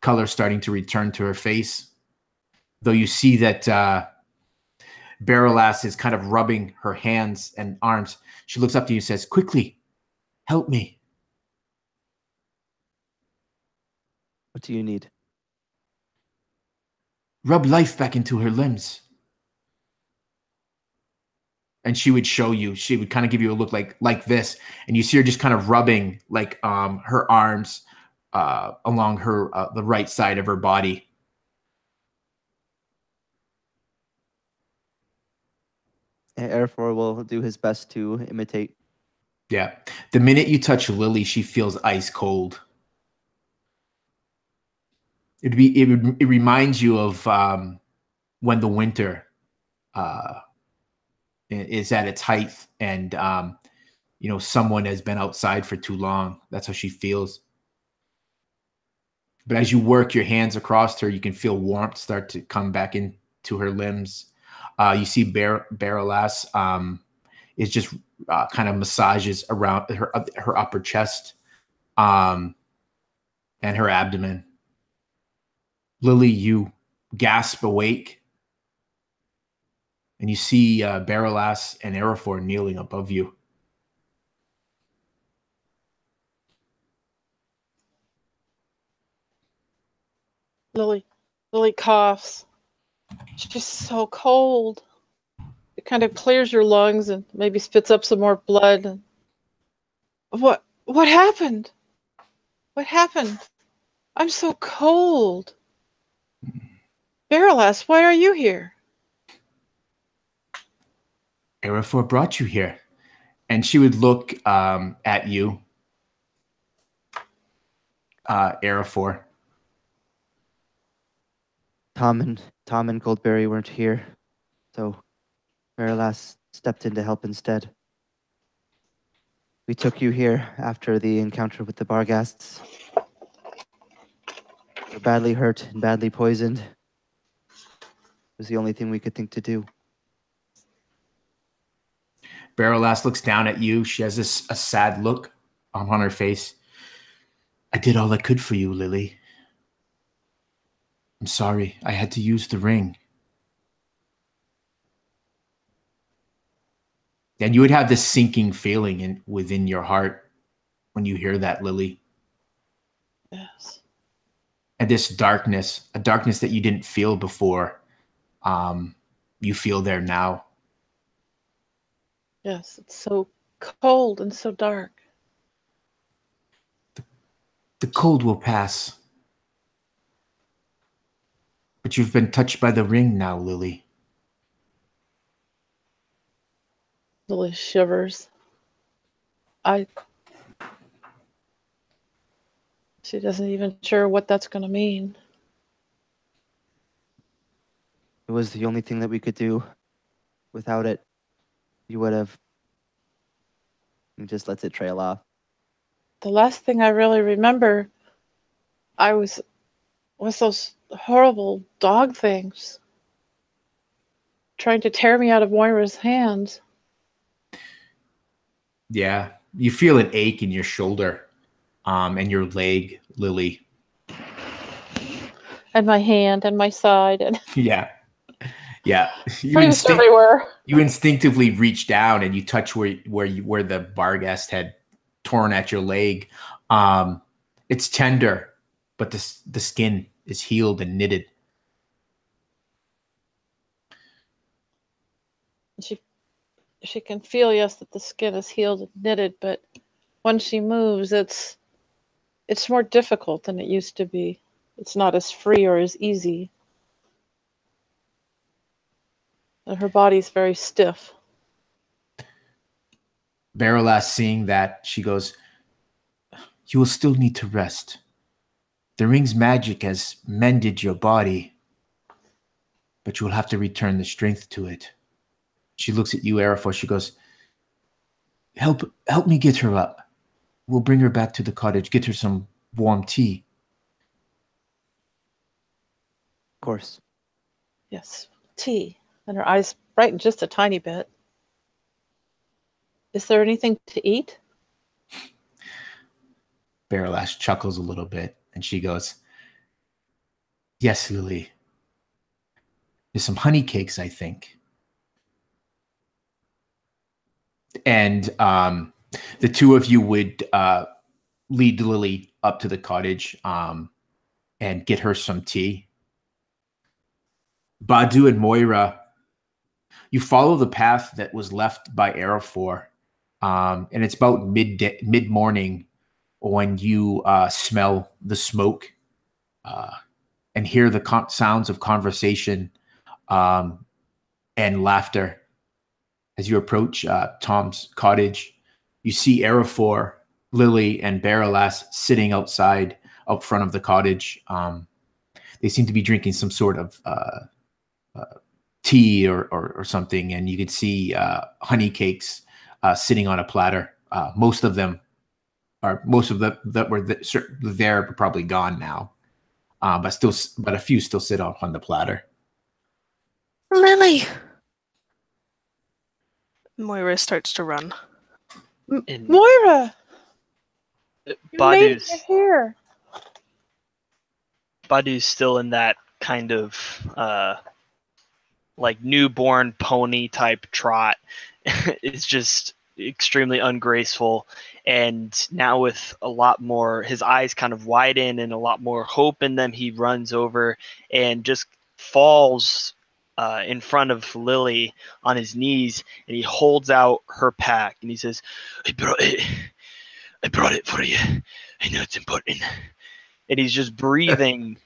Color starting to return to her face. Though you see that Berelas is kind of rubbing her hands and arms. She looks up to you and says, "Quickly, help me." What do you need? "Rub life back into her limbs." And she would show you, she would kind of give you a look like this. And you see her just kind of rubbing like her arms along her the right side of her body. Araphor will do his best to imitate. Yeah. The minute you touch Lily, she feels ice cold. It reminds you of when the winter is at its height and someone has been outside for too long. That's how she feels. But as you work your hands across her, you can feel warmth start to come back into her limbs. You see Berelas is just kind of massages around her upper chest and her abdomen. Lily, you gasp awake. And you see Berelas and Araphor kneeling above you. Lily coughs. She's so cold. It kind of clears your lungs and maybe spits up some more blood. What happened? What happened? I'm so cold. Berelas, why are you here? Araphor brought you here. And she would look at you. Araphor. Tom and Goldberry weren't here, so Berelas stepped in to help instead. We took you here after the encounter with the barghests. We're badly hurt and badly poisoned. It was the only thing we could think to do. Berelas looks down at you. She has a sad look on her face. I did all I could for you, Lily. I'm sorry. I had to use the ring. And you would have this sinking feeling within your heart when you hear that, Lily. Yes. And this darkness, a darkness that you didn't feel before, you feel there now. Yes, it's so cold and so dark. The cold will pass. But you've been touched by the ring now, Lily. Lily shivers. She doesn't even sure what that's going to mean. It was the only thing that we could do. Without it, you would have... He just lets it trail off. The last thing I really remember, was those horrible dog things trying to tear me out of Moira's hands. Yeah, you feel an ache in your shoulder, and your leg, Lily. And my hand and my side and Yeah. You everywhere. You instinctively reach down and you touch where the barghest had torn at your leg. It's tender, but the skin is healed and knitted. She can feel, yes, that the skin is healed and knitted, but when she moves, it's more difficult than it used to be. It's not as free or as easy. And her body's very stiff. Berelas, seeing that, she goes, you will still need to rest. The ring's magic has mended your body, but you will have to return the strength to it. She looks at you, Araphor. She goes, help me get her up. We'll bring her back to the cottage, get her some warm tea. Of course. Yes, tea. And her eyes brighten just a tiny bit. Is there anything to eat? Berelas chuckles a little bit, and she goes, yes, Lily. There's some honey cakes, I think. And the two of you would lead Lily up to the cottage and get her some tea. Badu and Moira, you follow the path that was left by Araphor, and it's about mid-morning when you smell the smoke and hear the sounds of conversation and laughter. As you approach Tom's cottage, you see Araphor, Lily, and Berelas sitting out front of the cottage. They seem to be drinking some sort of tea or something, and you can see honey cakes sitting on a platter. Most of them that were there are probably gone now, but a few still sit on the platter. Lily! Moira starts to run. Moira! Badu's here. Badu's still in that kind of like newborn pony type trot. It's just extremely ungraceful, and now with a lot more, his eyes kind of widen and a lot more hope in them, he runs over and just falls in front of Lily on his knees, and he holds out her pack and he says, I brought it for you. I know it's important. And he's just breathing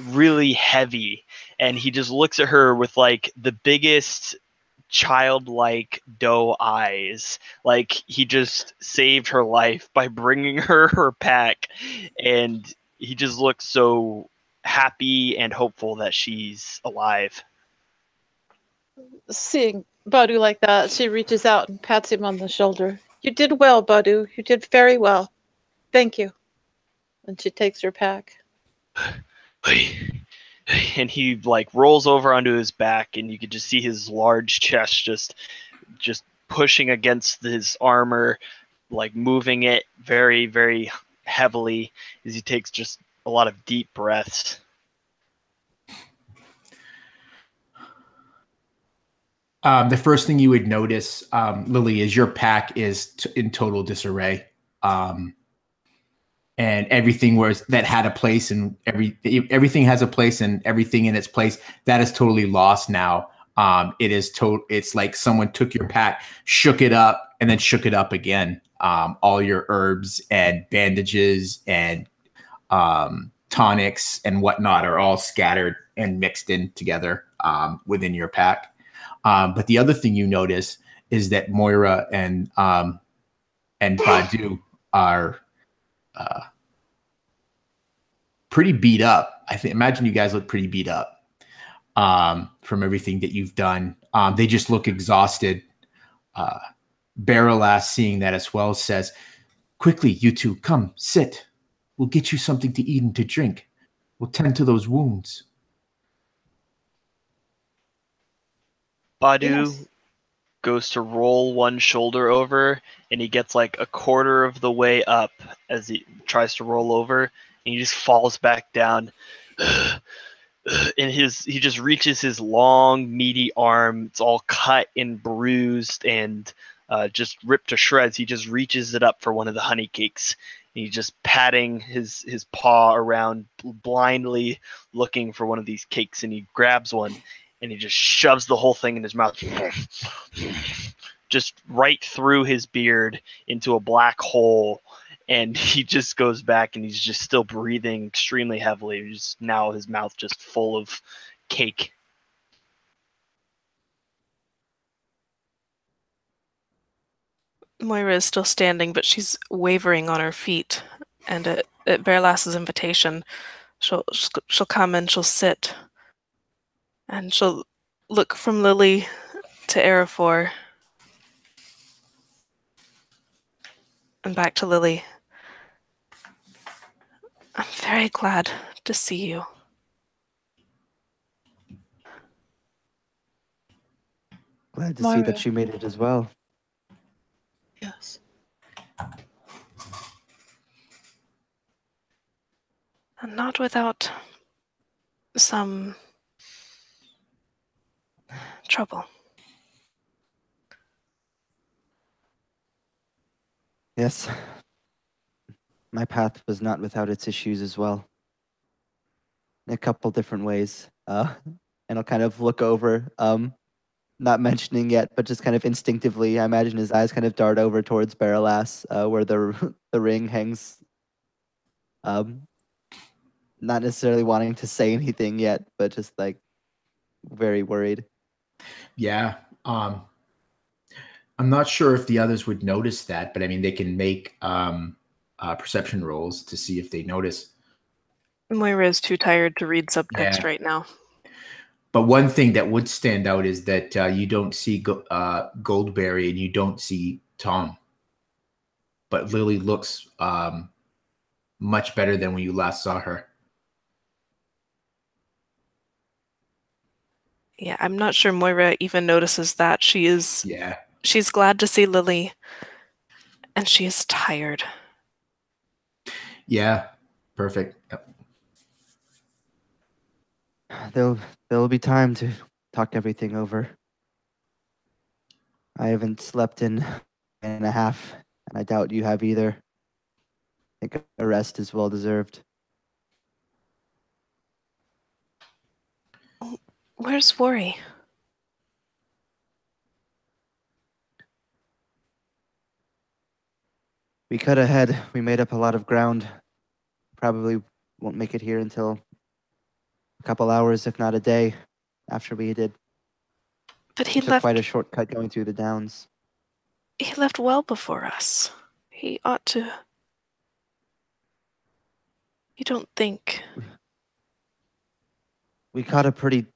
really heavy, and he just looks at her with like the biggest childlike doe eyes. Like he just saved her life by bringing her pack, and he just looks so happy and hopeful that she's alive. Seeing Badu like that, she reaches out and pats him on the shoulder. You did well, Badu. You did very well. Thank you. And she takes her pack. And he like rolls over onto his back, and you could just see his large chest just pushing against his armor, like moving it very, very heavily as he takes just a lot of deep breaths. The first thing you would notice, Lily, is your pack is in total disarray. And everything that had a place, and everything has a place, and everything in its place that is totally lost now. It's like someone took your pack, shook it up, and then shook it up again. All your herbs and bandages and tonics and whatnot are all scattered and mixed in together within your pack. But the other thing you notice is that Moira and Badu are pretty beat up. Imagine you guys look pretty beat up from everything that you've done. They just look exhausted. Berelas, seeing that as well, says, "Quickly, you two, come, sit. We'll get you something to eat and to drink. We'll tend to those wounds." Badu goes to roll one shoulder over, and he gets like a quarter of the way up as he tries to roll over, and he just falls back down. And he just reaches his long, meaty arm. It's all cut and bruised and just ripped to shreds. He just reaches it up for one of the honey cakes. And he's just patting his paw around, blindly looking for one of these cakes, and he grabs one. And he just shoves the whole thing in his mouth, just right through his beard into a black hole. And he just goes back, and he's just still breathing extremely heavily. Now his mouth just full of cake. Moira is still standing, but she's wavering on her feet. And at Berelas's invitation, she'll come and she'll sit. And she'll look from Lily to Araphor and back to Lily. I'm very glad to see you. Glad to see Moira. that you made it as well. Yes. And not without some trouble. Yes. My path was not without its issues as well. In a couple different ways. And I'll kind of look over, not mentioning yet, but just kind of instinctively, I imagine his eyes kind of dart over towards Berelas, where the ring hangs. Not necessarily wanting to say anything yet, but just like very worried. Yeah. I'm not sure if the others would notice that, but I mean, they can make perception rolls to see if they notice. Moira is too tired to read subtext right now. But one thing that would stand out is that you don't see Goldberry and you don't see Tom. But Lily looks much better than when you last saw her. Yeah, I'm not sure Moira even notices that. She's glad to see Lily, and she is tired. Yeah, perfect. Yep. There'll be time to talk everything over. I haven't slept in a half, and I doubt you have either. I think a rest is well deserved. Where's Warry? We cut ahead. We made up a lot of ground. Probably won't make it here until a couple hours, if not a day, after we did. But he Took left. quite a shortcut going through the downs. He left well before us. He ought to. You don't think? We caught a pretty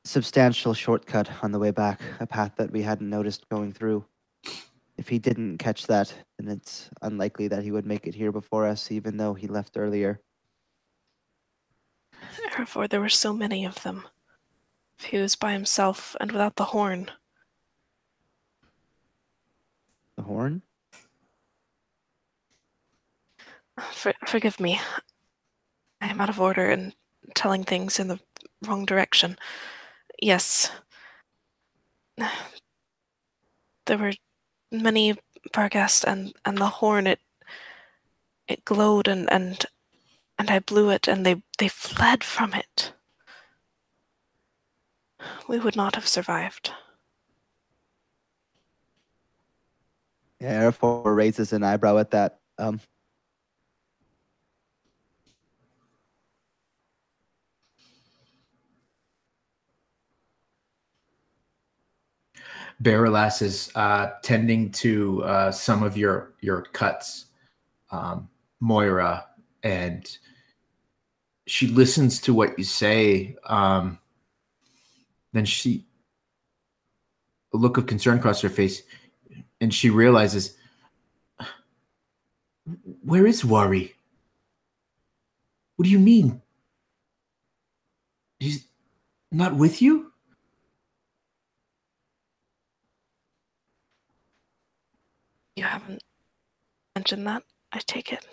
substantial shortcut on the way back, a path that we hadn't noticed going through. If he didn't catch that, then it's unlikely that he would make it here before us, even though he left earlier. Araphor, there were so many of them. If he was by himself and without the horn. The horn? Forgive me. I am out of order and telling things in the wrong direction. Yes. There were many barghest and the horn, it glowed and I blew it and they fled from it. We would not have survived. Yeah, Araphor raises an eyebrow at that. Berelas is tending to some of your cuts, Moira, and she listens to what you say. Then a look of concern across her face, and she realizes, where is Warry? What do you mean? He's not with you? You haven't mentioned that, I take it.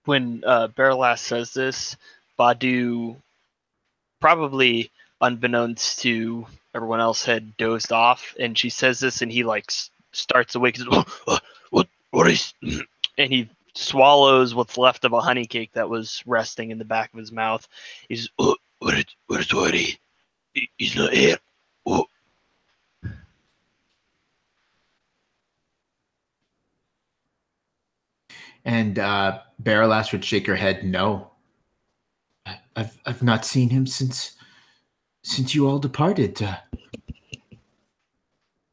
When Berelas says this, Badu, probably unbeknownst to everyone else, had dozed off, and she says this, and he like starts awake. He's, what is? And he swallows what's left of a honey cake that was resting in the back of his mouth. He's, where's Warry? He's not here. Oh. And Berelas would shake her head, no. I've not seen him since you all departed.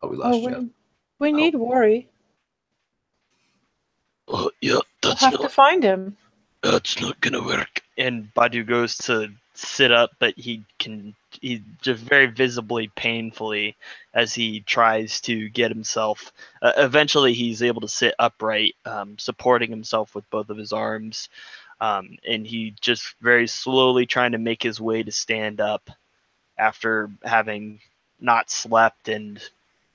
We lost you. We need Warry. Oh, yeah, We'll have to find him. That's not gonna work. And Badu goes to sit up, but he just very visibly painfully as he tries to get himself. Eventually, he's able to sit upright, supporting himself with both of his arms, and he just very slowly trying to make his way to stand up after having not slept and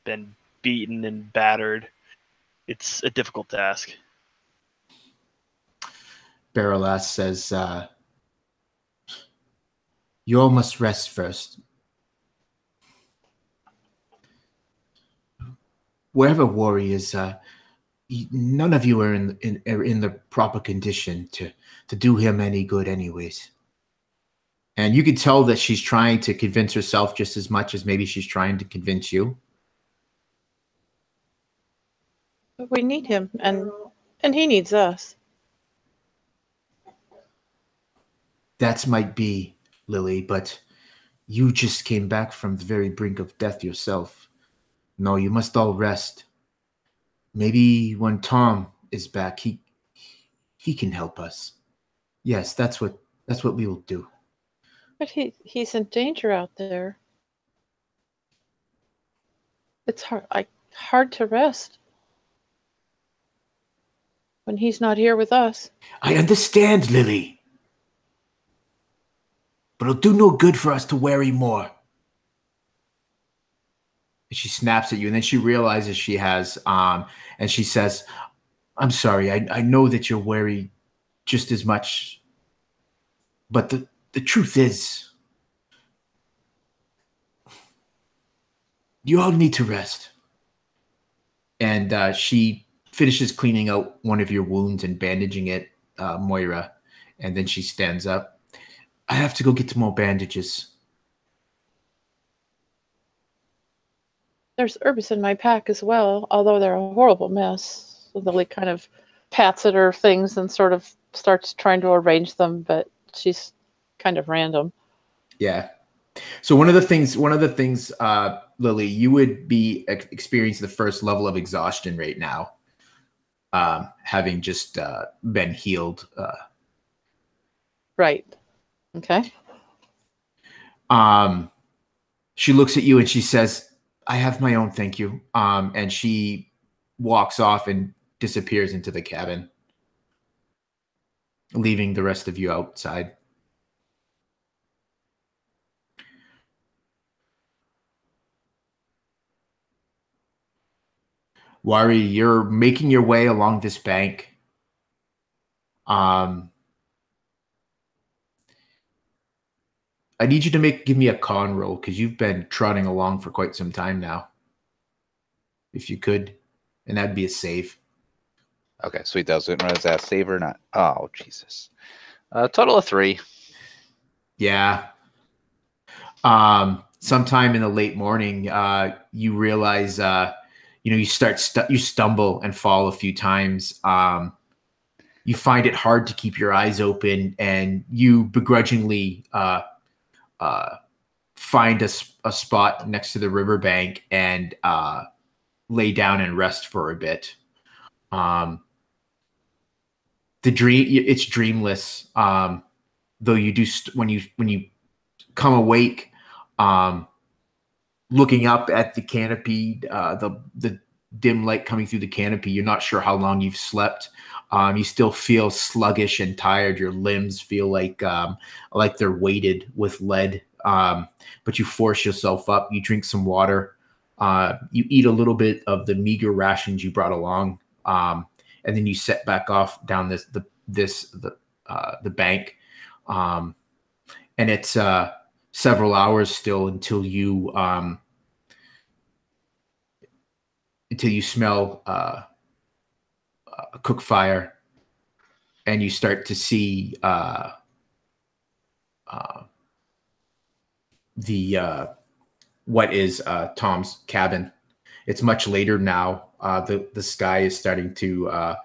been beaten and battered. It's a difficult task. Berelas says, you all must rest first. Wherever Warry is, none of you are in the proper condition to do him any good anyways. And you could tell that she's trying to convince herself just as much as maybe she's trying to convince you. But we need him, and he needs us. That might be, Lily, but you just came back from the very brink of death yourself. No, you must all rest. Maybe when Tom is back, he can help us. Yes, that's what we will do. But he's in danger out there. It's hard to rest when he's not here with us. I understand, Lily. But it'll do no good for us to worry more. And she snaps at you, and then she realizes she has, and she says, I'm sorry, I know that you're worried just as much. But the truth is, you all need to rest. And she finishes cleaning out one of your wounds and bandaging it, Moira. And then she stands up. I have to go get some more bandages. There's herbs in my pack as well, although they're a horrible mess. So Lily kind of pats at her things and sort of starts trying to arrange them, but she's kind of random. Yeah. So one of the things, Lily, you would be experiencing the first level of exhaustion right now, having just been healed. Right. Okay. She looks at you and she says, "I have my own, thank you." And she walks off and disappears into the cabin, leaving the rest of you outside. Warry, you're making your way along this bank. I need you to give me a con roll because you've been trotting along for quite some time now. If you could, and that'd be a save. Okay, sweet. That was that save or not? Oh, Jesus. Total of 3. Yeah. Sometime in the late morning, you realize, you stumble and fall a few times. You find it hard to keep your eyes open, and you begrudgingly find a spot next to the riverbank and lay down and rest for a bit. It's dreamless, though you do when you come awake, looking up at the canopy, the dim light coming through the canopy, you're not sure how long you've slept. You still feel sluggish and tired. Your limbs feel like they're weighted with lead. But you force yourself up. You drink some water. You eat a little bit of the meager rations you brought along, and then you set back off down the bank. And it's several hours still until you smell a cook fire, and you start to see what is Tom's cabin. It's much later now. The sky is starting to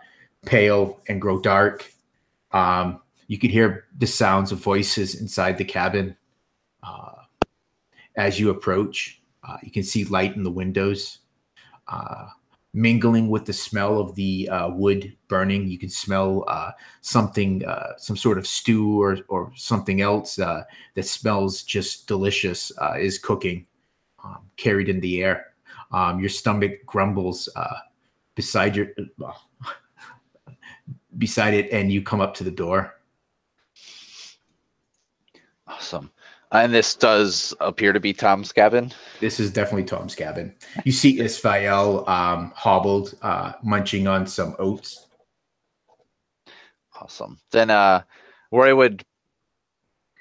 pale and grow dark. You can hear the sounds of voices inside the cabin. As you approach, you can see light in the windows. Mingling with the smell of the wood burning, you can smell something, some sort of stew or something else that smells just delicious is cooking, carried in the air. Your stomach grumbles beside it, and you come up to the door. Awesome. And this does appear to be Tom's cabin. This is definitely Tom's cabin. You see Isfael hobbled, munching on some oats. Awesome. Then Warry would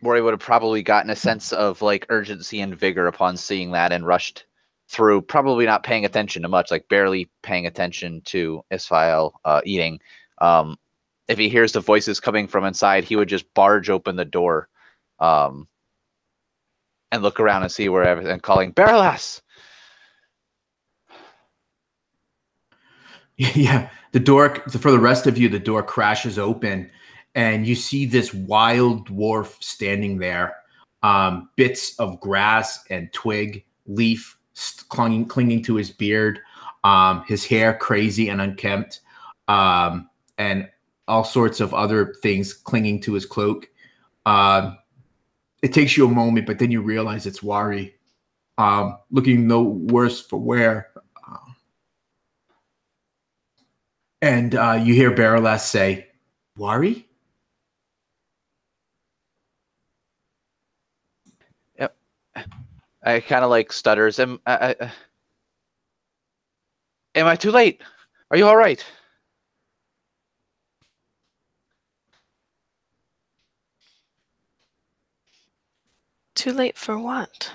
have probably gotten a sense of like urgency and vigor upon seeing that and rushed through, probably not paying attention to much, like barely paying attention to Isfael eating. If he hears the voices coming from inside, he would just barge open the door. And look around and see where everything, calling Berelas. Yeah, the door, for the rest of you, the door crashes open, and you see this wild dwarf standing there. Bits of grass and twig, leaf clinging to his beard, his hair crazy and unkempt, and all sorts of other things clinging to his cloak. It takes you a moment, but then you realize it's Warry, looking no worse for wear. And you hear Berelas say, "Warry?" Yep. I kind of like stutters. Am I too late? Are you all right? Too late for what?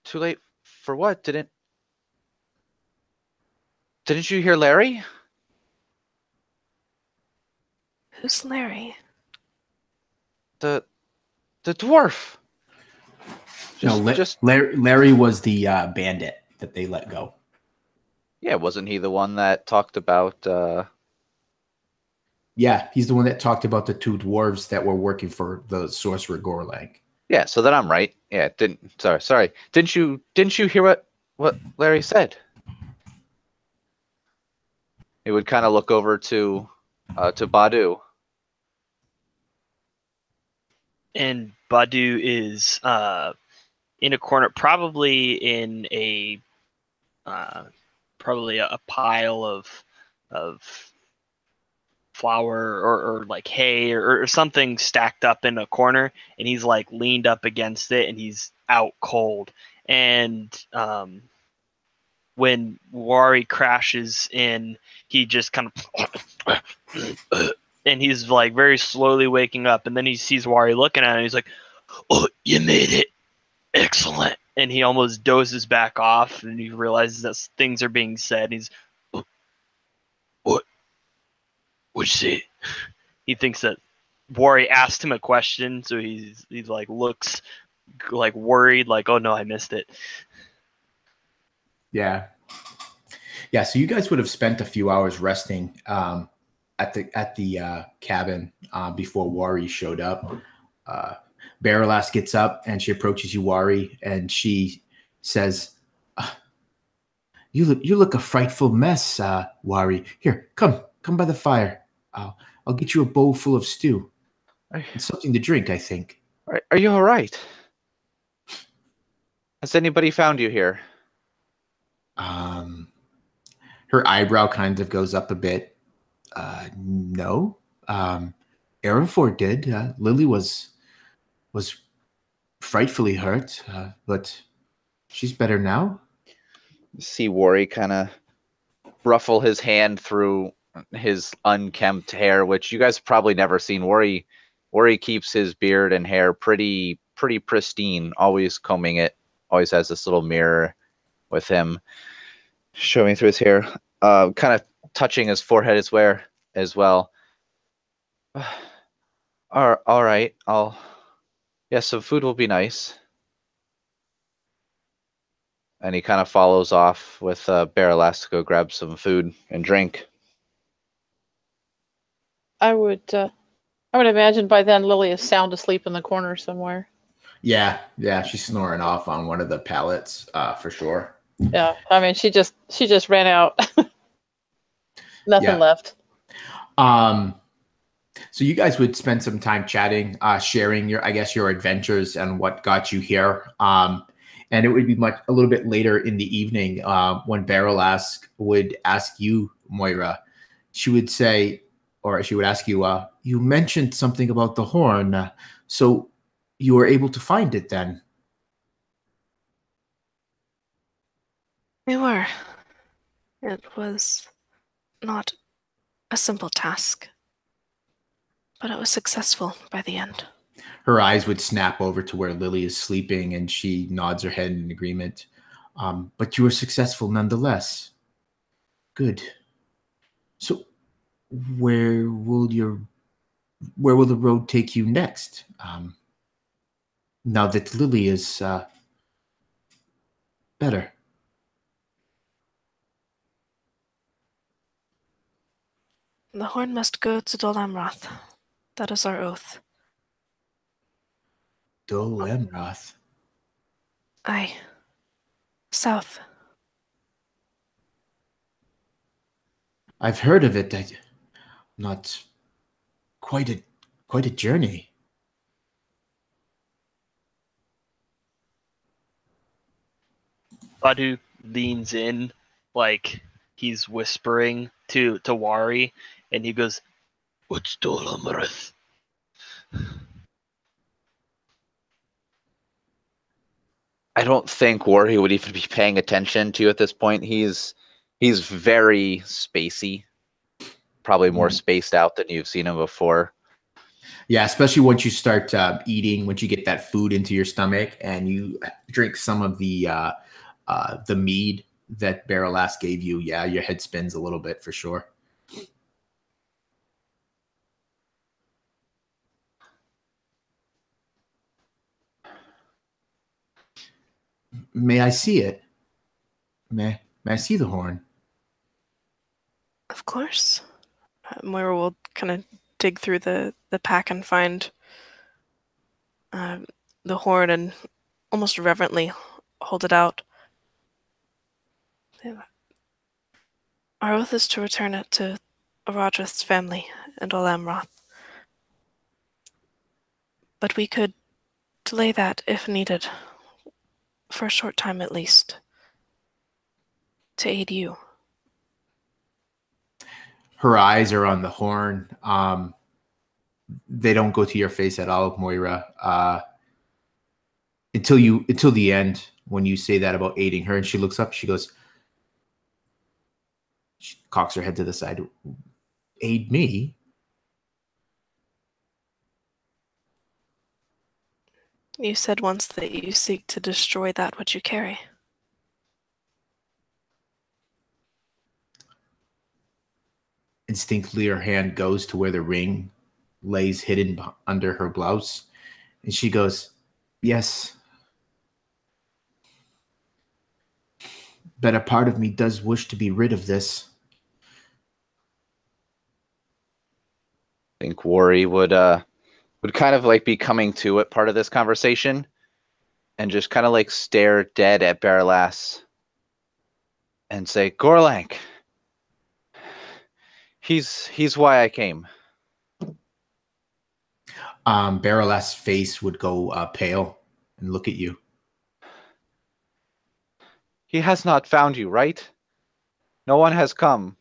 Too late for what? Didn't you hear Larry? Who's Larry? The dwarf. Larry was the bandit. that they let go. Yeah, wasn't he the one that talked about? Yeah, he's the one that talked about the two dwarves that were working for the sorcerer Gorlag. Yeah, so then I'm right. Yeah, sorry. Didn't you hear what Larry said? He would kind of look over to Badu. And Badu is in a corner, probably in a pile of flour or like hay or something stacked up in a corner, and he's like leaned up against it, and he's out cold. And when Warry crashes in, he just kind of and he's like very slowly waking up, and then he sees Warry looking at him, and he's like, "Oh, you made it. Excellent." And he almost dozes back off, and he realizes that things are being said. And he's, "Oh, what? What'd you say?" He thinks that Warry asked him a question, so he's like looks like worried, like, "Oh no, I missed it." Yeah. So you guys would have spent a few hours resting at the cabin before Warry showed up. Berelas gets up and she approaches you, Warry, and she says, "You look a frightful mess, Warry. Here, come by the fire. I'll get you a bowl full of stew and something to drink, I think." Are you all right? Has anybody found you here? Her eyebrow kind of goes up a bit. No. Araphor did. Lily was frightfully hurt, but she's better now. See Warry kind of ruffle his hand through his unkempt hair, which you guys have probably never seen. Warry keeps his beard and hair pretty pristine, always combing it, always has this little mirror with him showing through his hair, kind of touching his forehead as well. All right, some food will be nice. And he kind of follows off with Berelas to go grab some food and drink. I would imagine by then Lily is sound asleep in the corner somewhere. Yeah, she's snoring off on one of the pallets, for sure. Yeah, I mean, she just ran out. Nothing left. So you guys would spend some time chatting, sharing your adventures and what got you here. And it would be a little bit later in the evening when Berelas would ask you, Moira. She would say, or she would ask you, you mentioned something about the horn, so you were able to find it then? We were. It was not a simple task, but it was successful by the end. Her eyes would snap over to where Lily is sleeping, and she nods her head in agreement. But you were successful nonetheless. Good. So, where will the road take you next? Now that Lily is better. The horn must go to Dol Ameroth. That is our oath. Dol Ameroth? Aye. South. I've heard of it. Not quite a journey. Badu leans in like he's whispering to Warry, and he goes, "What's Dol Ameroth?" I don't think Warry would even be paying attention to you at this point. He's very spacey, probably more spaced out than you've seen him before. Yeah, especially once you start eating, once you get that food into your stomach and you drink some of the mead that Berelas gave you. Yeah, your head spins a little bit for sure. May I see it? May I see the horn? Of course. Moira will kind of dig through the pack and find the horn and almost reverently hold it out. Our oath is to return it to Orodreth's family and Dol Ameroth. But we could delay that if needed, for a short time at least, to aid you. Her eyes are on the horn. They don't go to your face at all, Moira. Until the end, when you say that about aiding her, and she looks up, she goes, she cocks her head to the side. Aid me? You said once that you seek to destroy that which you carry. Instinctively, her hand goes to where the ring lays hidden under her blouse, and she goes, yes. But a part of me does wish to be rid of this. I think Warry would kind of like be coming to it part of this conversation and just kind of like stare dead at Berelas and say, Gorlank, he's why I came. Berelas' face would go pale and look at you. He has not found you, right? No one has come.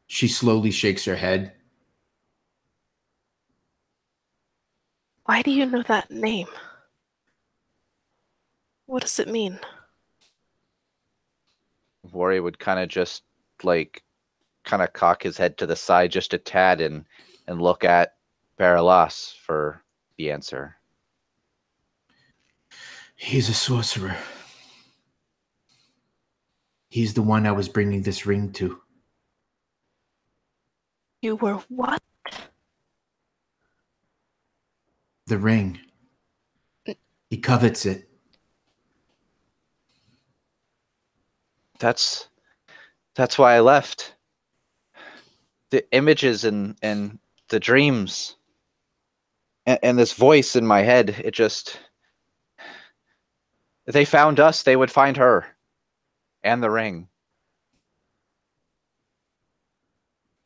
She slowly shakes her head. Why do you know that name? What does it mean? Warry would kind of just like kind of cock his head to the side just a tad and look at Berelas for the answer. He's a sorcerer. He's the one I was bringing this ring to. You were what? The ring. He covets it. That's why I left. The images and the dreams and this voice in my head, it just, if they found us, they would find her and the ring.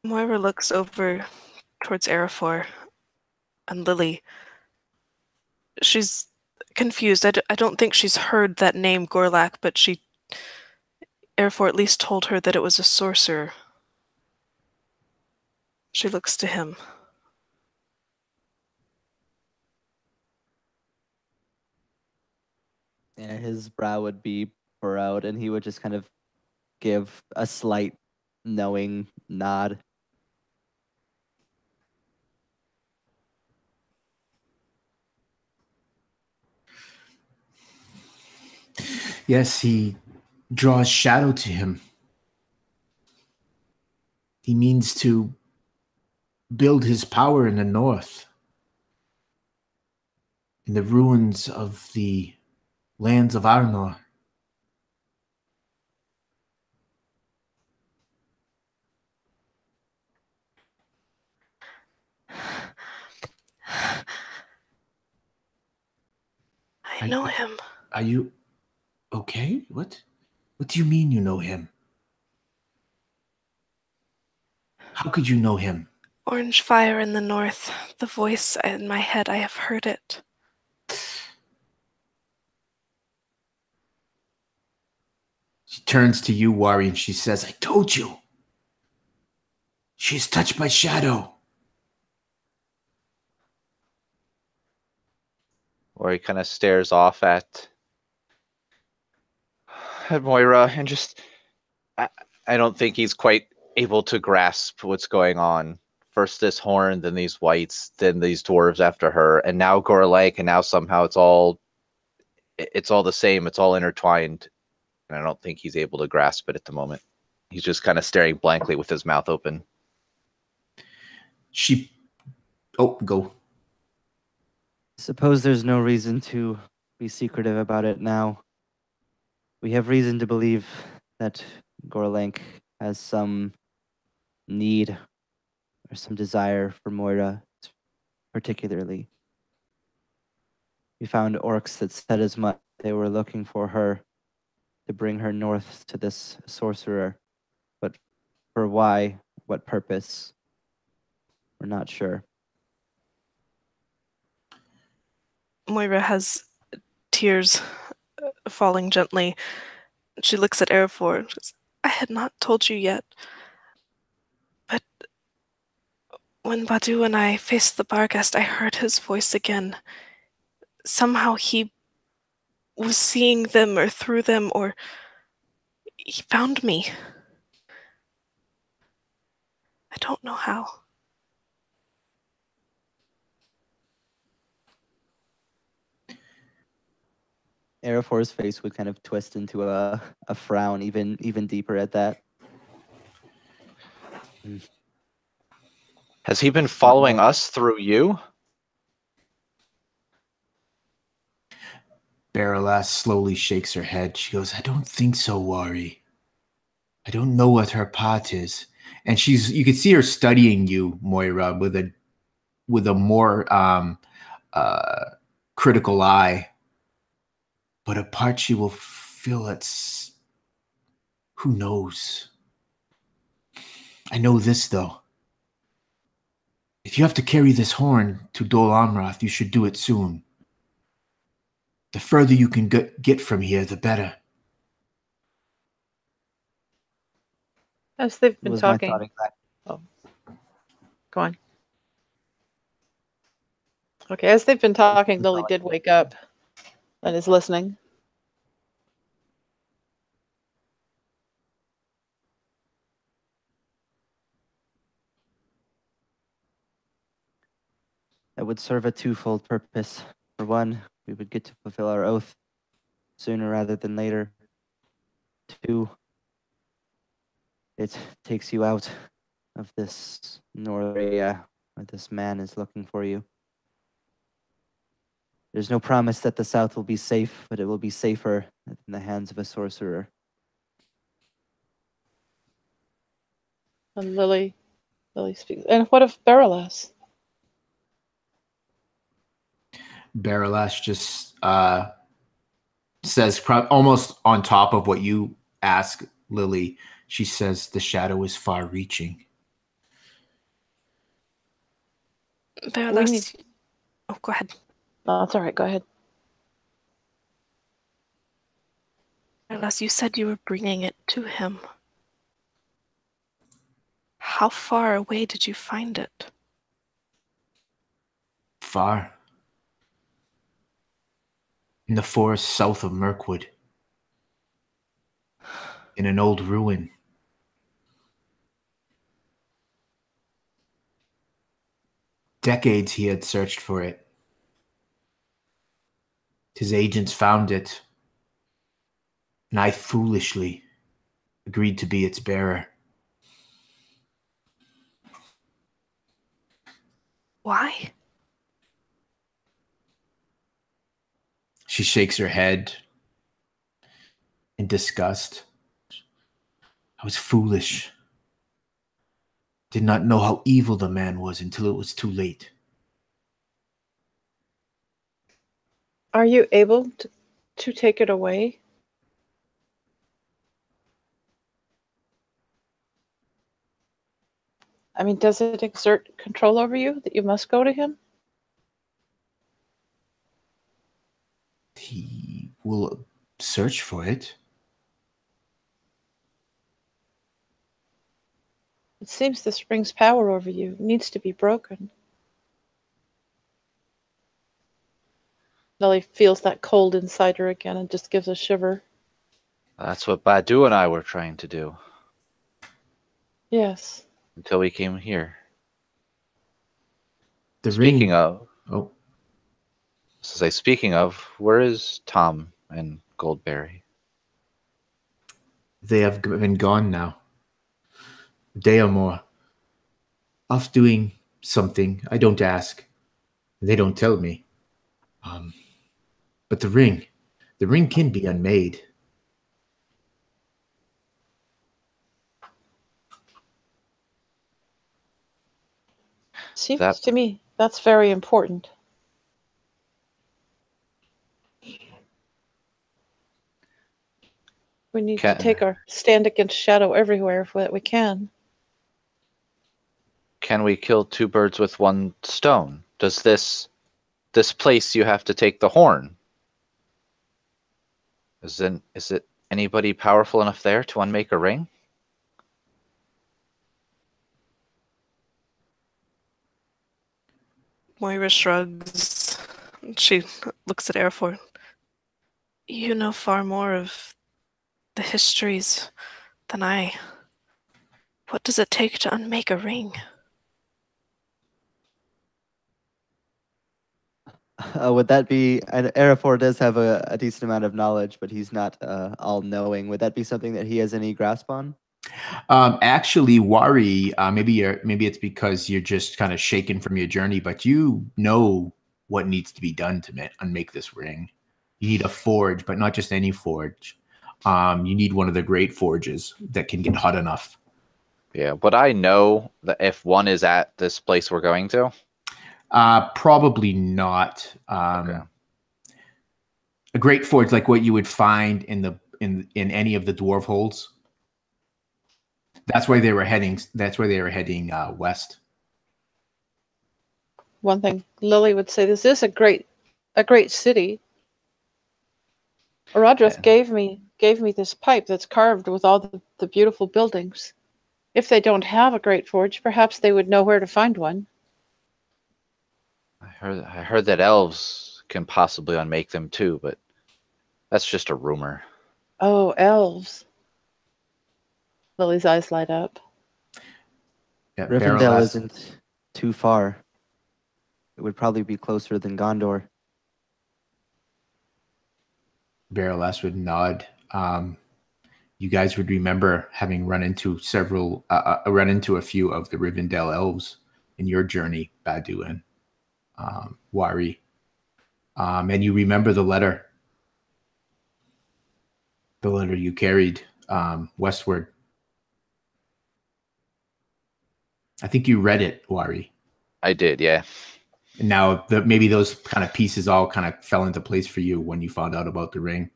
Moira looks over towards Araphor and Lily. She's confused. I don't think she's heard that name, Gorlak, but Araphor at least told her that it was a sorcerer. She looks to him. And his brow would be furrowed, and he would just kind of give a slight knowing nod. Yes, he draws shadow to him. He means to build his power in the north, in the ruins of the lands of Arnor. I know him. Are you okay? What do you mean you know him? How could you know him? Orange fire in the north. The voice in my head, I have heard it. She turns to you, Warry, and she says, I told you. She's touched by shadow. Warry kind of stares off at Moira and just, I don't think he's quite able to grasp what's going on. First this horn, then these whites, then these dwarves after her, and now Gorlake, and now somehow it's all the same, it's all intertwined. And I don't think he's able to grasp it at the moment. He's just kind of staring blankly with his mouth open. Go. Suppose there's no reason to be secretive about it now. We have reason to believe that Gorlank has some need or some desire for Moira, particularly. We found orcs that said as much. They were looking for her to bring her north to this sorcerer, but for why, what purpose, we're not sure. Moira has tears falling gently. She looks at Araphor. She says, I had not told you yet, but when Badu and I faced the barghest, I heard his voice again. Somehow he was seeing them or through them, or he found me. I don't know how. Araphor's face would kind of twist into a frown, even deeper at that. Has he been following us through you? Berelas slowly shakes her head. She goes, I don't think so, Warry. I don't know what her part is. And you can see her studying you, Moira, with a more critical eye. But a part she will feel it's, who knows? I know this, though. If you have to carry this horn to Dol Ameroth, you should do it soon. The further you can get from here, the better. As they've been Was my talking. thought exactly. Oh, go on. Okay, as they've been talking, Lily did wake up and is listening. That would serve a twofold purpose. For one, we would get to fulfill our oath sooner rather than later. Two, it takes you out of this northern area where this man is looking for you. There's no promise that the south will be safe, but it will be safer in the hands of a sorcerer. And Lily speaks. And what of Berelas? Berelas just says, almost on top of what you ask Lily, she says, the shadow is far-reaching. Berelas. Oh, go ahead. No, that's all right. Go ahead. Berelas, you said you were bringing it to him. How far away did you find it? Far. In the forest south of Mirkwood. In an old ruin. Decades he had searched for it. His agents found it. And I foolishly agreed to be its bearer. Why? She shakes her head in disgust. I was foolish. Did not know how evil the man was until it was too late. Are you able to take it away? I mean, does it exert control over you that you must go to him? He will search for it. It seems the spring's power over you needs to be broken. Lily feels that cold inside her again and just gives a shiver. That's what Badu and I were trying to do Yes. until we came here. Speaking of, where is Tom and Goldberry? They have been gone now. A day or more. Off doing something. I don't ask. They don't tell me. But the ring can be unmade. Seems to me that's very important. We need to take our stand against shadow everywhere if we can. Can we kill two birds with one stone? Does this place you have to take the horn? Is it anybody powerful enough there to unmake a ring? Moira shrugs. She looks at Araphor. You know far more of the histories than I. What does it take to unmake a ring? Would that be, and Araphor does have a decent amount of knowledge, but he's not all-knowing. Would that be something that he has any grasp on? Actually, Warry, maybe it's because you're just kind of shaken from your journey, but you know what needs to be done to unmake this ring. You need a forge, but not just any forge. You need one of the great forges that can get hot enough. Yeah, would I know that if one is at this place we're going to? Probably not. Okay. A great forge, like what you would find in any of the dwarf holds. That's where they were heading. That's where they were heading west. One thing Lily would say: this is a great city. Orodreth gave me this pipe that's carved with all the beautiful buildings. If they don't have a great forge, perhaps they would know where to find one. I heard that elves can possibly unmake them too, but that's just a rumor. Oh, elves. Lily's eyes light up. Yeah, Rivendell isn't too far. It would probably be closer than Gondor. Berelas would nod. You guys would remember having run into a few of the Rivendell elves in your journey, Badu and Warry. And you remember the letter you carried westward. I think you read it, Warry. I did, yeah. And now maybe those kind of pieces all kind of fell into place for you when you found out about the ring.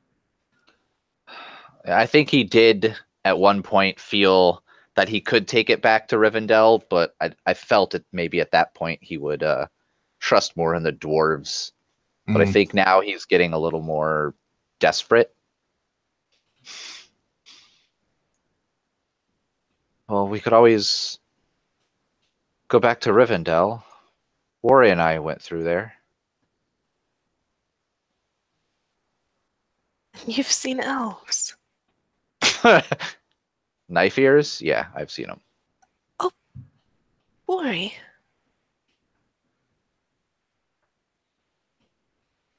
I think he did at one point feel that he could take it back to Rivendell, but I felt it maybe at that point he would trust more in the dwarves. But I think now he's getting a little more desperate. Well, we could always go back to Rivendell. Warry and I went through there. You've seen elves. Knife ears? Yeah, I've seen them. Oh, Warry.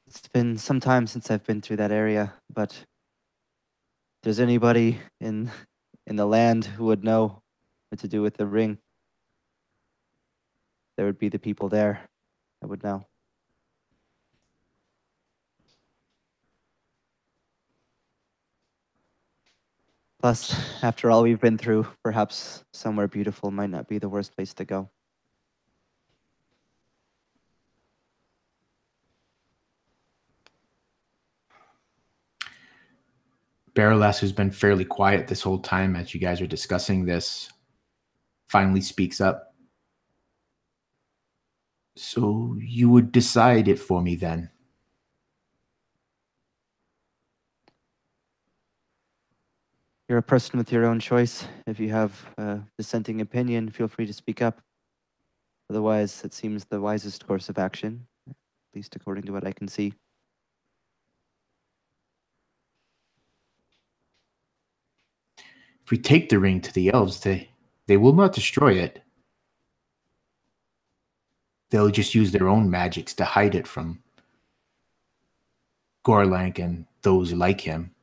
It's been some time since I've been through that area, but if there's anybody in the land who would know what to do with the ring, there would be the people there that would know. Plus, after all we've been through, perhaps somewhere beautiful might not be the worst place to go. Berelas, who's been fairly quiet this whole time as you guys are discussing this, finally speaks up. So you would decide it for me then? You're a person with your own choice. If you have a dissenting opinion, feel free to speak up. Otherwise, it seems the wisest course of action, at least according to what I can see. If we take the ring to the elves, they will not destroy it. They'll just use their own magics to hide it from Gorlank and those like him.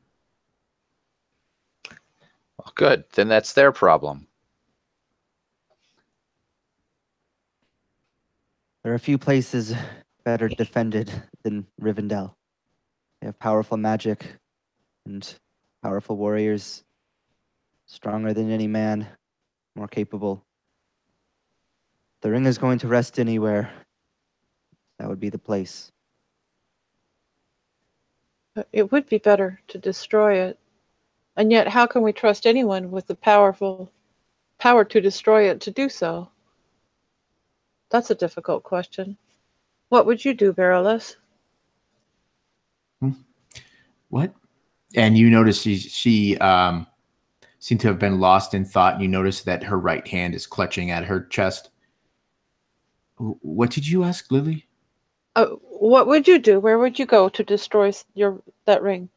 Well, good. Then that's their problem. There are a few places better defended than Rivendell. They have powerful magic and powerful warriors, stronger than any man, more capable. The ring is going to rest anywhere. That would be the place. But it would be better to destroy it. And yet, how can we trust anyone with the power to destroy it to do so? That's a difficult question. What would you do, Berelas? What? And you notice she seemed to have been lost in thought, and you notice that her right hand is clutching at her chest. What did you ask, Lily? What would you do? Where would you go to destroy that ring?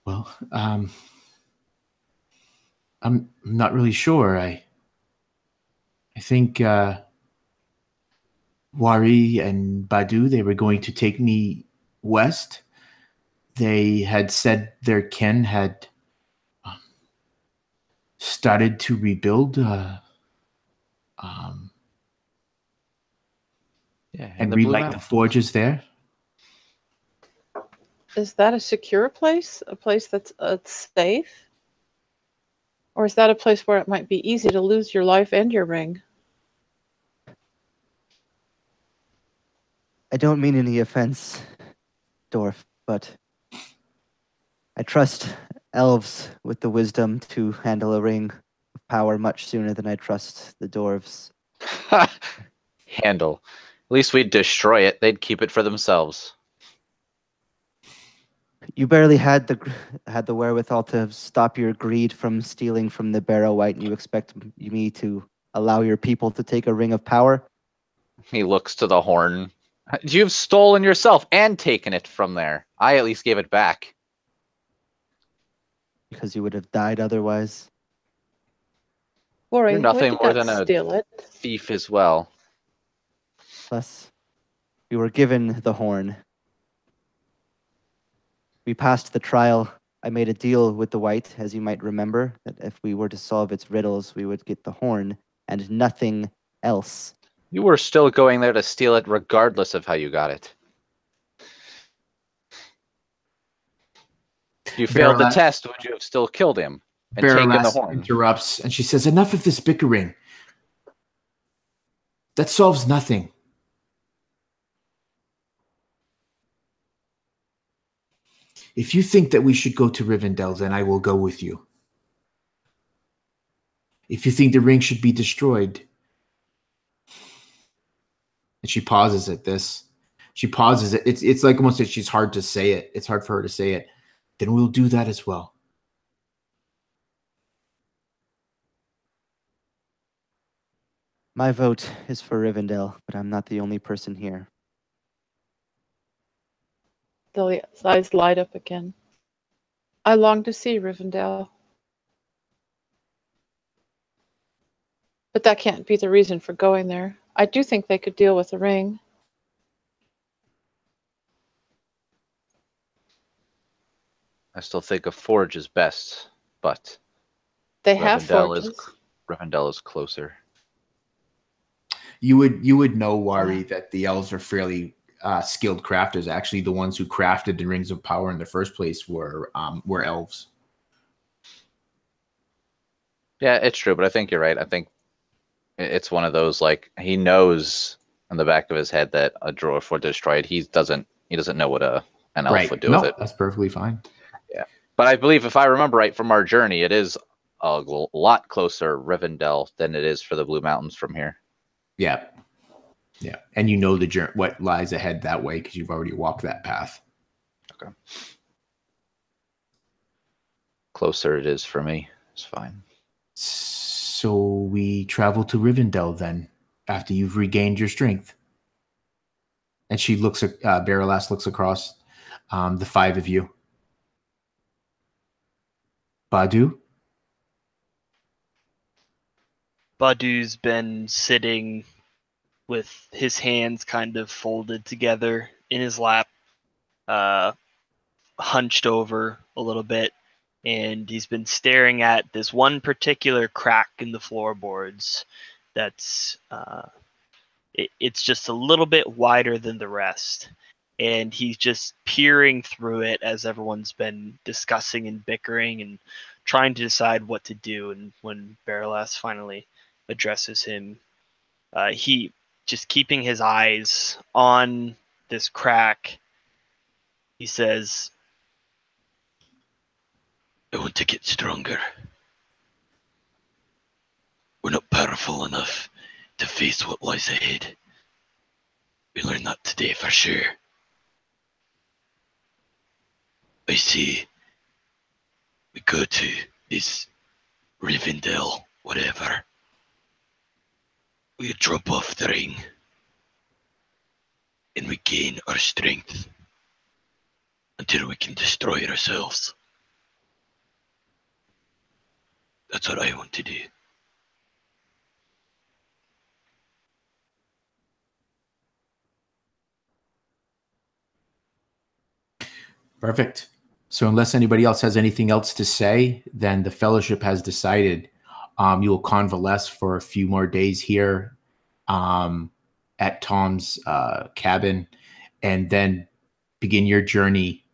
Well, I'm not really sure. I think Warry and Badu, they were going to take me west. They had said their kin had started to rebuild and relight the forges there. Is that a secure place? A place that's safe? Or is that a place where it might be easy to lose your life and your ring? I don't mean any offense, dwarf, but I trust elves with the wisdom to handle a ring of power much sooner than I trust the dwarves. Handle. At least we'd destroy it. They'd keep it for themselves. You barely had the wherewithal to stop your greed from stealing from the Barrow White, and you expect me to allow your people to take a ring of power? He looks to the horn. You've stolen yourself and taken it from there. I at least gave it back. Because you would have died otherwise. Warry, You're nothing more than a steal it. thief as well. Plus, we were given the horn. We passed the trial. I made a deal with the White, as you might remember, that if we were to solve its riddles, we would get the horn and nothing else. You were still going there to steal it regardless of how you got it. If you failed the test, would you have still killed him and taken the horn? Interrupts, and she says, "Enough of this bickering. That solves nothing. If you think that we should go to Rivendell, then I will go with you. If you think the ring should be destroyed..." And she pauses at this. She pauses it. It's like almost that she's hard to say it. It's hard for her to say it. Then we'll do that as well. My vote is for Rivendell, but I'm not the only person here. Delia's eyes light up again. I long to see Rivendell. But that can't be the reason for going there. I do think they could deal with the ring. I still think a forge is best, but they have forges. Rivendell is closer. You would know, Warry, that the elves are fairly skilled crafters. Actually, the ones who crafted the rings of power in the first place were elves. Yeah, it's true, but I think you're right. I think it's one of those, like, he knows in the back of his head that a dwarf would destroy it. He doesn't know what an elf would do with it. That's perfectly fine. Yeah, but I believe, if I remember right from our journey, it is a lot closer Rivendell than it is for the Blue Mountains from here. Yeah. Yeah. And you know what lies ahead that way because you've already walked that path. Okay. Closer it is for me. It's fine. So we travel to Rivendell then, after you've regained your strength. And she looks at Berelas looks across the five of you. Badu? Badu's been sitting with his hands kind of folded together in his lap, hunched over a little bit, and he's been staring at this one particular crack in the floorboards that's it's just a little bit wider than the rest, and he's just peering through it as everyone's been discussing and bickering and trying to decide what to do. And when Berelas finally addresses him, he just keeping his eyes on this crack, he says, I want to get stronger. We're not powerful enough to face what lies ahead. We learned that today for sure. I say we go to this Rivendell, whatever. We drop off the ring and we gain our strength until we can destroy ourselves. That's what I want to do. Perfect. So unless anybody else has anything else to say, then the Fellowship has decided you will convalesce for a few more days here at Tom's cabin, and then begin your journey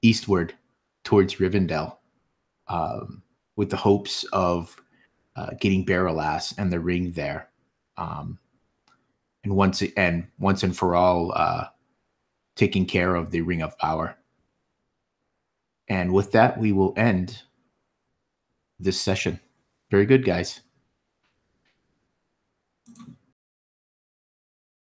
eastward towards Rivendell with the hopes of getting Berelas and the ring there. And once and for all, taking care of the Ring of Power. And with that, we will end this session. Very good, guys.